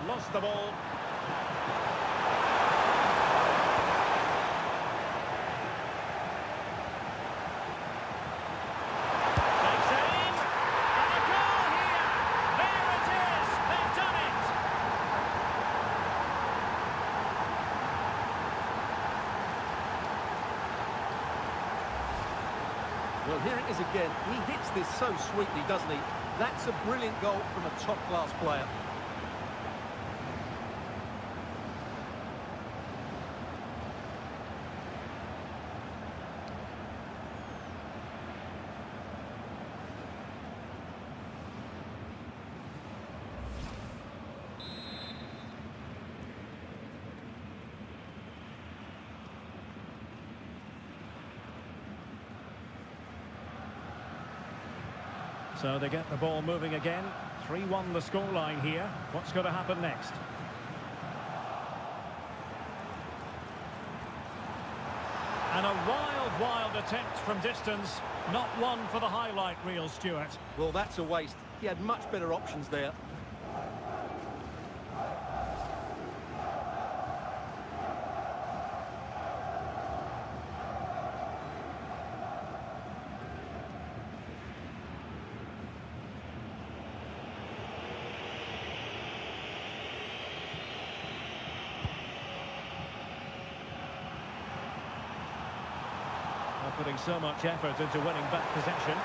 Lost the ball. Takes aim. And a goal here. There it is. They've done it. Well, here it is again. He hits this so sweetly, doesn't he? That's a brilliant goal from a top-class player. So they get the ball moving again. 3-1 the scoreline here. What's going to happen next? And a wild, wild attempt from distance. Not one for the highlight reel, Stuart. Well, that's a waste. He had much better options there. putting so much effort into winning back possession.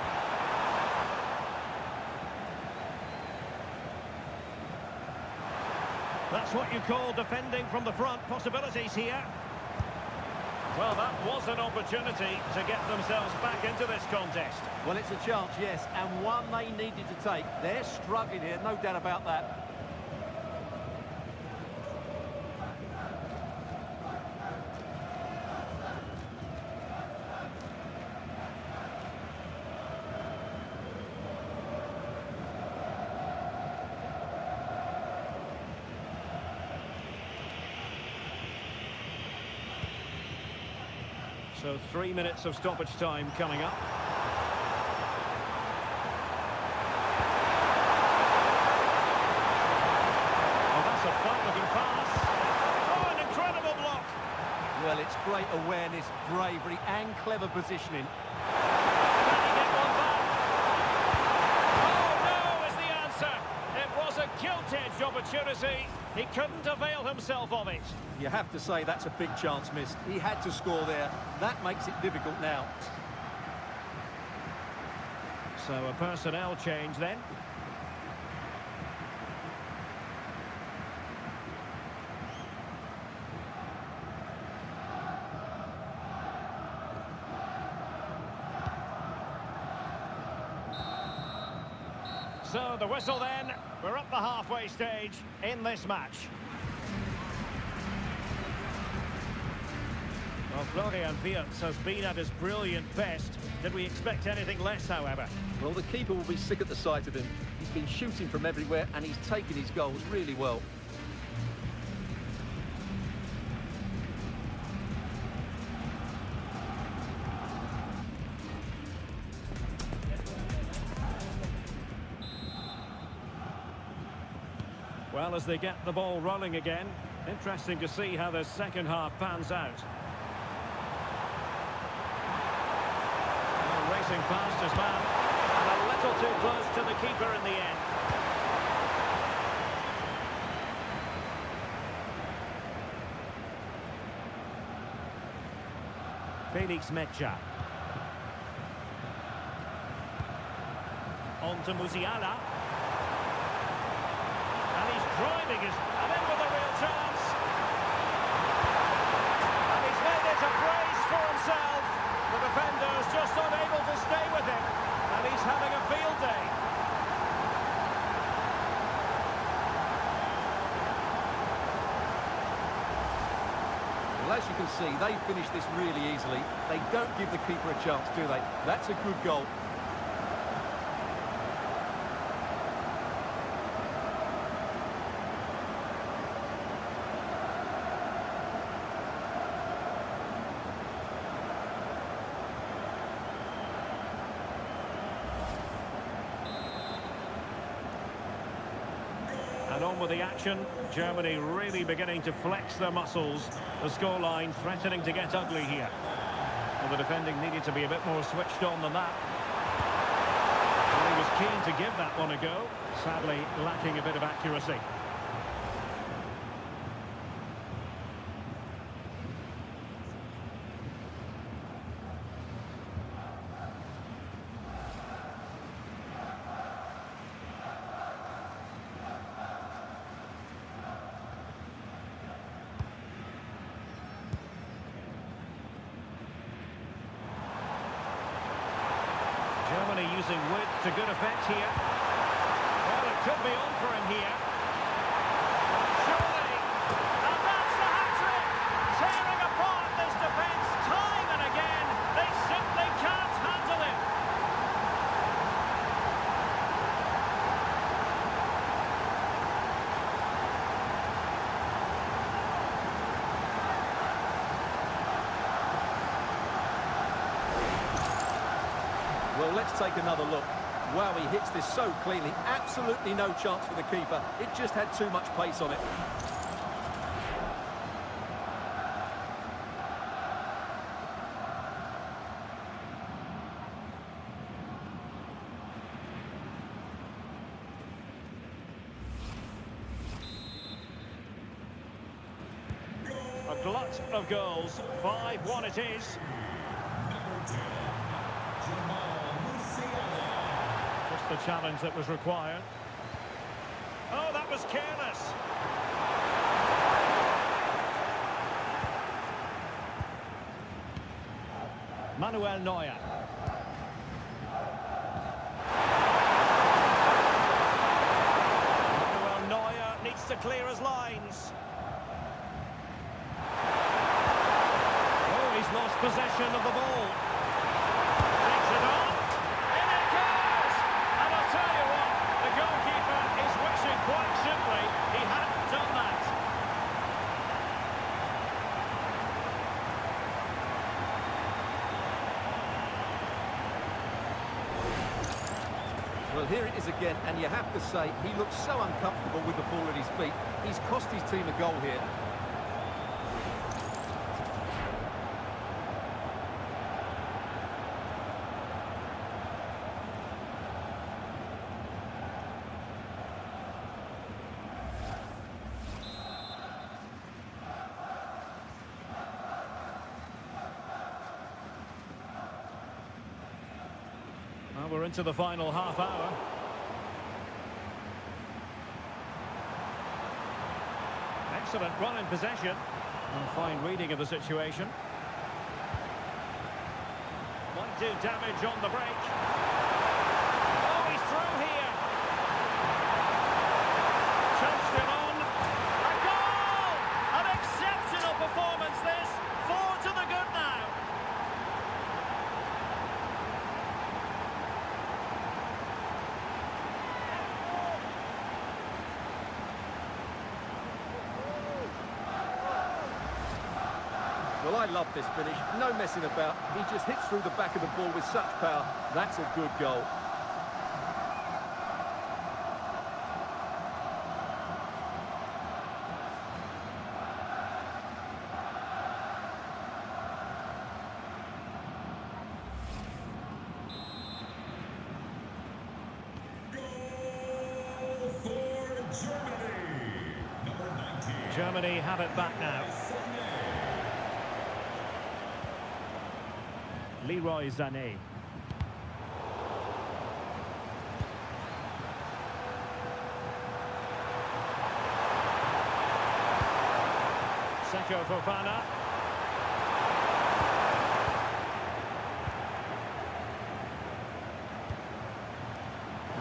That's what you call defending from the front. Possibilities here. Well, that was an opportunity to get themselves back into this contest. Well, it's a chance, yes, and one they needed to take. They're struggling here, no doubt about that. So 3 minutes of stoppage time coming up. Oh, that's a fine-looking pass. Oh, an incredible block. Well, it's great awareness, bravery and clever positioning. Can he get one back? Oh, no, is the answer. It was a gilt-edged opportunity. He couldn't avail himself of it. You have to say that's a big chance missed. He had to score there. That makes it difficult now. So a personnel change then. So the whistle then. We're up the halfway stage in this match. Well, Florian Wirtz has been at his brilliant best. Did we expect anything less, however? Well, the keeper will be sick at the sight of him. He's been shooting from everywhere and he's taken his goals really well. Well, as they get the ball rolling again, interesting to see how the second half pans out. Well, racing past his man, and a little too close to the keeper in the end. Felix Mecha. On to Musiala. Driving is, and in with a real chance. And he's made it a brace for himself. The defender's just unable to stay with him. And he's having a field day. Well, as you can see, they finish this really easily. They don't give the keeper a chance, do they? That's a good goal. And on with the action. Germany really beginning to flex their muscles. The scoreline threatening to get ugly here. Well, the defending needed to be a bit more switched on than that. Well, he was keen to give that one a go. Sadly, lacking a bit of accuracy. Germany using width to good effect here. Well, it could be on for him here. Surely! And that's the hat-trick! Tearing apart this defence time and again. They simply can't handle him. Well, let's take another look. Wow, he hits this so cleanly. Absolutely no chance for the keeper. It just had too much pace on it. A glut of goals. 5-1 it is. the challenge that was required. Oh, that was careless. Manuel Neuer. Manuel Neuer needs to clear his lines. Oh, he's lost possession of the ball. Takes it on. In it goes! And I'll tell you what, the goalkeeper is wishing quite simply he hadn't done that. Well, here it is again, and you have to say, he looks so uncomfortable with the ball at his feet. He's cost his team a goal here. Well, we're into the final half hour. Excellent run in possession. And fine reading of the situation. Might do damage on the break. Oh, he's through here. Touched it on. A goal! An exceptional performance this. 4 to the good now. Well, I love this finish. No messing about. He just hits through the back of the ball with such power. That's a good goal. Goal for Germany. Number 19. Germany have it back now. Leroy Sané. Seko Fofana.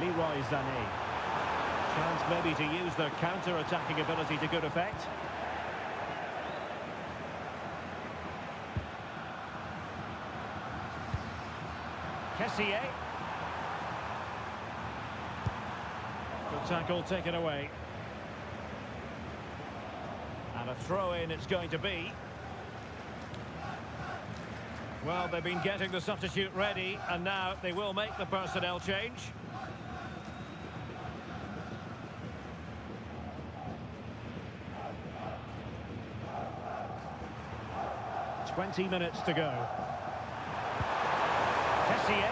Leroy Sané. Chance maybe to use their counter-attacking ability to good effect. Kessié. Good tackle taken away. And a throw-in it's going to be. Well, they've been getting the substitute ready, and now they will make the personnel change. "20 minutes to go. Kessié.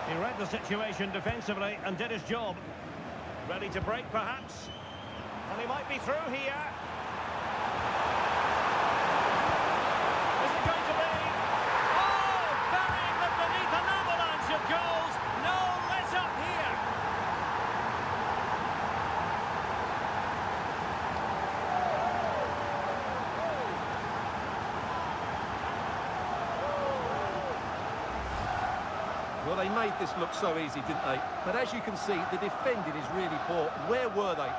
He read the situation defensively and did his job. Ready to break, perhaps? And he might be through here. Is it going to be? Oh, burying them beneath an avalanche of goals. No let up here. Well, they made this look so easy, didn't they? But as you can see, the defending is really poor. Where were they?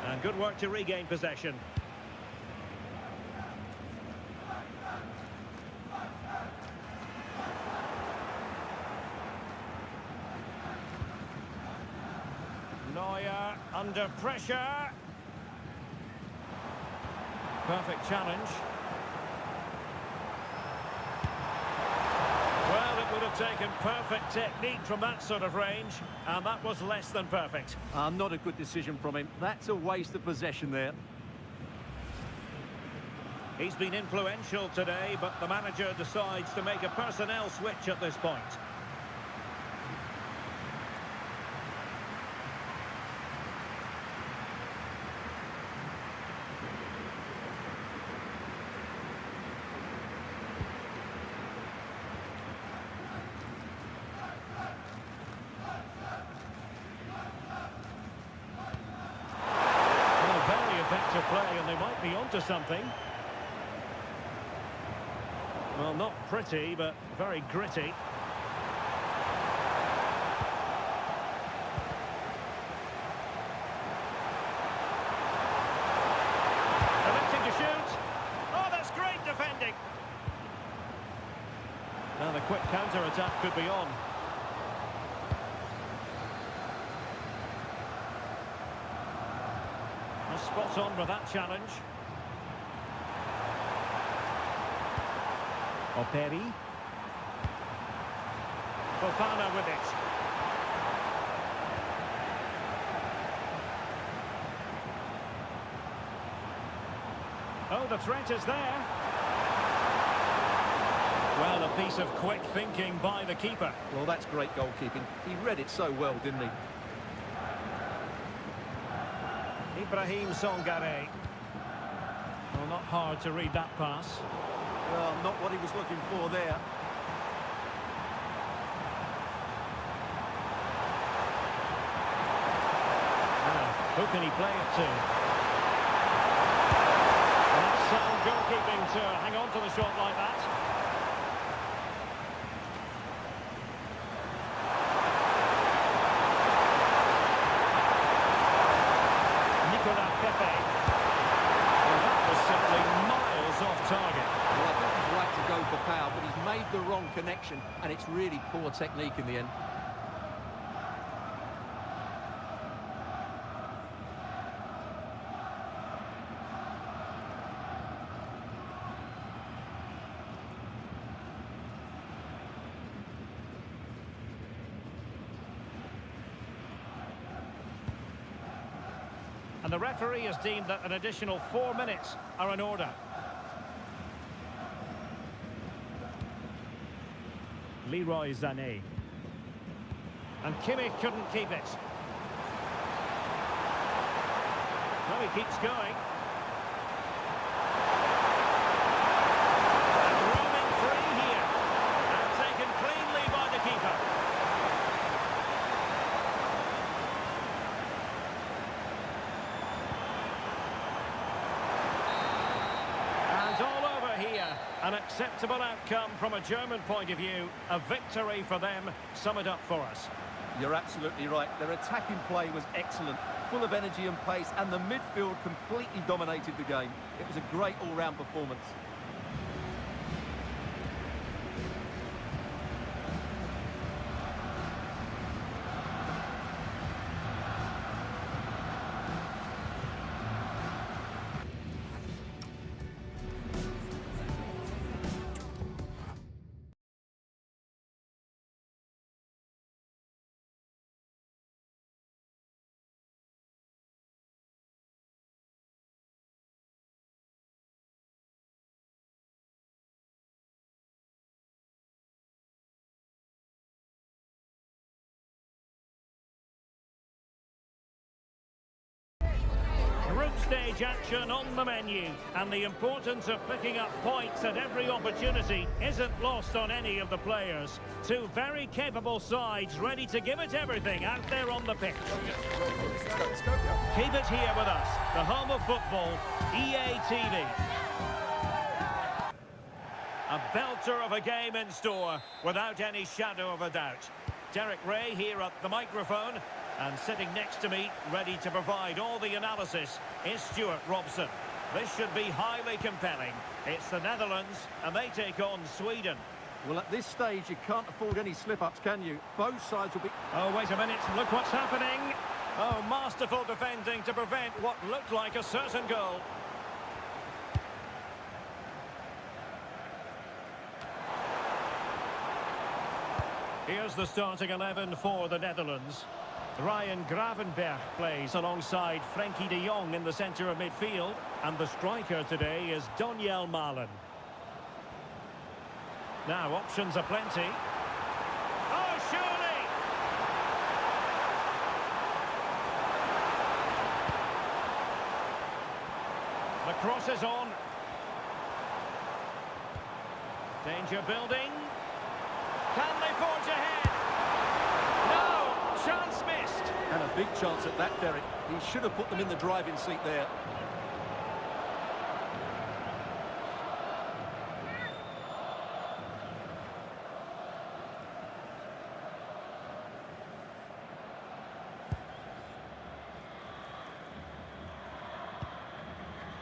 And good work to regain possession. Neuer under pressure. Perfect challenge. Well, it would have taken perfect technique from that sort of range, and that was less than perfect. Not a good decision from him. That's a waste of possession there. He's been influential today, but the manager decides to make a personnel switch at this point. Effective play, and they might be onto something. Well, not pretty, but very gritty. Electing to shoot. Oh, that's great defending. Now the quick counter-attack could be on. Spot on with that challenge. Operi. Fofana with it. Oh, the threat is there. Well, a piece of quick thinking by the keeper. Well, that's great goalkeeping. He read it so well, didn't he? Ibrahim Songare. Well, not hard to read that pass. Well, not what he was looking for there. Now, who can he play it to? And that's sound goalkeeping to hang on to the shot like that. Target. Well, I think he's right to go for power, but he's made the wrong connection, and it's really poor technique in the end. And the referee has deemed that an additional 4 minutes are in order. Leroy Sané. And Kimmich couldn't keep it. No, he keeps going. And roaming free here. And taken cleanly by the keeper. And all over here. An acceptable outcome from a German point of view. A victory for them. Sum it up for us. You're absolutely right. Their attacking play was excellent, full of energy and pace, and the midfield completely dominated the game. It was a great all-round performance. Group stage action on the menu, and the importance of picking up points at every opportunity isn't lost on any of the players. Two very capable sides ready to give it everything out there on the pitch. Keep it here with us, the home of football, EA TV. A belter of a game in store, without any shadow of a doubt. Derek Ray here at the microphone. And sitting next to me, ready to provide all the analysis, is Stuart Robson. This should be highly compelling. It's the Netherlands, and they take on Sweden. Well, at this stage, you can't afford any slip-ups, can you? Both sides will be... Oh, wait a minute. Look what's happening. Oh, masterful defending to prevent what looked like a certain goal. Here's the starting 11 for the Netherlands. Ryan Gravenberch plays alongside Frenkie de Jong in the centre of midfield. And the striker today is Donyell Malen. Now, options are plenty. Oh, surely! The cross is on. Danger building. Can they forge ahead? No! Chance missed. And a big chance at that, Derek. He should have put them in the driving seat there.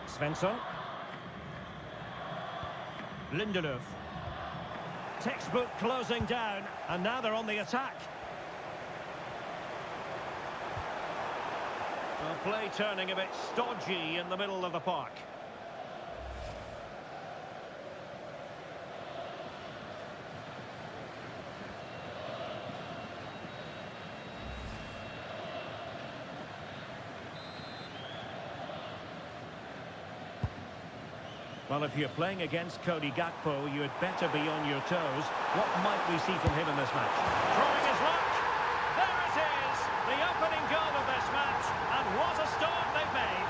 Svensson. Lindelöf. Textbook closing down, and now they're on the attack. Well, play turning a bit stodgy in the middle of the park. Well, if you're playing against Cody Gakpo, you had better be on your toes. What might we see from him in this match? Throwing his luck. There it is. The opening goal of this match. And what a start they've made.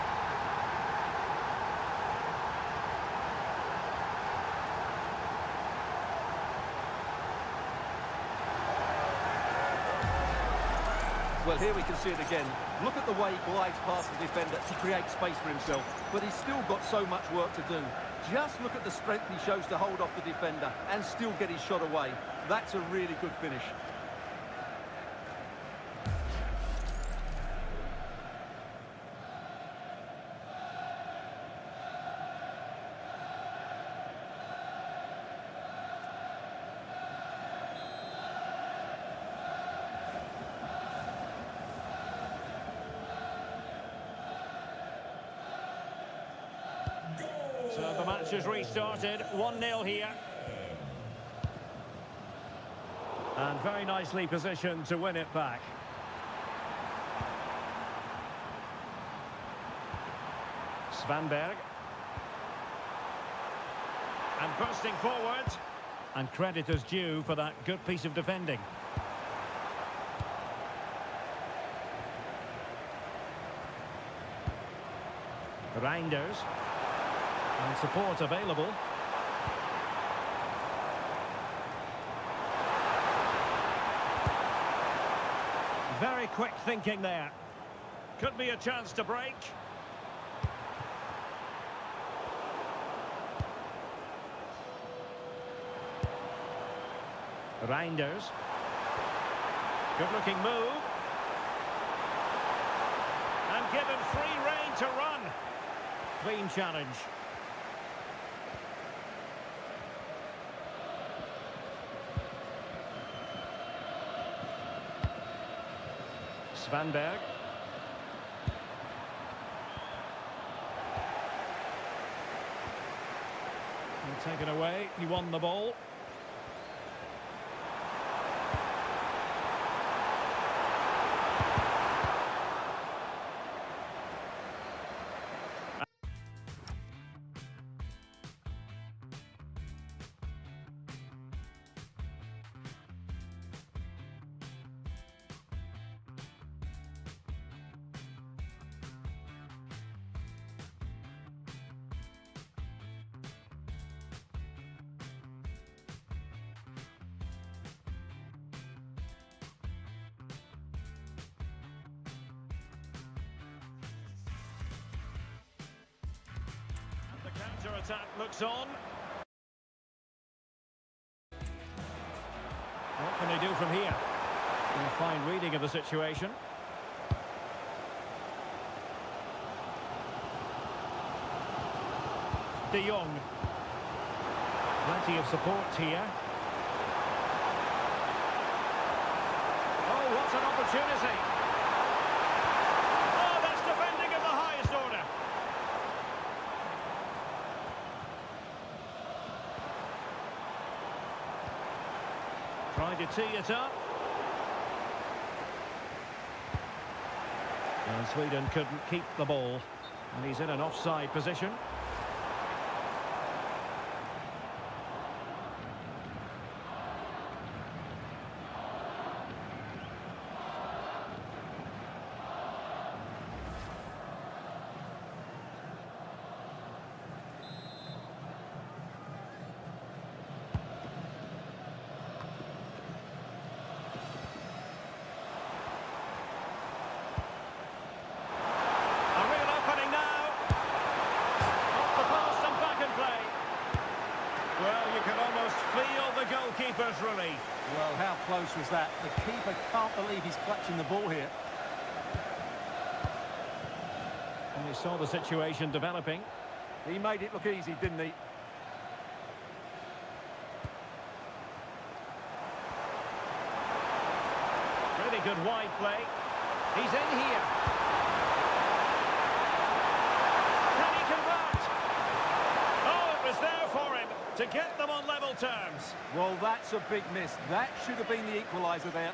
Well, here we can see it again. Look at the way he glides past the defender to create space for himself. But he's still got so much work to do. Just look at the strength he shows to hold off the defender and still get his shot away. That's a really good finish. So the match has restarted, 1-0 here. And very nicely positioned to win it back. Svanberg. And bursting forward. And credit is due for that good piece of defending. Reinders. And support available. Very quick thinking there. Could be a chance to break. Reinders. Good looking move. And given free rein to run. Clean challenge. Svanberg. And taken away, he won the ball. Counter-attack looks on. What can they do from here? A fine reading of the situation. De Jong. Plenty of support here. Oh, what an opportunity! Oh, that's defending of the highest order. Trying to tee it up. And Sweden couldn't keep the ball. And he's in an offside position. Keeper's relief. Well, how close was that? The keeper can't believe he's clutching the ball here. And he saw the situation developing. He made it look easy, didn't he? Really good wide play. He's in here. Can he convert? Oh, it was there for him to get them on level terms. Well, that's a big miss. That should have been the equaliser there.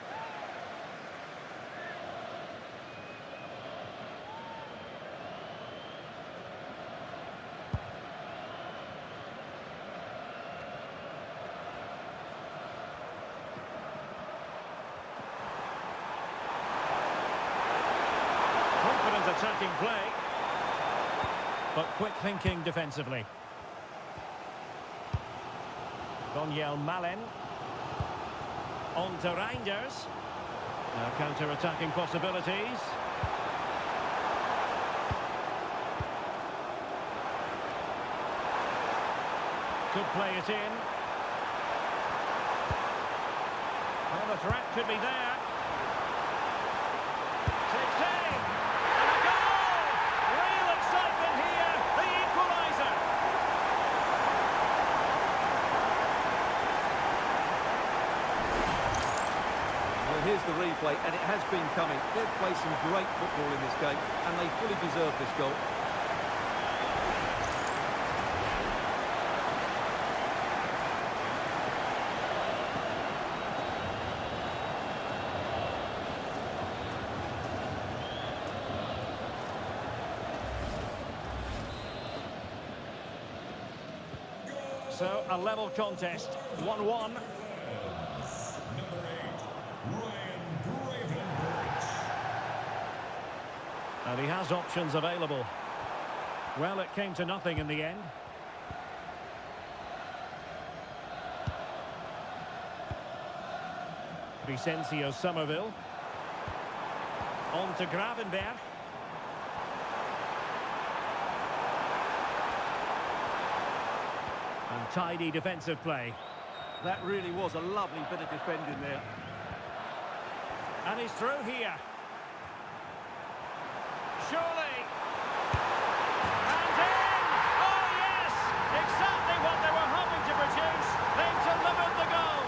Confident attacking play, but quick thinking defensively. Daniel Malen. On to Reinders. Now counter-attacking possibilities. Could play it in. Well, the threat could be there. Takes aim. And a goal! Real excitement here. The equaliser. Here's the replay, and it has been coming. They've played some great football in this game, and they fully deserve this goal. So, a level contest, 1-1. And he has options available. Well, it came to nothing in the end. Vicencio Somerville. On to Gravenberg. And tidy defensive play. That really was a lovely bit of defending there. And he's through here. Surely. And in! Oh, yes! Exactly what they were hoping to produce. They've delivered the goal.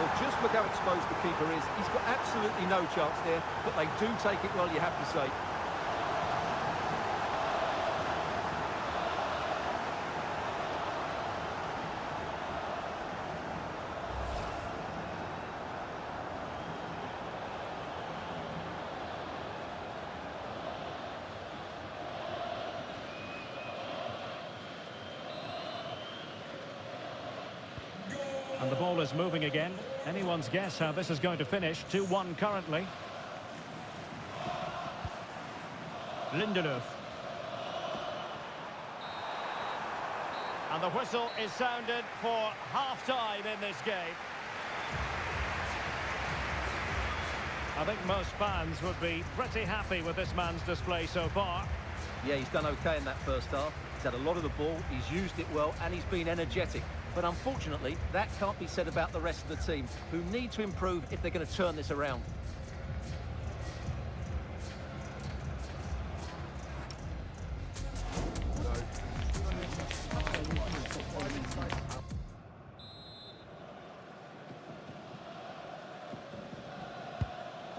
Well, just look how exposed the keeper is. He's got absolutely no chance there, but they do take it well, you have to say. And the ball is moving again. Anyone's guess how this is going to finish. 2-1 currently. Lindelöf. And the whistle is sounded for half-time in this game. I think most fans would be pretty happy with this man's display so far. Yeah, he's done okay in that first half. He's had a lot of the ball, he's used it well, and he's been energetic. But unfortunately, that can't be said about the rest of the team, who need to improve if they're going to turn this around.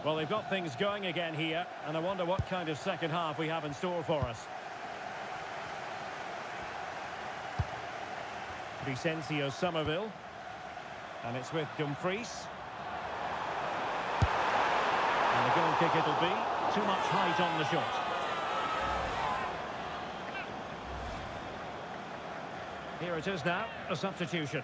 Well, they've got things going again here, and I wonder what kind of second half we have in store for us. Vicentio Somerville. And it's with Dumfries. And the goal kick it'll be. Too much height on the shot. Here it is now, a substitution.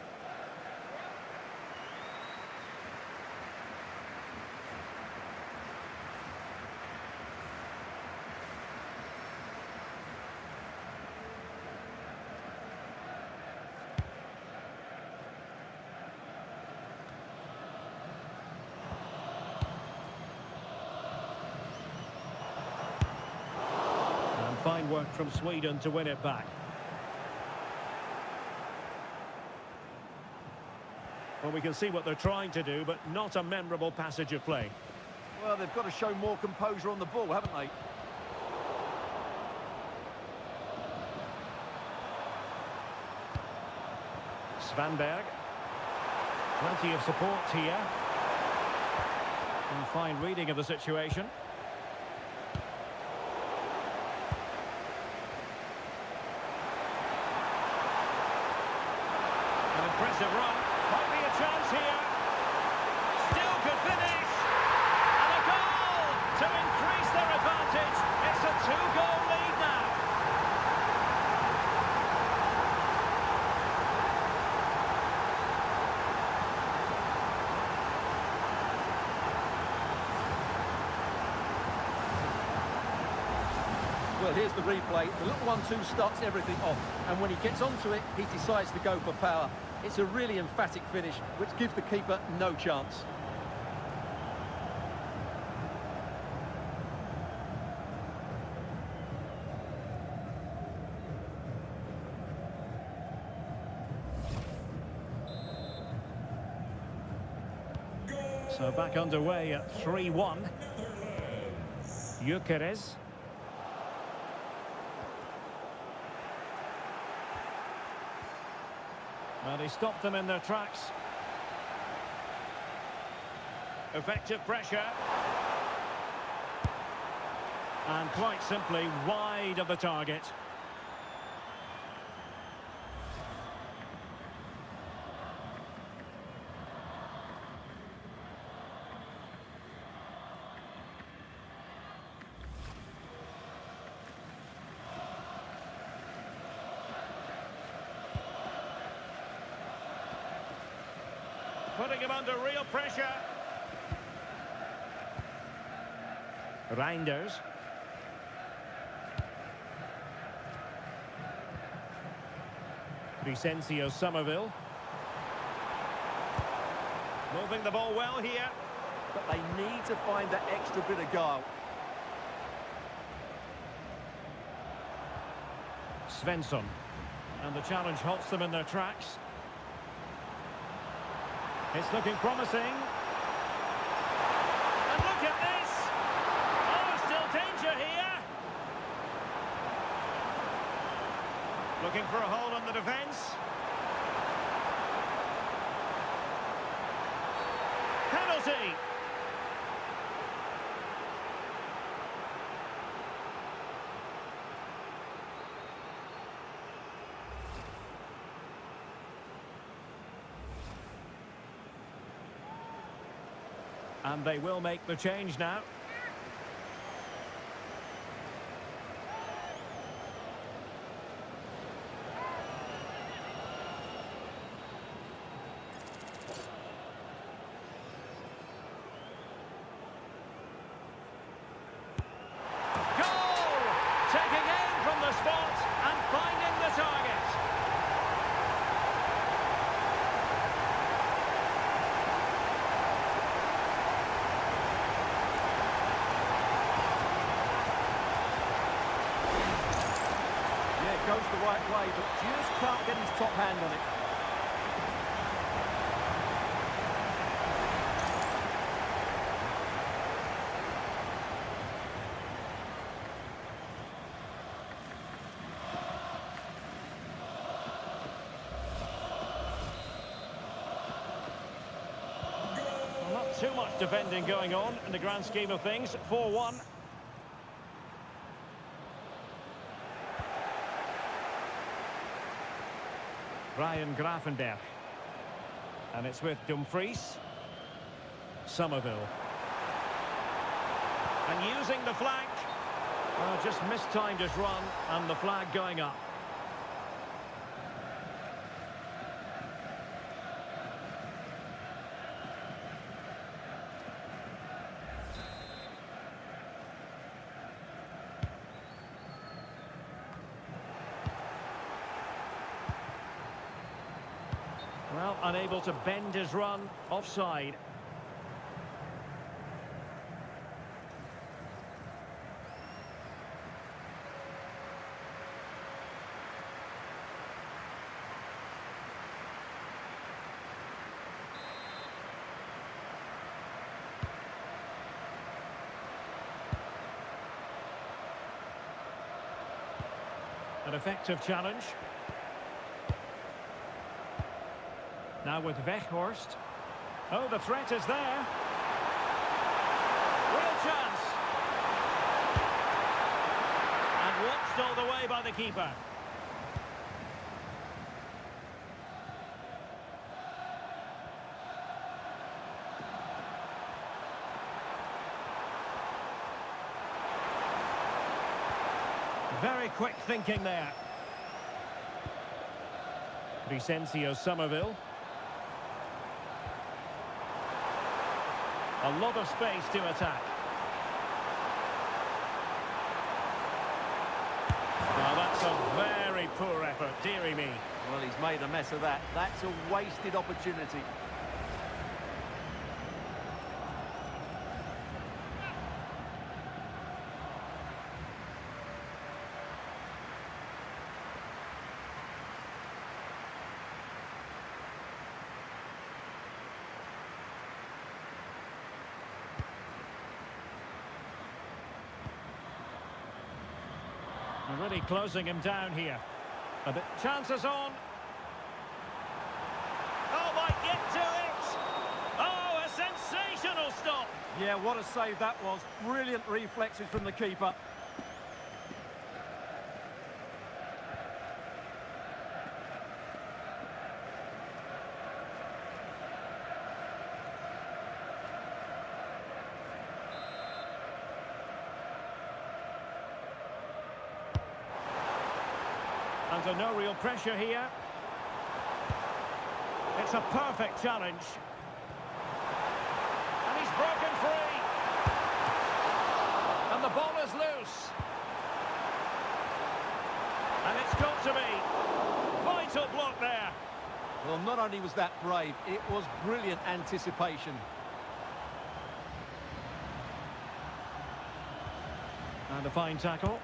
And fine work from Sweden to win it back. Well, we can see what they're trying to do, but not a memorable passage of play. Well, they've got to show more composure on the ball, haven't they? Svanberg. Plenty of support here. And fine reading of the situation. An impressive run. Might be a chance here. Still could finish. And a goal to increase their advantage. It's a two-goal lead now. Well, here's the replay. The little 1-2 starts everything off. And when he gets onto it, he decides to go for power. It's a really emphatic finish, which gives the keeper no chance. So back underway at 3-1. Gyökeres. Well, he stopped them in their tracks. Effective pressure. And quite simply wide of the target. Putting him under real pressure. Reinders. Vicentio Somerville. Moving the ball well here. But they need to find that extra bit of guile. Svensson. And the challenge halts them in their tracks. It's looking promising. And look at this! Oh, still danger here. Looking for a hole in the defence. Penalty! And they will make the change now. Goal! Taking aim from the spot and finding the target. Goes the right way, but just can't get his top hand on it. Well, not too much defending going on in the grand scheme of things. 4-1. Ryan Gravenberch. And it's with Dumfries. Somerville. And using the flank. Well, just mistimed his run, and the flag going up. Well, unable to bend his run, offside. An effective challenge. Now with Weghorst. Oh, the threat is there. Real chance. And watched all the way by the keeper. Very quick thinking there. Crescencio Somerville. A lot of space to attack. Well, that's a very poor effort, dearie me. Well, he's made a mess of that. That's a wasted opportunity. Really closing him down here. A bit chances on. Oh, might get to it. Oh, a sensational stop. Yeah, what a save that was. Brilliant reflexes from the keeper. Under no real pressure here. It's a perfect challenge. And he's broken free. And the ball is loose. And it's got to be. Vital block there. Well, not only was that brave, it was brilliant anticipation. And a fine tackle.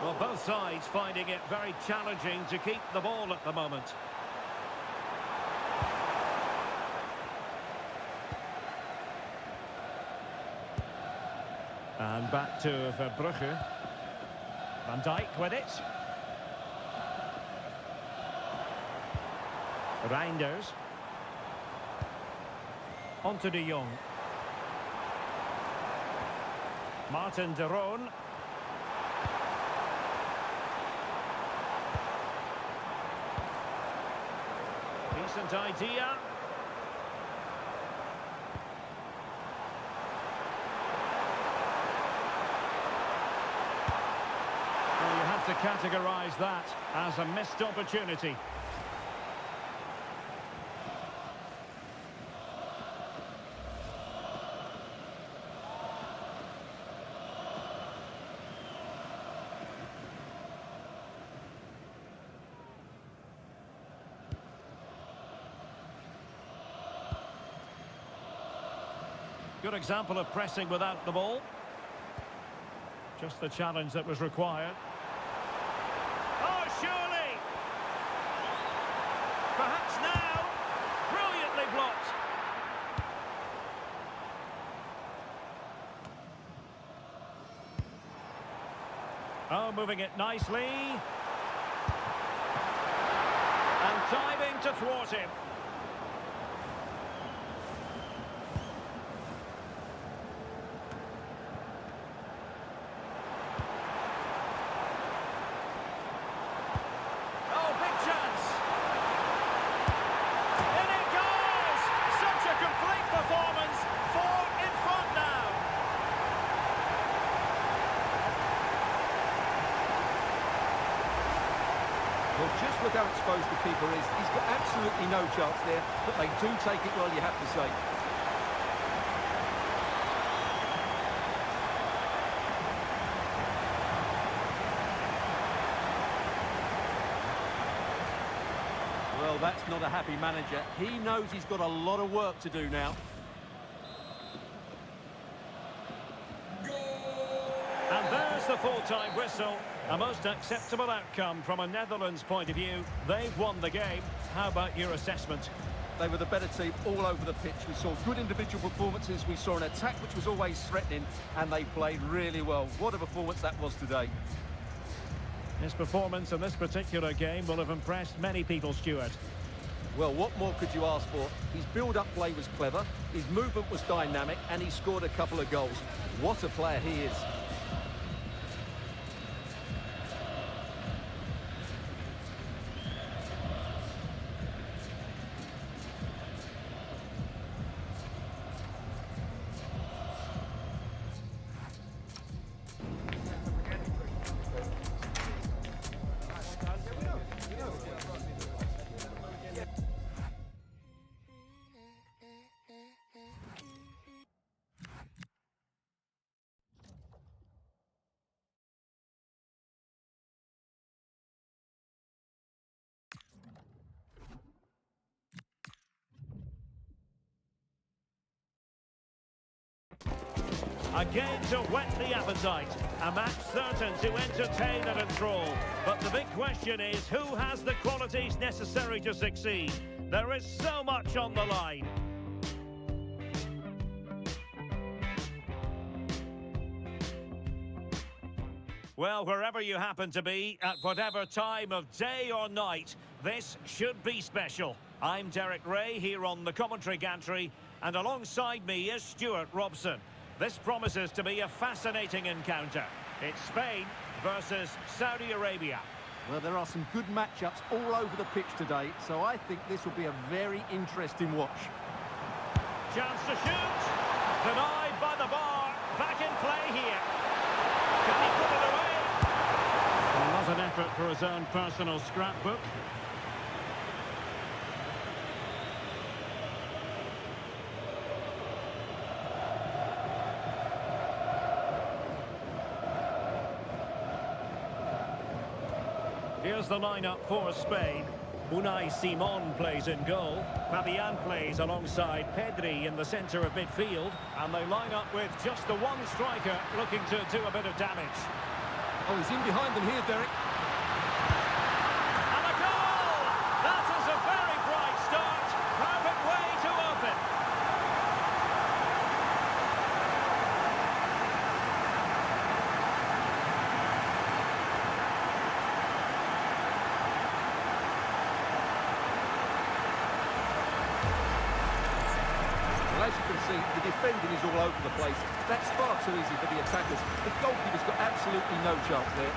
Well, both sides finding it very challenging to keep the ball at the moment. And back to Verbrugge. Van Dijk with it. Reinders. On to de Jong. Martin de Roon. Decent idea. Well, you have to categorise that as a missed opportunity. Good example of pressing without the ball. Just the challenge that was required. Oh, surely! Perhaps now. Brilliantly blocked. Oh, moving it nicely. And timing to thwart him. Well, just look how exposed the keeper is. He's got absolutely no chance there, but they do take it well, you have to say. Well, that's not a happy manager. He knows he's got a lot of work to do now. And there's the full-time whistle. A most acceptable outcome from a Netherlands point of view. They've won the game. How about your assessment? They were the better team all over the pitch. We saw good individual performances. We saw an attack which was always threatening, and they played really well. What a performance that was today. His performance in this particular game will have impressed many people, Stuart. Well, what more could you ask for? His build-up play was clever, his movement was dynamic, and he scored a couple of goals. What a player he is. A game to whet the appetite, a match certain to entertain and enthrall. But the big question is, who has the qualities necessary to succeed? There is so much on the line. Well, wherever you happen to be, at whatever time of day or night, this should be special. I'm Derek Ray here on the commentary gantry, and alongside me is Stuart Robson. This promises to be a fascinating encounter. It's Spain versus Saudi Arabia. Well, there are some good matchups all over the pitch today, so I think this will be a very interesting watch. Chance to shoot. Denied by the bar. Back in play here. Can he put it away? Well, was an effort for his own personal scrapbook. Here's the lineup for Spain. Unai Simon plays in goal. Fabian plays alongside Pedri in the centre of midfield. And they line up with just the one striker looking to do a bit of damage. Oh, he's in behind them here, Derek. And a goal! That is a very bright start. Perfect way to open. As you can see, the defending is all over the place. That's far too easy for the attackers. The goalkeeper's got absolutely no chance there.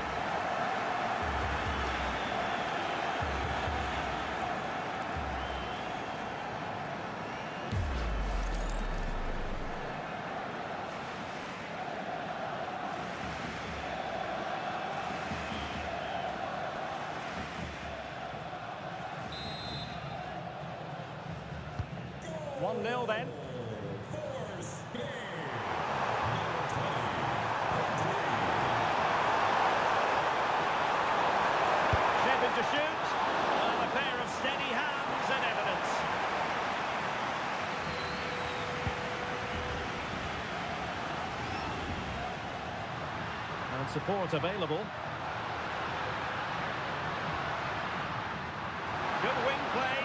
One 0 then. To shoot, and a pair of steady hands in evidence. And support available. Good wing play.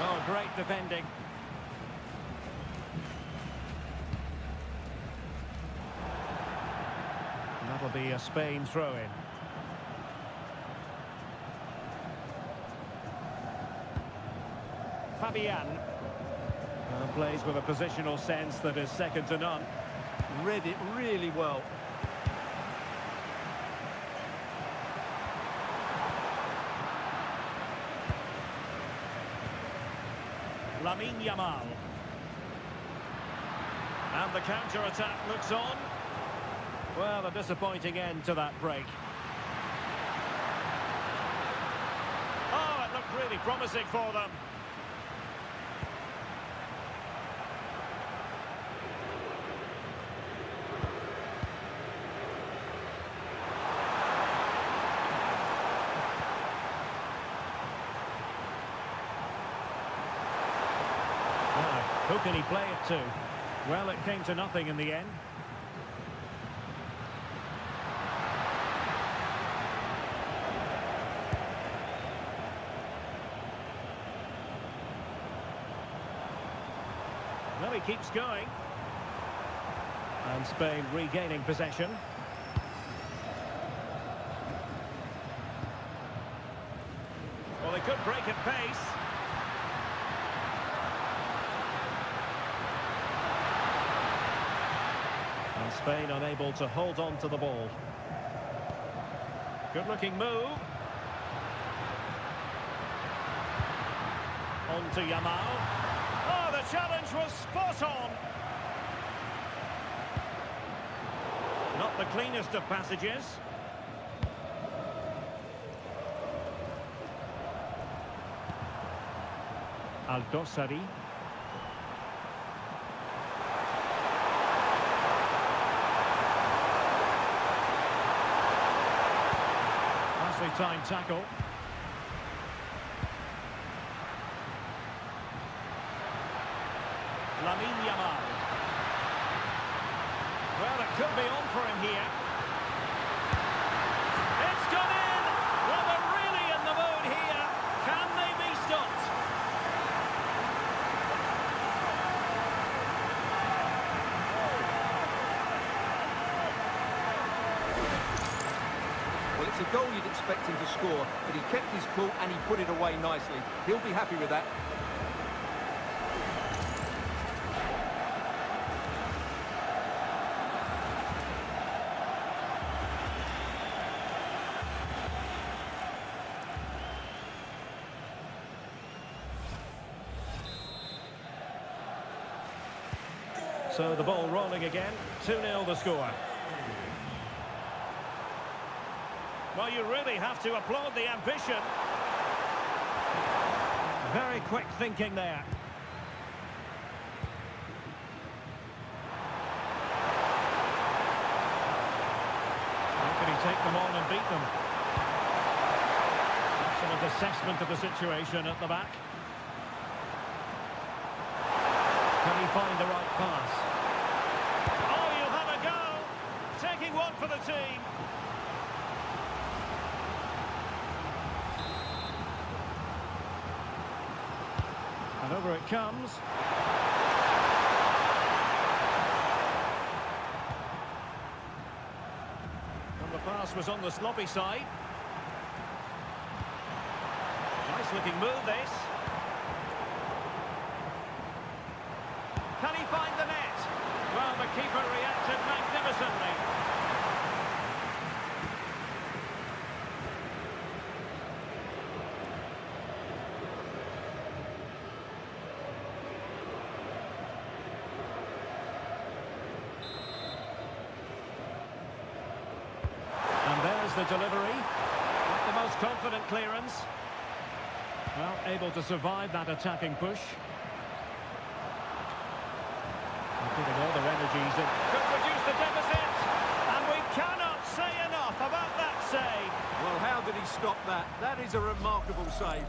Oh, great defending. That'll be a Spain throw-in. Fabian plays with a positional sense that is second to none. Read it really well. Lamine Yamal. And the counter-attack looks on. Well, a disappointing end to that break. Oh, it looked really promising for them. Who can he play it to? Well, it came to nothing in the end. Well, he keeps going. And Spain regaining possession. Well, they could break at pace. And Spain unable to hold on to the ball. Good-looking move. On to Yamal. Oh, the challenge was spot on. Not the cleanest of passages. Al-Dossari. Nicely timed tackle. Lamine Yamal. Well, it could be on for him here. It's gone in! Well, they're really in the mood here. Can they be stopped? Well, it's a goal you'd expect him to score, but he kept his cool and he put it away nicely. He'll be happy with that. So the ball rolling again. 2-0 the score. Well, you really have to applaud the ambition. Very quick thinking there. How can he take them on and beat them? Excellent assessment of the situation at the back. Can he find the right pass? Oh, you'll have a go. Taking one for the team. And over it comes. And the pass was on the sloppy side. Nice looking move this. Can he find the net? Well, the keeper reacted magnificently. And there's the delivery. Not the most confident clearance. Well, able to survive that attacking push. Putting all their energies in. Could reduce the deficit. And we cannot say enough about that save. Well, how did he stop that? That is a remarkable save.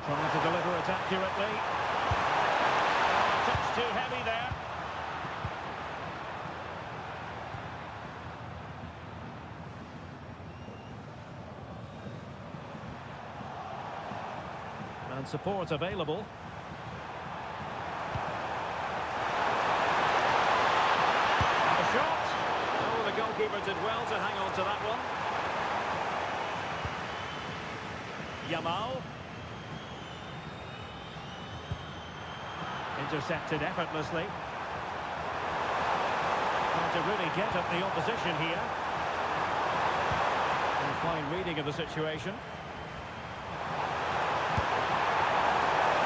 Trying to deliver it accurately. Oh, a touch too heavy there. And support available. And the shot. Oh, the goalkeeper did well to hang on to that one. Yamal. Intercepted effortly. Trying to really get at the opposition here. Fine reading of the situation.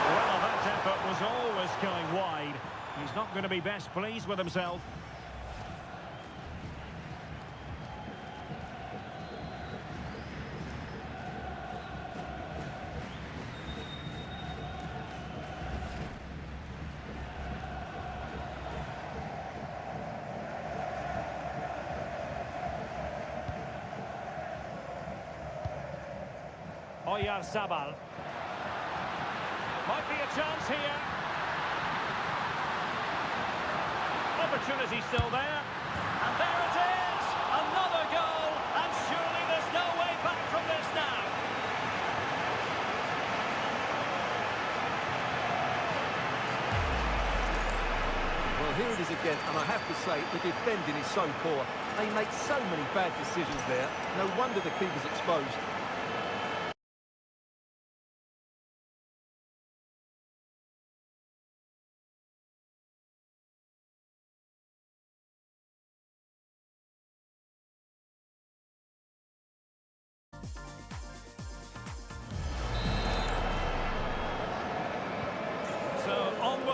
Well, that effort was always going wide. He's not going to be best pleased with himself. Sabal. Might be a chance here. Opportunity still there. And there it is! Another goal! And surely there's no way back from this now. Well, here it is again, and I have to say, the defending is so poor. They make so many bad decisions there. No wonder the keeper's exposed.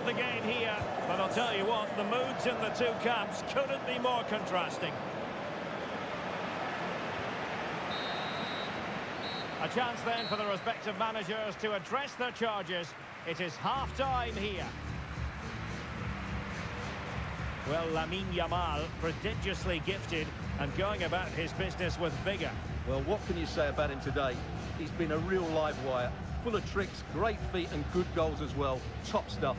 The game here, but I'll tell you what, the moods in the two camps couldn't be more contrasting. A chance then for the respective managers to address their charges. It is half-time here. Well, Lamine Yamal, prodigiously gifted and going about his business with vigour. Well, what can you say about him today? He's been a real live wire, full of tricks, great feet and good goals as well. Top stuff.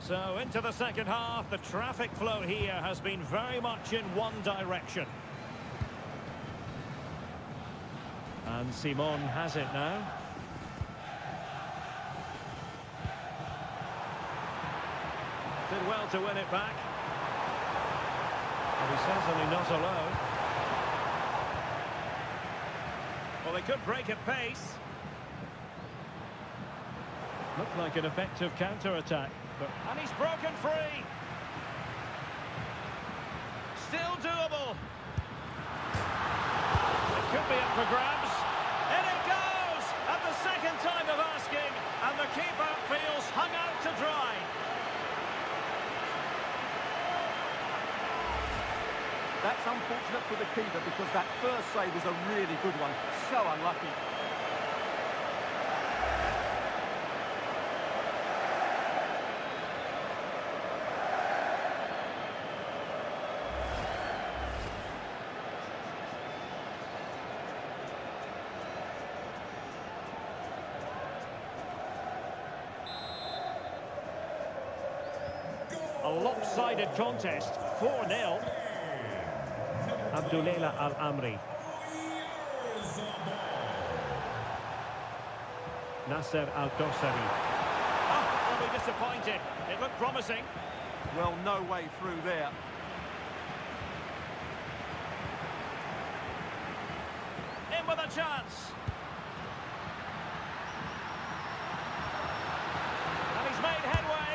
So into the second half, the traffic flow here has been very much in one direction. And Simon has it now. Did well to win it back. And he's certainly not alone. Well, they could break at pace. Looked like an effective counter-attack. And he's broken free. Still doable. It could be up for grabs. In it goes! At the second time of asking, and the keeper feels hung out to dry. That's unfortunate for the keeper because that first save was a really good one. So unlucky. A lopsided contest, 4-0. Abdullah Al-Amri. Nasser Al-Dosari. Oh, will be disappointed. It looked promising. Well, no way through there. In with a chance. And he's made headway.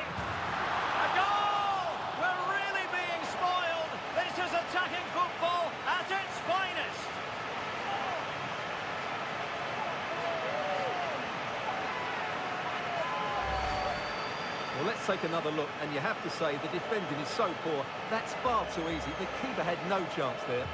A goal! We're really being spoiled. This is attacking football at its finest. Well, let's take another look, and you have to say the defending is so poor. That's far too easy. The keeper had no chance there.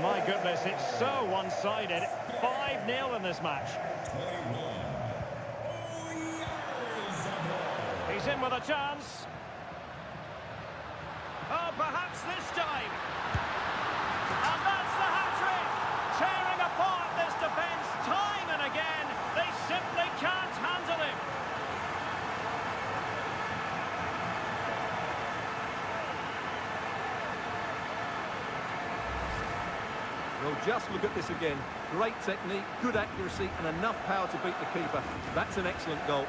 My goodness, it's so one-sided. 5-0 in this match. He's in with a chance. Oh, perhaps this time. And that's the hat-trick. Tearing apart this defence time and again. They simply can't handle him. Well, Just look at this again. Great technique, good accuracy, and enough power to beat the keeper. That's an excellent goal.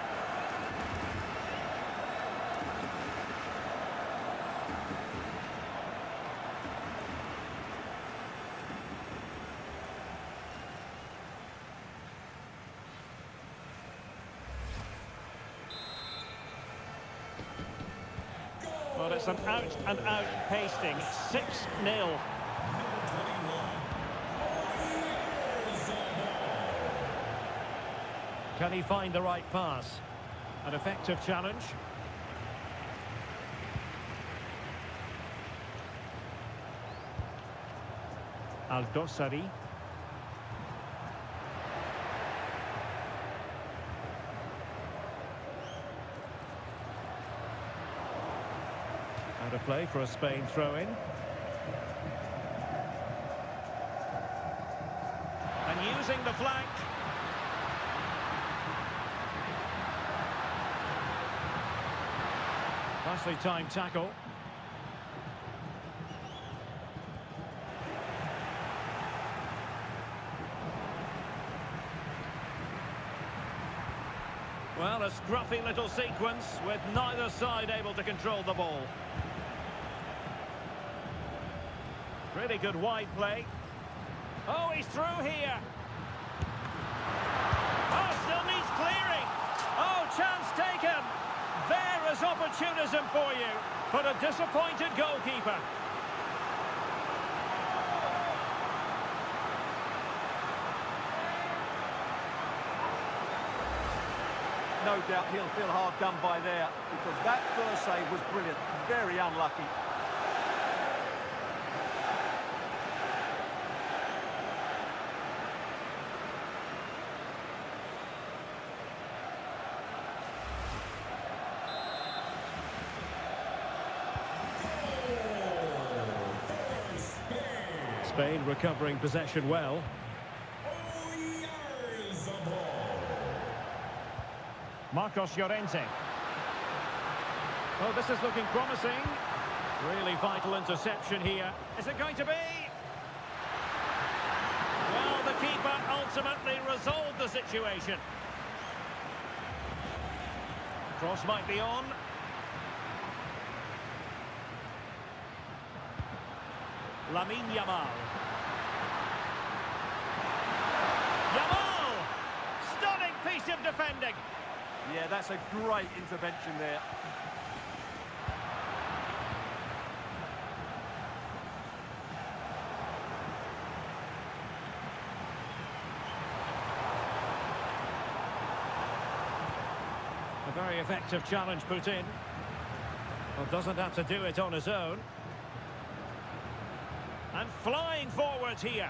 Well, it's an out-and-out pasting. 6-0. Can he find the right pass? An effective challenge. Al-Dossari. Out of play for a Spain throw-in. And using the flank. Nicely timed tackle. Well, a scruffy little sequence with neither side able to control the ball. Really good wide play. Oh, he's through here. Oh, still needs clearing. Oh, chance taken. There is opportunism for you, but a disappointed goalkeeper. No doubt he'll feel hard done by there, because that first save was brilliant. Very unlucky. Spain recovering possession well. Marcos Llorente. Oh, this is looking promising. Really vital interception here. Is it going to be? Well, the keeper ultimately resolved the situation. Cross might be on. Lamine Yamal. Yamal! Stunning piece of defending. Yeah, that's a great intervention there. A very effective challenge put in. Well, doesn't have to do it on his own. And flying forwards here.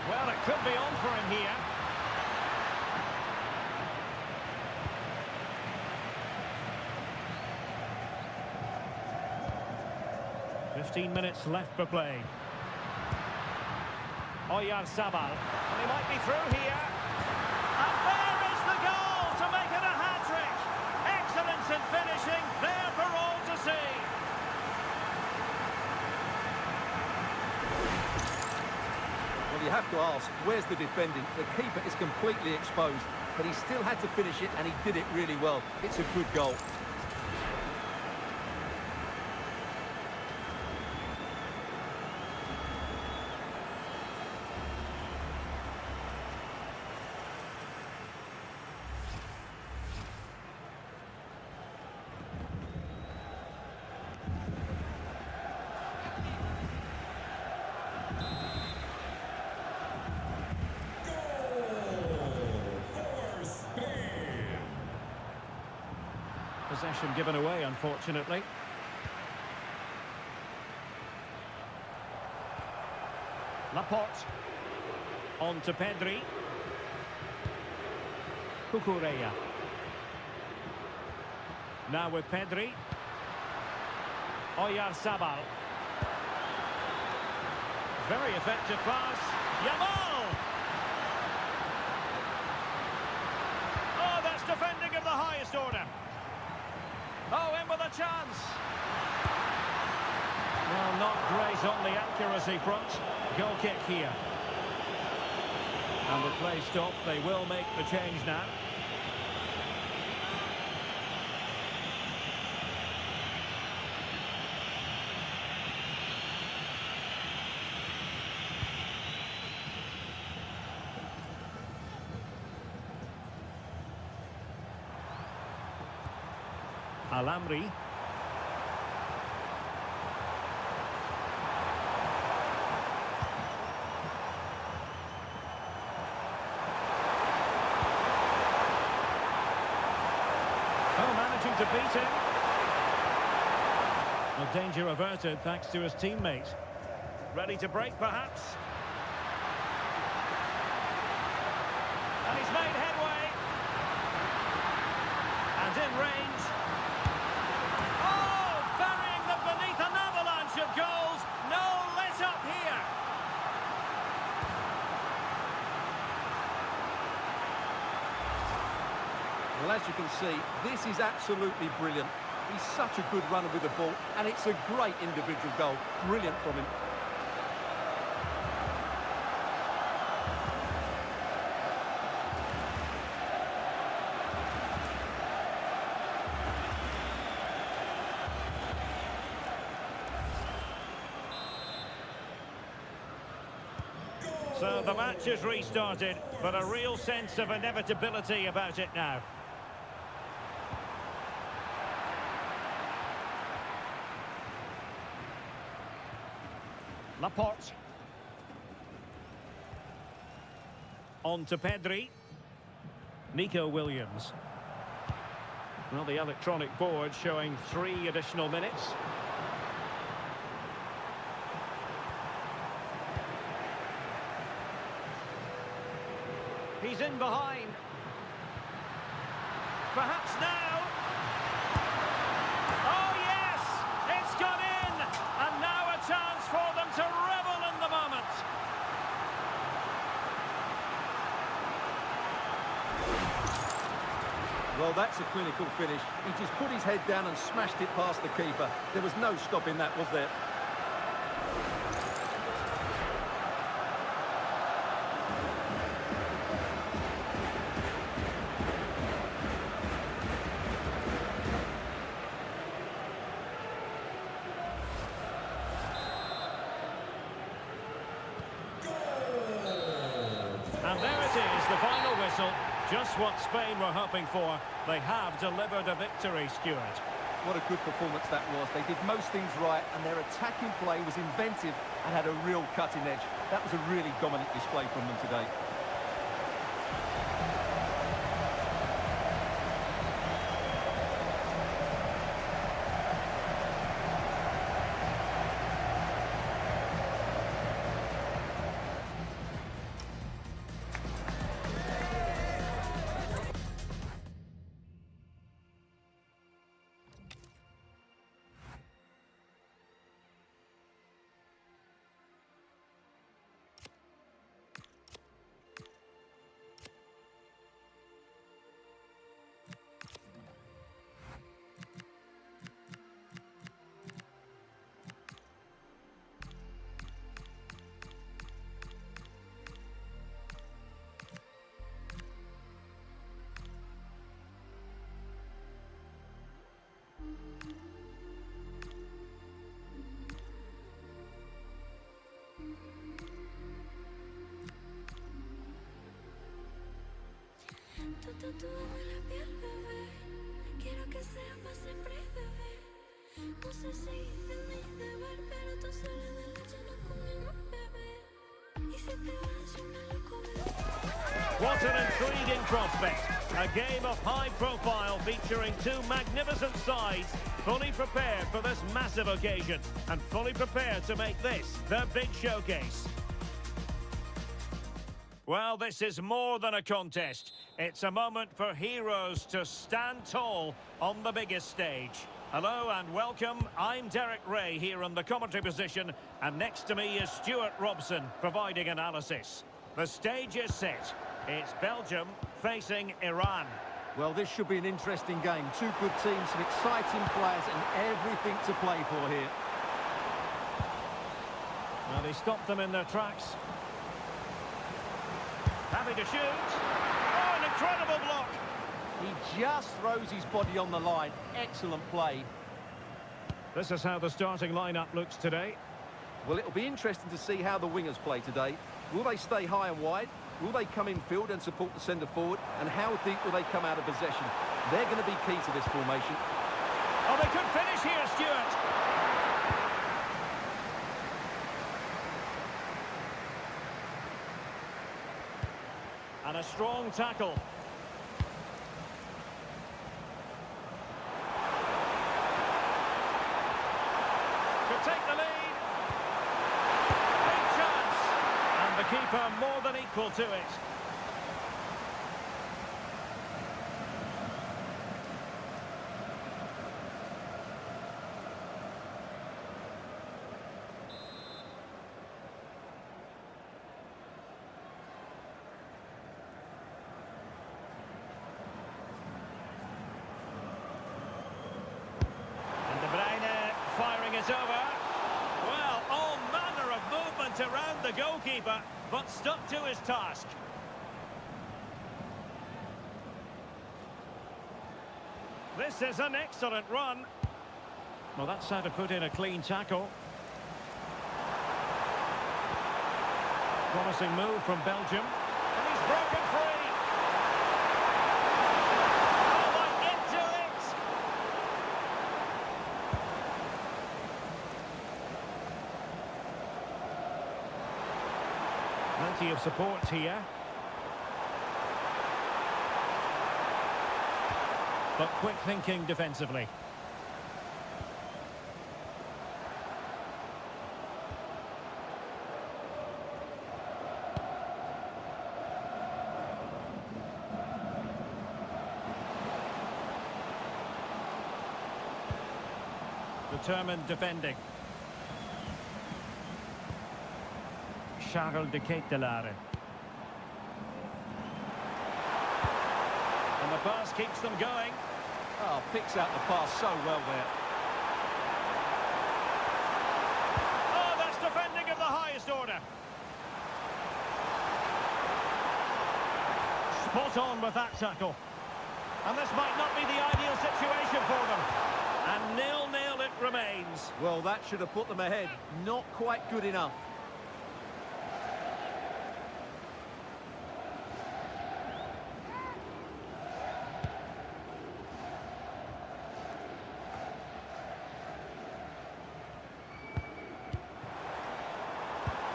Well, it could be on for him here. "15 minutes left for play. Oyarzabal. And he might be through here. And there is the goal to make it a hat-trick. Excellence in finishing, there for all to see. Well, you have to ask, where's the defending? The keeper is completely exposed, but he still had to finish it, and he did it really well. It's a good goal. Possession given away, unfortunately. Laporte. On to Pedri. Cucurella. Now with Pedri. Oyarzabal. Very effective pass. Yamal! Oh, that's defending of the highest order. Oh, in with a chance. Well, not great on the accuracy front. Goal kick here. And the play stop, they will make the change now. Alamri. Oh, managing to beat him. Well, danger averted thanks to his teammate. Ready to break, perhaps. And he's made headway. And in range. Oh, burying them beneath an avalanche of goals. No let up here. Well, as you can see, this is absolutely brilliant. He's such a good runner with the ball, and it's a great individual goal. Brilliant from him. So the match is restarted, but a real sense of inevitability about it now. Laporte. On to Pedri. Nico Williams. Well, the electronic board showing 3 additional minutes. He's in behind. Perhaps now. Oh, yes! It's gone in! And now a chance for them to revel in the moment. Well, that's a clinical finish. He just put his head down and smashed it past the keeper. There was no stopping that, was there? And there it is, the final whistle. Just what Spain were hoping for. They have delivered a victory, Stuart. What a good performance that was. They did most things right, and their attacking play was inventive and had a real cutting edge. That was a really dominant display from them today. Tu tatúame la piel, bebé. Quiero que sepas siempre, bebé. No sé si es mi deber, pero tú sales de la llena conmigo, bebé. Y si te vas, yo me lo comeré. What an intriguing prospect. A game of high profile featuring 2 magnificent sides, fully prepared for this massive occasion and fully prepared to make this their big showcase. Well, this is more than a contest. It's a moment for heroes to stand tall on the biggest stage. Hello and welcome. I'm Derek Ray here in the commentary position, and next to me is Stuart Robson providing analysis. The stage is set. It's Belgium facing Iran. Well, this should be an interesting game. 2 good teams, some exciting players, and everything to play for here. he stopped them in their tracks. Happy to shoot. Oh, an incredible block. He just throws his body on the line. Excellent play. This is how the starting lineup looks today. Well, it'll be interesting to see how the wingers play today. Will they stay high and wide? Will they come in field and support the centre forward? And how deep will they come out of possession? They're going to be key to this formation. Oh, they could finish here, Stuart. And a strong tackle. Could take the lead. Big chance. And the keeper more than equal to it. Firing it over. Well, all manner of movement around the goalkeeper, but stuck to his task. This is an excellent run. Well, that's how to put in a clean tackle. Promising move from Belgium. And he's broken free. Plenty of support here. But quick thinking defensively. Determined defending. Dekh. And the pass keeps them going. Oh, picks out the pass so well there. Oh, that's defending of the highest order. Spot on with that tackle. And this might not be the ideal situation for them. And 0-0 it remains. Well, that should have put them ahead. Not quite good enough.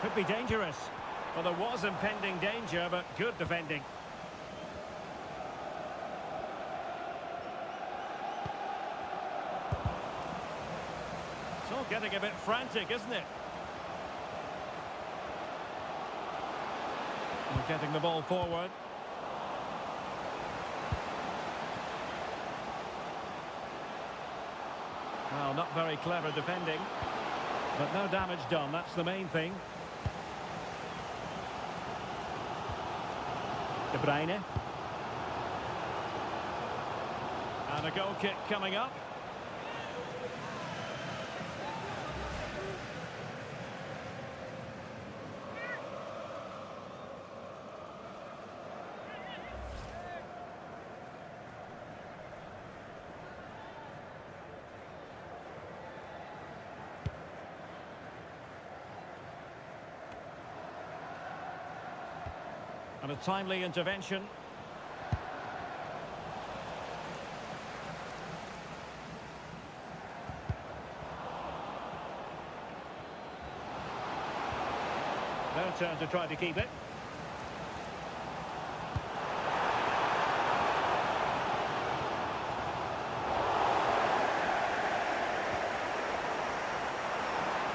Could be dangerous. Well, there was impending danger, but good defending. It's all getting a bit frantic, isn't it? And getting the ball forward. Well, not very clever defending. But no damage done, that's the main thing. Idhr. And a goal kick coming up. And a timely intervention. Their turn to try to keep it.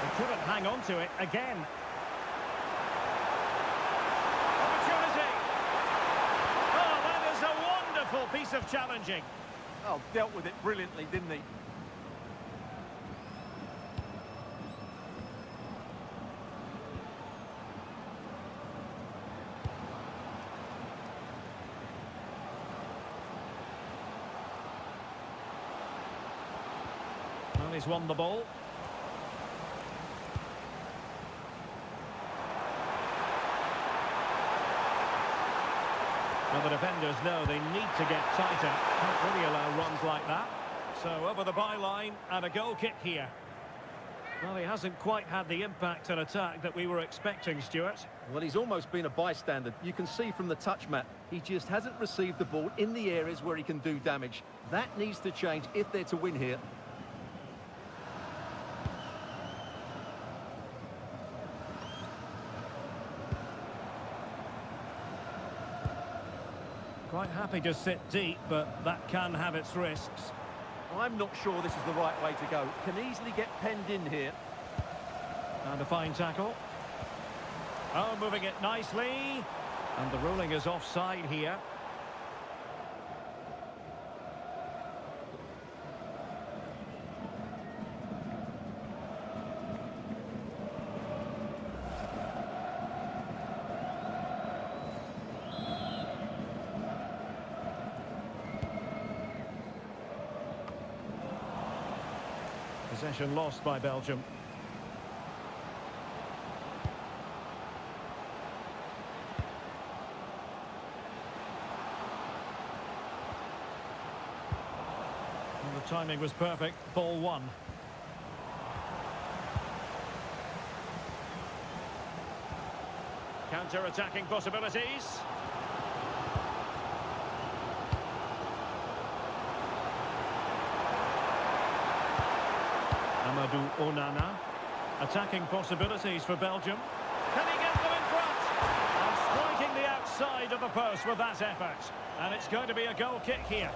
They couldn't hang on to it again. Piece of challenging. Oh, dealt with it brilliantly, didn't he? Well, he's won the ball. And the defenders know they need to get tighter. Can't really allow runs like that. So over the byline and a goal kick here. Well, he hasn't quite had the impact and attack that we were expecting, Stuart. Well, he's almost been a bystander. You can see from the touch map, he just hasn't received the ball in the areas where he can do damage. That needs to change if they're to win here. Quite happy to sit deep, but that can have its risks. I'm not sure this is the right way to go. Can easily get penned in here. And a fine tackle. Oh, moving it nicely. And the ruling is offside here. Possession lost by Belgium. And the timing was perfect. Ball one. Counter-attacking possibilities. Amadou Onana. Attacking possibilities for Belgium. Can he get them in front? And striking the outside of the post with that effort. And it's going to be a goal kick here.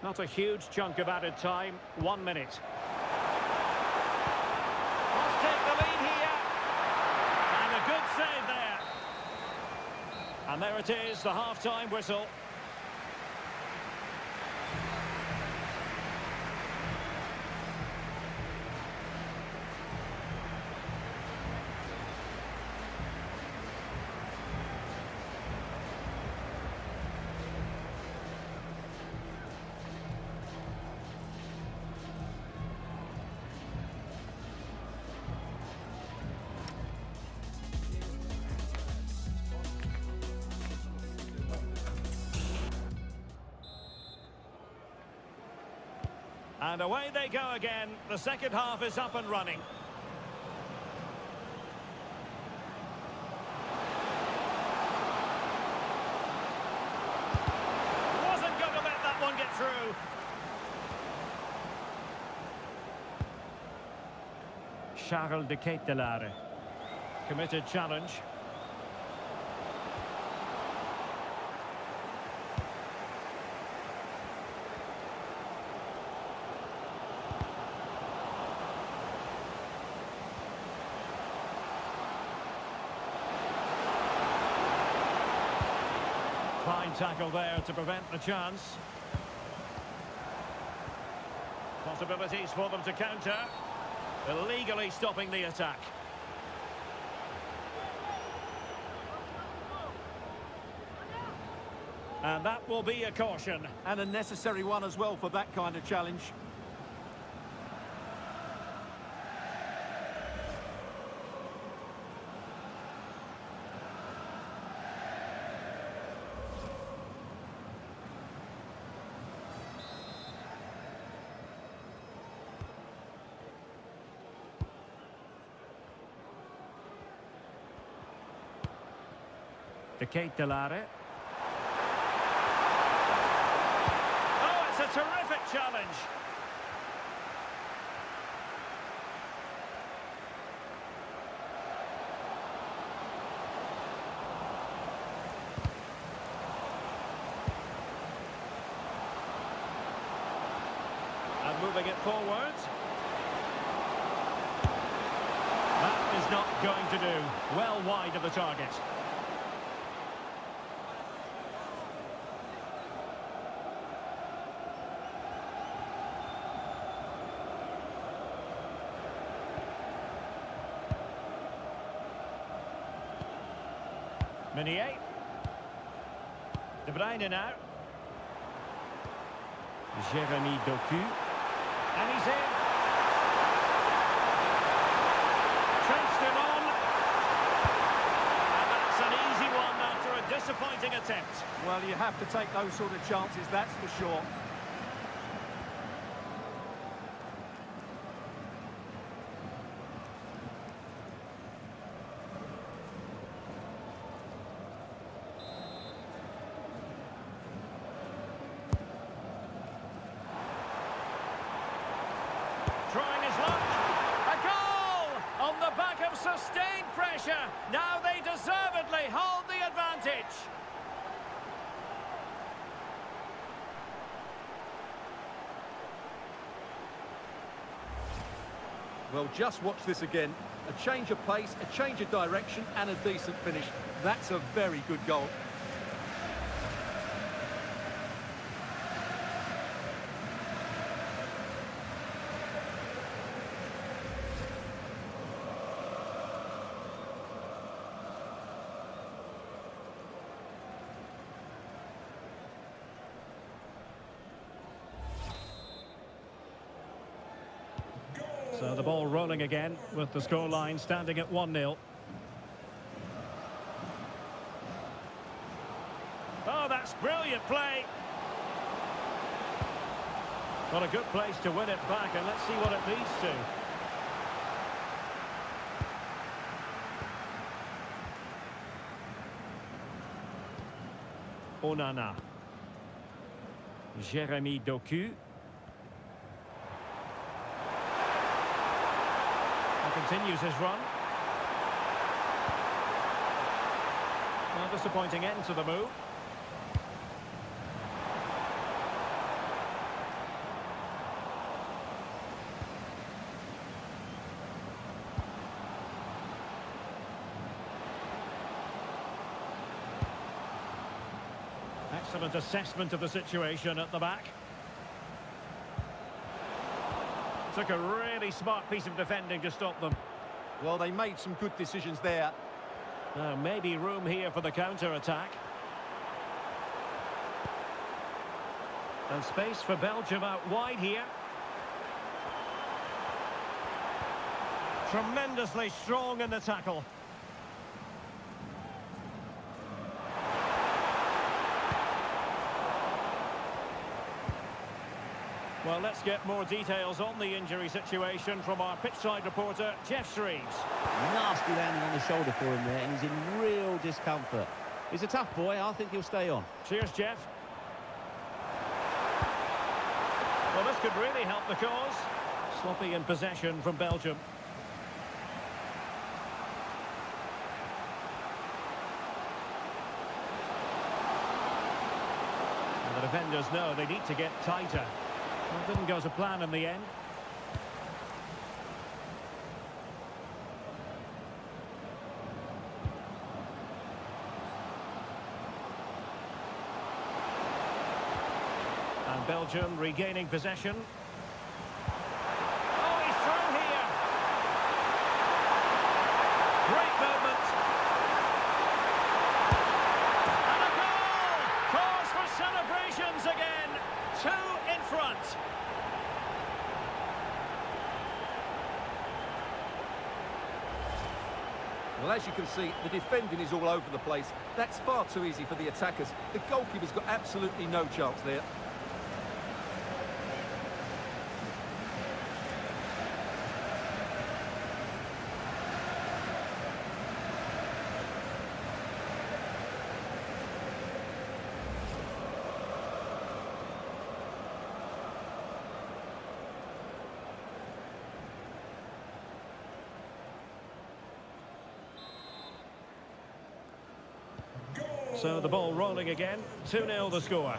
Not a huge chunk of added time. 1 minute. Must take the lead here. And a good save there. And there it is, the half-time whistle. And away they go again. The second half is up and running. Wasn't going to let that one get through. Charles dekh. Committed challenge. Fine tackle there to prevent the chance. Possibilities for them to counter. Illegally stopping the attack. And that will be a caution. And a necessary one as well for that kind of challenge. dekh. Oh, it's a terrific challenge. And moving it forward. That is not going to do. Well wide of the target. Meunier. De Bruyne now. Jeremy Doku. And he's in. Trenched him on. And that's an easy one after a disappointing attempt. Well, you have to take those sort of chances, that's for sure. Trying his luck. A goal! On the back of sustained pressure. Now they deservedly hold the advantage. Well, just watch this again. A change of pace, a change of direction, and a decent finish. That's a very good goal. So the ball rolling again with the scoreline standing at 1-0. Oh, that's brilliant play. What a good place to win it back, and let's see what it leads to. Onana. Jeremy Doku. Continues his run. Well, disappointing end to the move. Excellent assessment of the situation at the back. Took a really smart piece of defending to stop them. Well, they made some good decisions there. Now, maybe room here for the counter-attack. And space for Belgium out wide here. Tremendously strong in the tackle. Well, let's get more details on the injury situation from our pitchside reporter, Jeff Shreves. Nasty landing on the shoulder for him there, and he's in real discomfort. He's a tough boy. I think he'll stay on. Cheers, Jeff. Well, this could really help the cause. Sloppy in possession from Belgium. And the defenders know they need to get tighter. Well, it didn't go to plan in the end. And Belgium regaining possession. Oh, he's through here. Great movement. And a goal! Cause for celebrations again. 2 in front. Well, as you can see, the defending is all over the place. That's far too easy for the attackers. The goalkeeper's got absolutely no chance there. So the ball rolling again. 2-0 the score.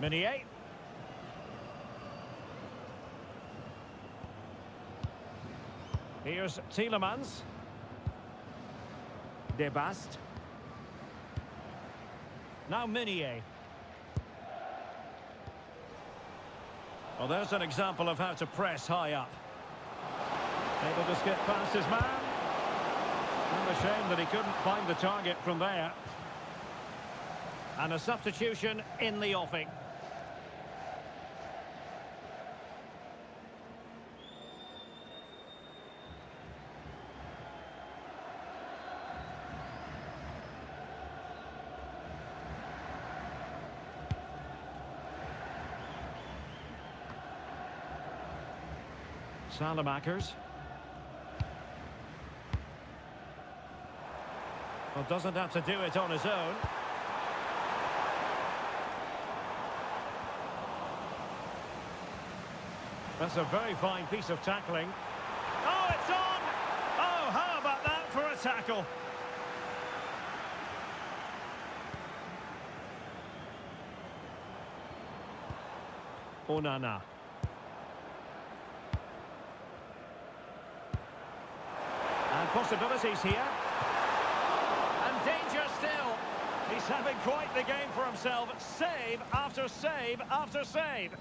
Meunier. Here's Tielemans. De Bast. Now Meunier. Well, there's an example of how to press high up. Able to skip past his man. And a shame that he couldn't find the target from there. And a substitution in the offing. Salamakers. Well, doesn't have to do it on his own. That's a very fine piece of tackling. Oh, it's on! Oh, how about that for a tackle? Onana. And possibilities here. And danger still. He's having quite the game for himself. Save after save after save.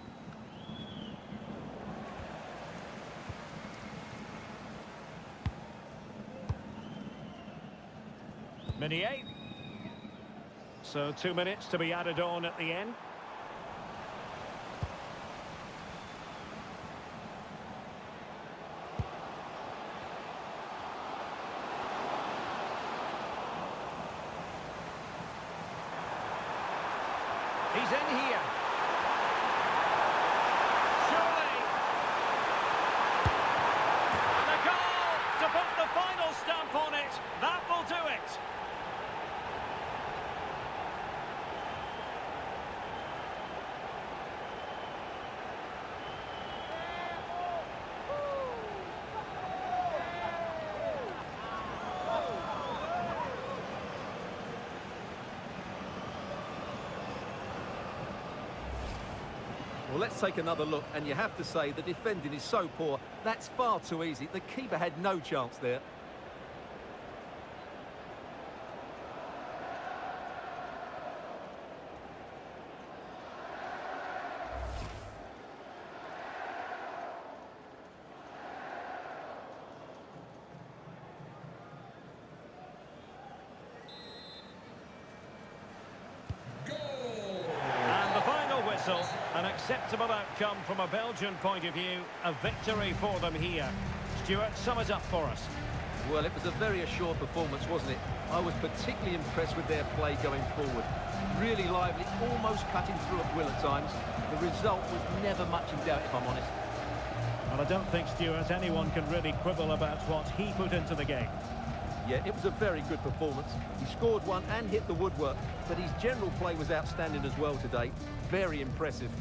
Minier. So 2 minutes to be added on at the end. He's in here. Surely. And a goal to put the final stamp on it. That will do it. Well, let's take another look, and you have to say the defending is so poor. That's far too easy. The keeper had no chance there. An acceptable outcome from a Belgian point of view, a victory for them here. Stuart, sum it up for us. Well, it was a very assured performance, wasn't it? I was particularly impressed with their play going forward. Really lively, almost cutting through at will at times. The result was never much in doubt, if I'm honest. Well, I don't think, Stuart, anyone can really quibble about what he put into the game. Yeah, it was a very good performance. He scored one and hit the woodwork, but his general play was outstanding as well today. Very impressive.